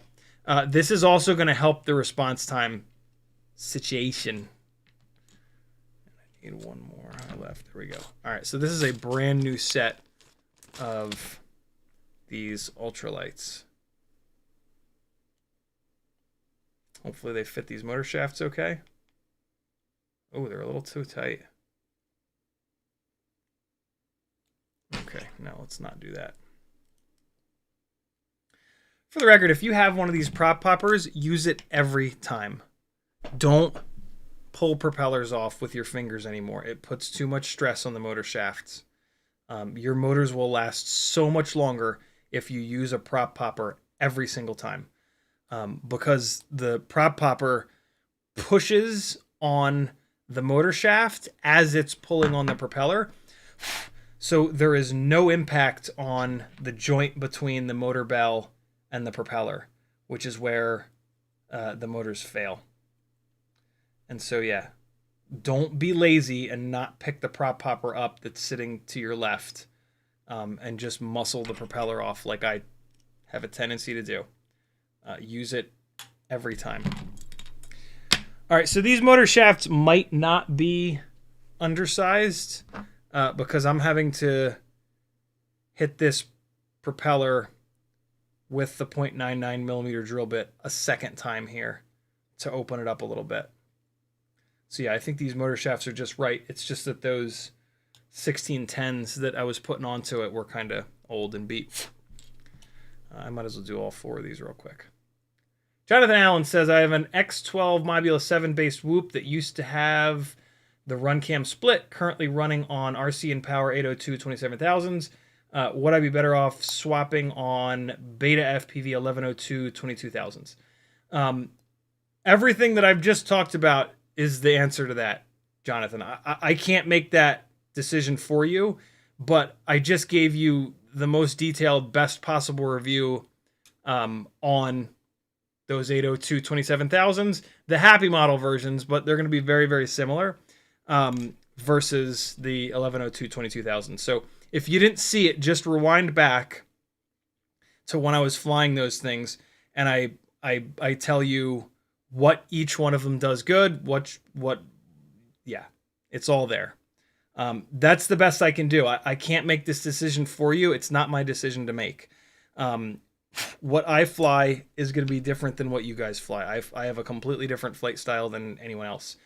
This is also going to help the response time situation. I need one more left. There we go. All right, so this is a brand new set of these ultralights. Hopefully they fit these motor shafts okay. Oh, they're a little too tight. Okay, no, let's not do that. For the record, if you have one of these prop poppers, use it every time. Don't pull propellers off with your fingers anymore. It puts too much stress on the motor shafts. Your motors will last so much longer if you use a prop popper every single time. Because the prop popper pushes on the motor shaft as it's pulling on the propeller. So there is no impact on the joint between the motor bell and the propeller, which is where the motors fail. And so, yeah, don't be lazy and not pick the prop popper up that's sitting to your left. and just muscle the propeller off like I have a tendency to do. Use it every time. All right, so these motor shafts might not be undersized because I'm having to hit this propeller with the 0.99 millimeter drill bit a second time here to open it up a little bit. So yeah, I think these motor shafts are just right. It's just that those 1610s that I was putting onto it were kind of old and beat. I might as well do all 4 of these real quick. Jonathan Allen says, I have an X12 Mobula 7 based whoop that used to have the run cam split, currently running on RCinPower 802 27000s. Would I be better off swapping on BetaFPV 1102 22000s? Everything that I've just talked about is the answer to that, Jonathan. I can't make that decision for you, but I just gave you the most detailed, best possible review on those 802 27000s, the happy model versions, but they're going to be very, very similar versus the 1102 22000s. So if you didn't see it, just rewind back to when I was flying those things, and I tell you what each one of them does good, yeah, it's all there. That's the best I can do. I can't make this decision for you. It's not my decision to make. What I fly is going to be different than what you guys fly. I have a completely different flight style than anyone else,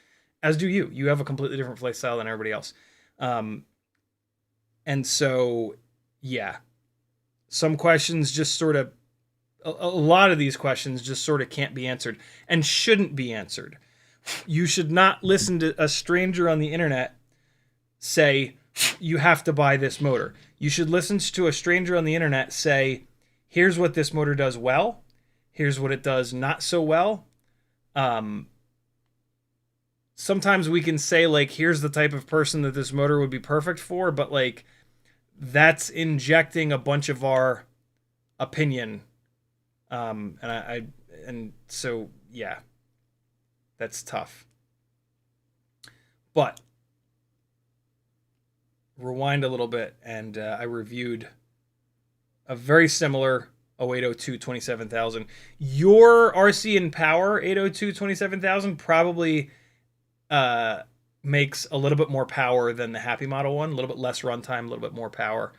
as do you. You have a completely different flight style than everybody else. And so, yeah, some questions just sort of, a lot of these questions just sort of can't be answered and shouldn't be answered. You should not listen to a stranger on the internet say, you have to buy this motor. You should listen to a stranger on the internet say, here's what this motor does well. Here's what it does not so well. Sometimes we can say, like, here's the type of person that this motor would be perfect for, but, like, that's injecting a bunch of our opinion. And so, yeah, that's tough. But rewind a little bit, and I reviewed a very similar 0802 27000. Your RCinPower 802 27000 probably makes a little bit more power than the Happy Model one, a little bit less runtime, a little bit more power.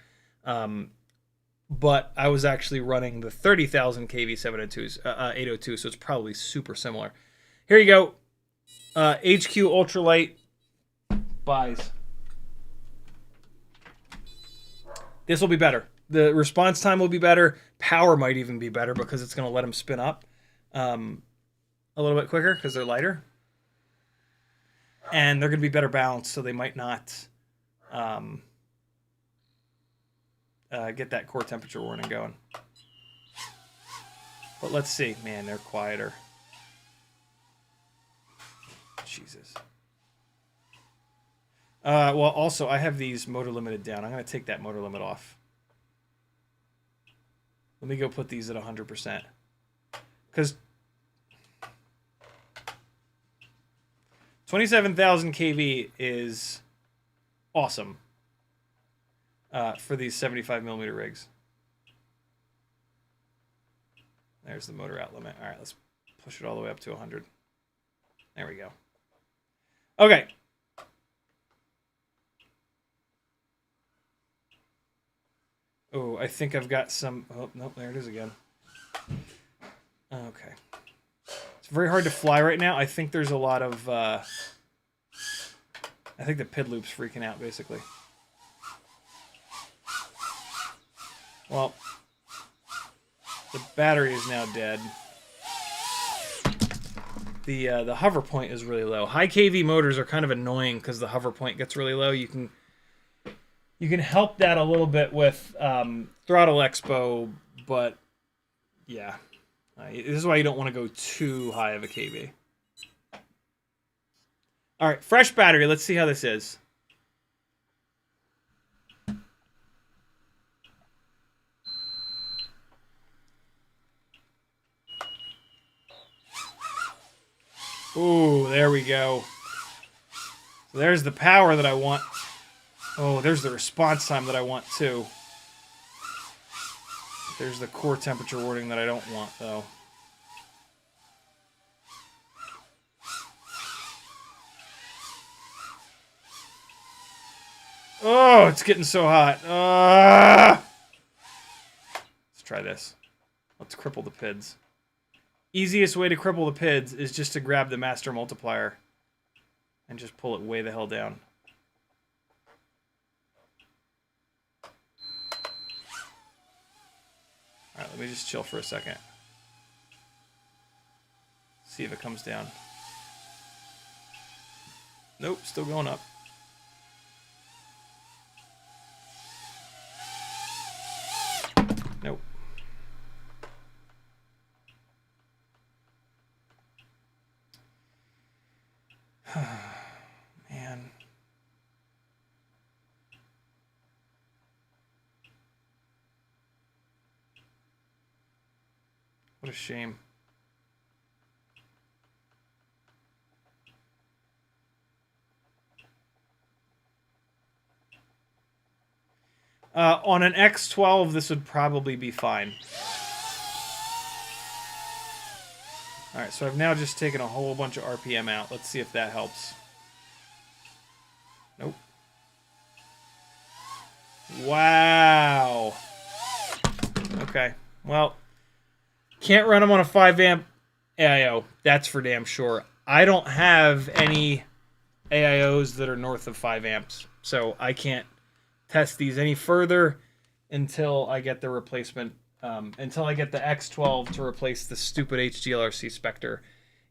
But I was actually running the 30,000 kV 802, so it's probably super similar. Here you go. HQ Ultralight buys. This will be better. The response time will be better. Power might even be better because it's going to let them spin up a little bit quicker because they're lighter. And they're going to be better balanced, so they might not get that core temperature warning going. But let's see. Man, they're quieter. Jesus. Well, also, I have these motor limited down. I'm going to take that motor limit off. Let me go put these at 100%. Because 27,000 kV is awesome for these 75 millimeter rigs. There's the motor out limit. All right, let's push it all the way up to 100. There we go. Okay. Oh, I think I've got some... Oh, nope, there it is again. Okay. It's very hard to fly right now. I think there's a lot of... I think the PID loop's freaking out, basically. Well, the battery is now dead. The hover point is really low. High kV motors are kind of annoying because the hover point gets really low. You can help that a little bit with throttle expo, but yeah. This is why you don't want to go too high of a kV. All right, fresh battery. Let's see how this is. Ooh, there we go. So there's the power that I want. Oh, there's the response time that I want too. There's the core temperature warning that I don't want, though. Oh, it's getting so hot. Let's try this. Let's cripple the PIDs. Easiest way to cripple the PIDs is just to grab the master multiplier and just pull it way the hell down. Alright, let me just chill for a second. See if it comes down. Nope, still going up. Nope. Man. What a shame. On an X12, this would probably be fine. Alright, so I've now just taken a whole bunch of RPM out. Let's see if that helps. Nope. Wow. Okay, well, can't run them on a 5 amp AIO. That's for damn sure. I don't have any AIOs that are north of 5 amps, so I can't test these any further until I get the replacement, until I get the X12 to replace the stupid HDLRC Spectre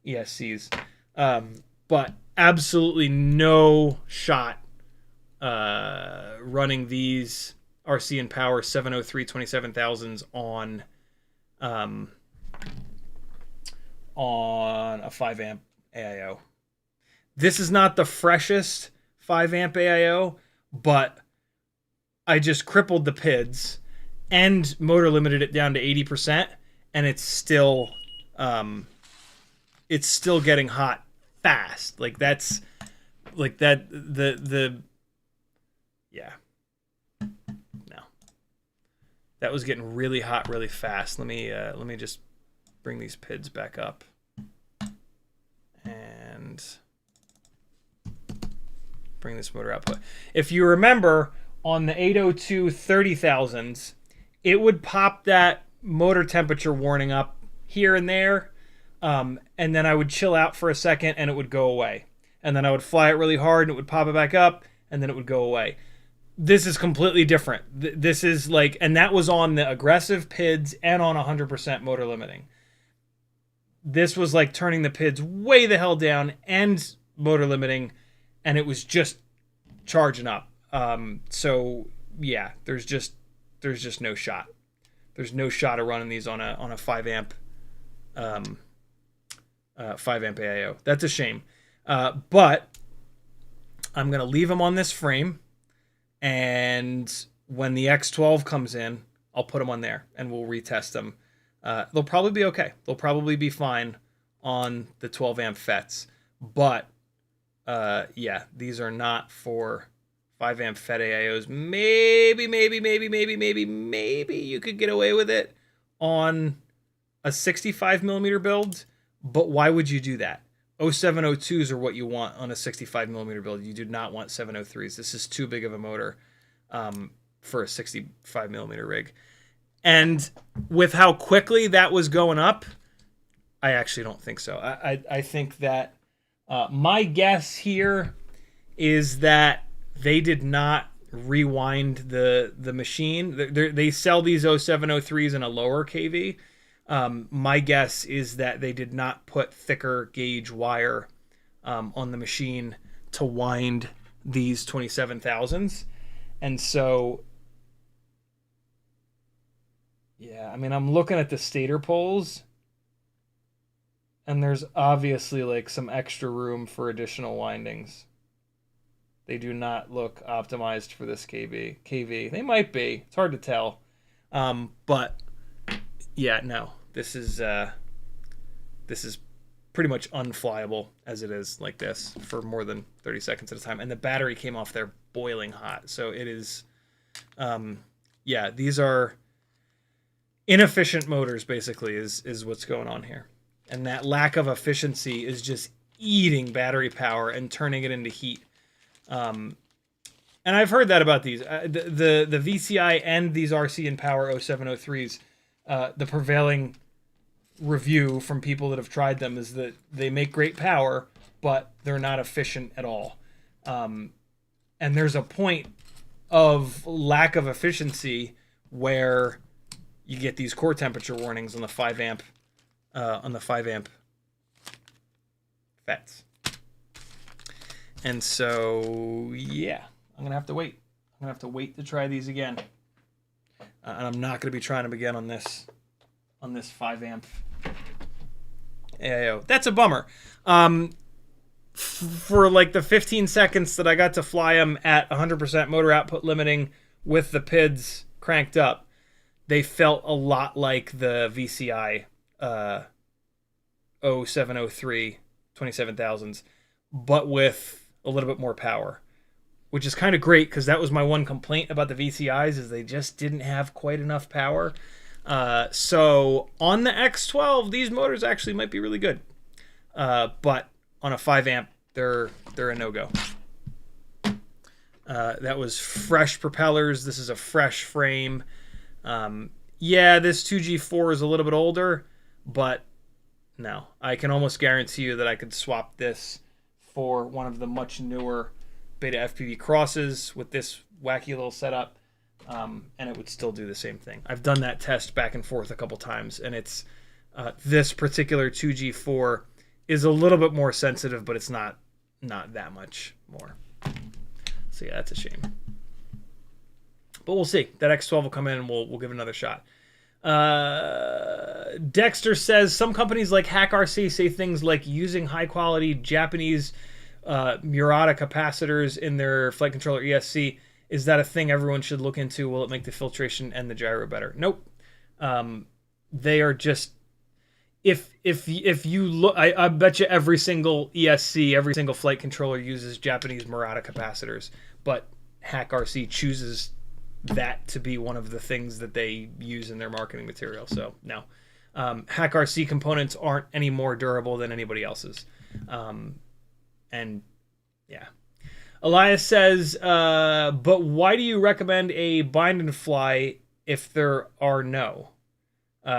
ESCs. But absolutely no shot running these RCinPower 703 27000s on a 5 amp AIO. This is not the freshest 5 amp AIO, but I just crippled the PIDs and motor limited it down to 80%, and it's still getting hot fast. Like that's like that yeah. No. That was getting really hot really fast. Let me just bring these PIDs back up. And bring this motor output. If you remember, on the 802 30,000s, it would pop that motor temperature warning up here and there, and then I would chill out for a second and it would go away. And then I would fly it really hard and it would pop it back up and then it would go away. This is completely different. This is like, and that was on the aggressive PIDs and on 100% motor limiting. This was like turning the PIDs way the hell down and motor limiting, and it was just charging up. So yeah, there's just no shot. There's no shot of running these on a 5 amp 5 amp AIO. That's a shame. But I'm gonna leave them on this frame, and when the X12 comes in, I'll put them on there and we'll retest them. They'll probably be okay. They'll probably be fine on the 12 amp FETs. But yeah, these are not for 5 amp FET AIOs. Maybe you could get away with it on a 65 millimeter build, but why would you do that? 0702s are what you want on a 65 millimeter build. You do not want 703s. This is too big of a motor for a 65 millimeter rig. And with how quickly that was going up, I actually don't think so. I think that my guess here is that they did not rewind the machine. They sell these 0703s in a lower kV. My guess is that they did not put thicker gauge wire on the machine to wind these 27000s. And so, yeah, I mean, I'm looking at the stator poles, and there's obviously like some extra room for additional windings. They do not look optimized for this KV. They might be. It's hard to tell. But yeah, no. This is pretty much unflyable as it is like this for more than 30 seconds at a time. And the battery came off there boiling hot. So it is yeah, these are inefficient motors basically is what's going on here. And that lack of efficiency is just eating battery power and turning it into heat. And I've heard that about these. The VCI and these RCinPower 0703s, the prevailing review from people that have tried them is that they make great power, but they're not efficient at all. And there's a point of lack of efficiency where you get these core temperature warnings on the 5 amp FETs. And so, yeah, I'm gonna have to wait. I'm gonna have to wait to try these again, and I'm not gonna be trying them again on this 5 amp AIO. That's a bummer. For like the 15 seconds that I got to fly them at 100% motor output limiting with the PIDs cranked up, they felt a lot like the VCI 0703 27000s, but with a little bit more power, which is kind of great because that was my one complaint about the VCIs is they just didn't have quite enough power. So on the X12, these motors actually might be really good, but on a 5 amp, they're a no-go. That was fresh propellers. This is a fresh frame. Yeah, this 2G4 is a little bit older, but no, I can almost guarantee you that I could swap this for one of the much newer BetaFPV crosses with this wacky little setup, and it would still do the same thing. I've done that test back and forth a couple times, and it's this particular 2G4 is a little bit more sensitive, but it's not that much more. So yeah, that's a shame. But we'll see. That X12 will come in and we'll give it another shot. Dexter says some companies like HackRC say things like using high quality Japanese Murata capacitors in their flight controller ESC. Is that a thing everyone should look into? Will it make the filtration and the gyro better? Nope. They are just, if you look, I bet you every single ESC, every single flight controller uses Japanese Murata capacitors, but HackRC chooses that to be one of the things that they use in their marketing material. So no, HackRC components aren't any more durable than anybody else's. And yeah, Elias says, but why do you recommend a bind and fly if there are no?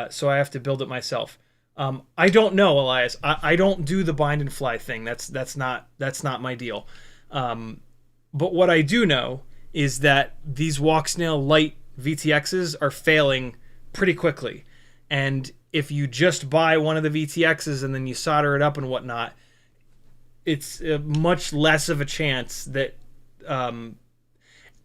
So I have to build it myself. I don't know, Elias. I don't do the bind and fly thing. That's not my deal. But what I do know is that these Walksnail light VTXs are failing pretty quickly. And if you just buy one of the VTXs and then you solder it up and whatnot, it's much less of a chance that...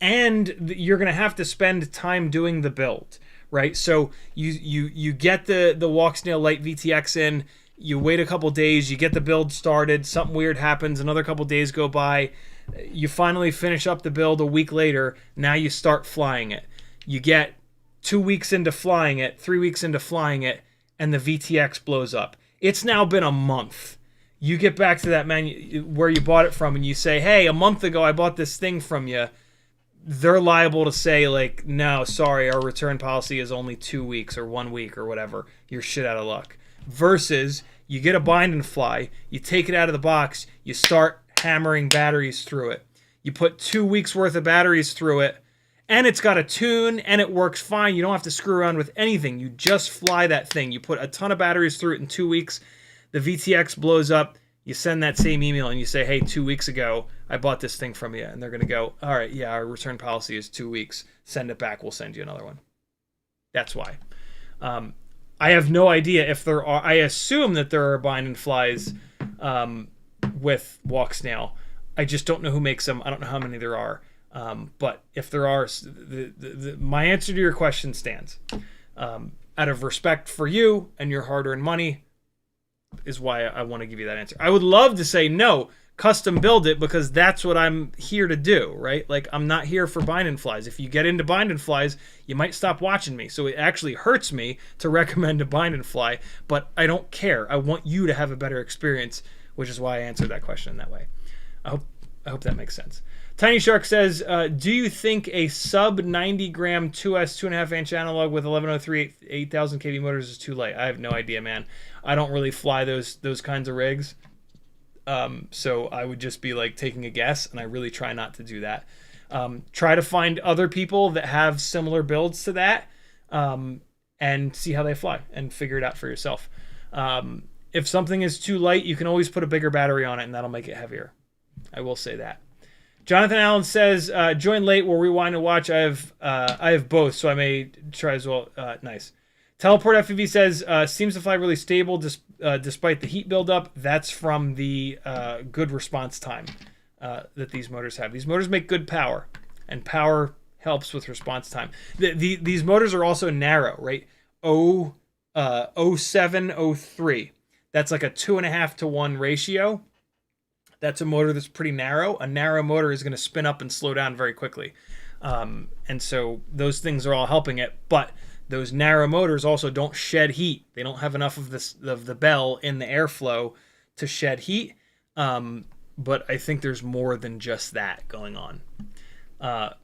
and you're going to have to spend time doing the build, right? So you get the Walksnail light VTX in, you wait a couple days, you get the build started, something weird happens, another couple days go by, you finally finish up the build a week later, now you start flying it. You get 2 weeks into flying it, 3 weeks into flying it, and the VTX blows up. It's now been a month. You get back to that menu where you bought it from and you say, hey, a month ago I bought this thing from you. They're liable to say, like, no, sorry, our return policy is only 2 weeks or 1 week or whatever. You're shit out of luck. Versus you get a bind and fly, you take it out of the box, you start hammering batteries through it. You put 2 weeks worth of batteries through it, and it's got a tune, and it works fine. You don't have to screw around with anything. You just fly that thing. You put a ton of batteries through it in 2 weeks. The VTX blows up. You send that same email, and you say, hey, 2 weeks ago, I bought this thing from you. And they're going to go, all right, yeah, our return policy is 2 weeks. Send it back. We'll send you another one. That's why. I have no idea if there are. I assume that there are bind and flies with Walksnail. I just don't know who makes them. I don't know how many there are. But if there are, my answer to your question stands. Out of respect for you and your hard-earned money is why I want to give you that answer. I would love to say no, custom build it, because that's what I'm here to do, right? Like, I'm not here for bind and flies. If you get into bind and flies, you might stop watching me. So it actually hurts me to recommend a bind and fly, but I don't care. I want you to have a better experience, which is why I answered that question that way. I I hope that makes sense. Tiny Shark says, do you think a sub 90 gram 2S 2.5 inch analog with 1103 8000 kV motors is too light? I have no idea, man. I don't really fly those kinds of rigs. So I would just be like taking a guess, and I really try not to do that. Try to find other people that have similar builds to that, and see how they fly and figure it out for yourself. If something is too light, you can always put a bigger battery on it, and that'll make it heavier. I will say that. Jonathan Allen says, join late, we'll rewind and watch. I have both, so I may try as well. Nice. Teleport FPV says, seems to fly really stable despite the heat buildup. That's from the good response time that these motors have. These motors make good power, and power helps with response time. These motors are also narrow, right? 0703. That's like a 2.5 to 1 ratio. That's a motor that's pretty narrow. A narrow motor is going to spin up and slow down very quickly. And so those things are all helping it. But those narrow motors also don't shed heat. They don't have enough of the bell in the airflow to shed heat. But I think there's more than just that going on. But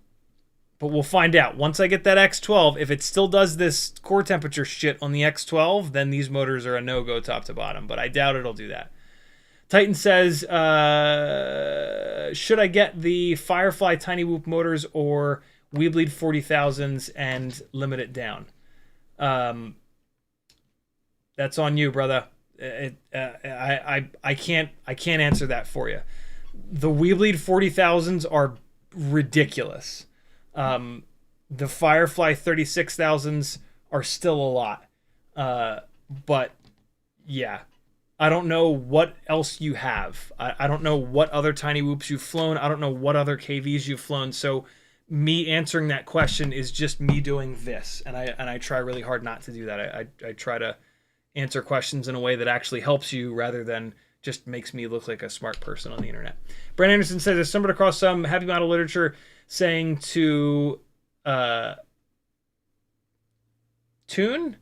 we'll find out. Once I get that X12, if it still does this core temperature shit on the X12, then these motors are a no-go top to bottom. But I doubt it'll do that. Titan says, should I get the Firefly TinyWhoop motors or Weebleed 40,000s and limit it down? That's on you, brother. I can't answer that for you. The Weebleed 40,000s are ridiculous. The Firefly 36,000s are still a lot. But yeah. I don't know what else you have. I don't know what other TinyWhoops you've flown. I don't know what other KVs you've flown. So me answering that question is just me doing this. And I try really hard not to do that. I try to answer questions in a way that actually helps you rather than just makes me look like a smart person on the internet. Brent Anderson says, I stumbled across some heavy model literature saying to tune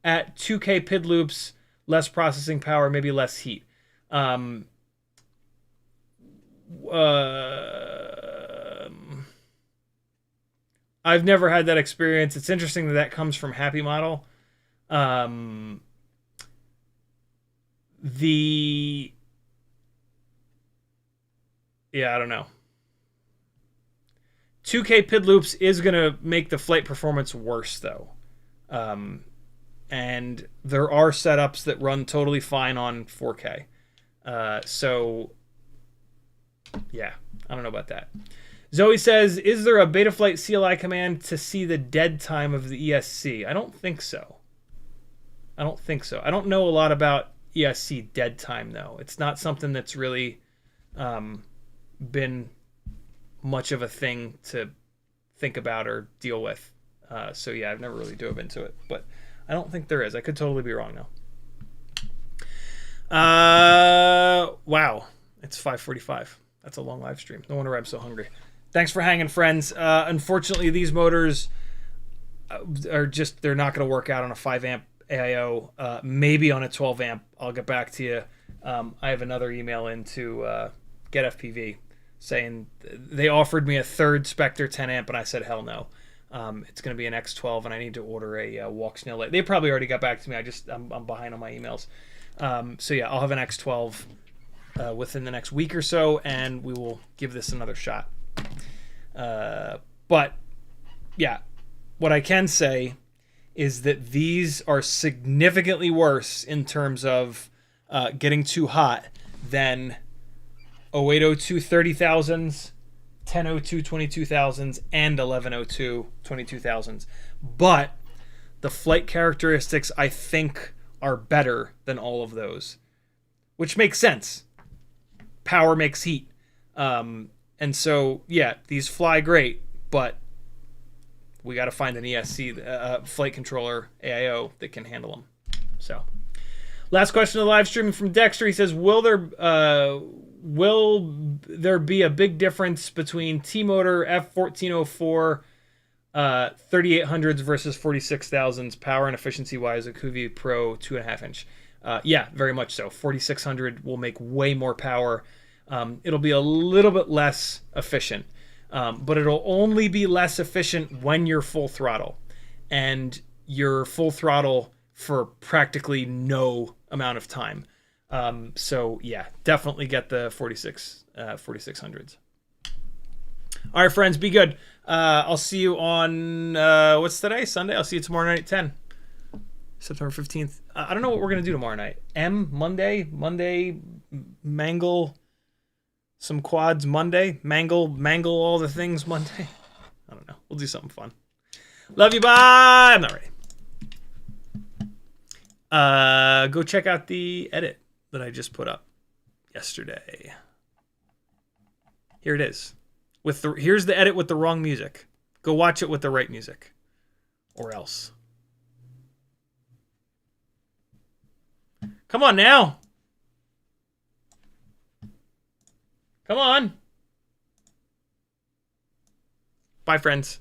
at 2K PID loops, less processing power, maybe less heat. I've never had that experience. It's interesting that comes from Happy Model. Yeah, I don't know. 2K PID loops is going to make the flight performance worse, though. And there are setups that run totally fine on 4K. So, yeah, I don't know about that. Zoe says, is there a Betaflight CLI command to see the dead time of the ESC? I don't think so. I don't know a lot about ESC dead time, though. It's not something that's really been much of a thing to think about or deal with. So, yeah, I've never really dove into it. But I don't think there is. I could totally be wrong, though. Wow. It's 5:45. That's a long live stream. No wonder I'm so hungry. Thanks for hanging, friends. Unfortunately, these motors are just, they're not going to work out on a 5 amp AIO. Maybe on a 12 amp. I'll get back to you. I have another email into GetFPV saying they offered me a third Spectre 10 amp, and I said hell no. It's going to be an X12, and I need to order a Walksnail light. They probably already got back to me. I'm behind on my emails. So yeah, I'll have an X12 within the next week or so, and we will give this another shot. But yeah, what I can say is that these are significantly worse in terms of getting too hot than 0802 30,000s, 1002 22,000s, and 1102 22,000s. But the flight characteristics, I think, are better than all of those, which makes sense. Power makes heat. And so, yeah, these fly great, but we got to find an ESC flight controller AIO that can handle them. So, last question of the live stream from Dexter. He says, will there be a big difference between T-Motor F1404 3800s versus 46,000s power and efficiency wise, a Kuvi Pro 2.5 inch? Yeah, very much so. 4600 will make way more power. It'll be a little bit less efficient, but it'll only be less efficient when you're full throttle, and you're full throttle for practically no amount of time. So yeah, definitely get the 4600s. All right, friends, be good. I'll see you on, what's today? Sunday? I'll see you tomorrow night at 10. September 15th. I don't know what we're going to do tomorrow night. Monday, mangle some quads Monday. Mangle all the things Monday. I don't know. We'll do something fun. Love you, bye! I'm not ready. Go check out the edit that I just put up yesterday. Here it is. Here's the edit with the wrong music. Go watch it with the right music. Or else. Come on now. Come on. Bye, friends.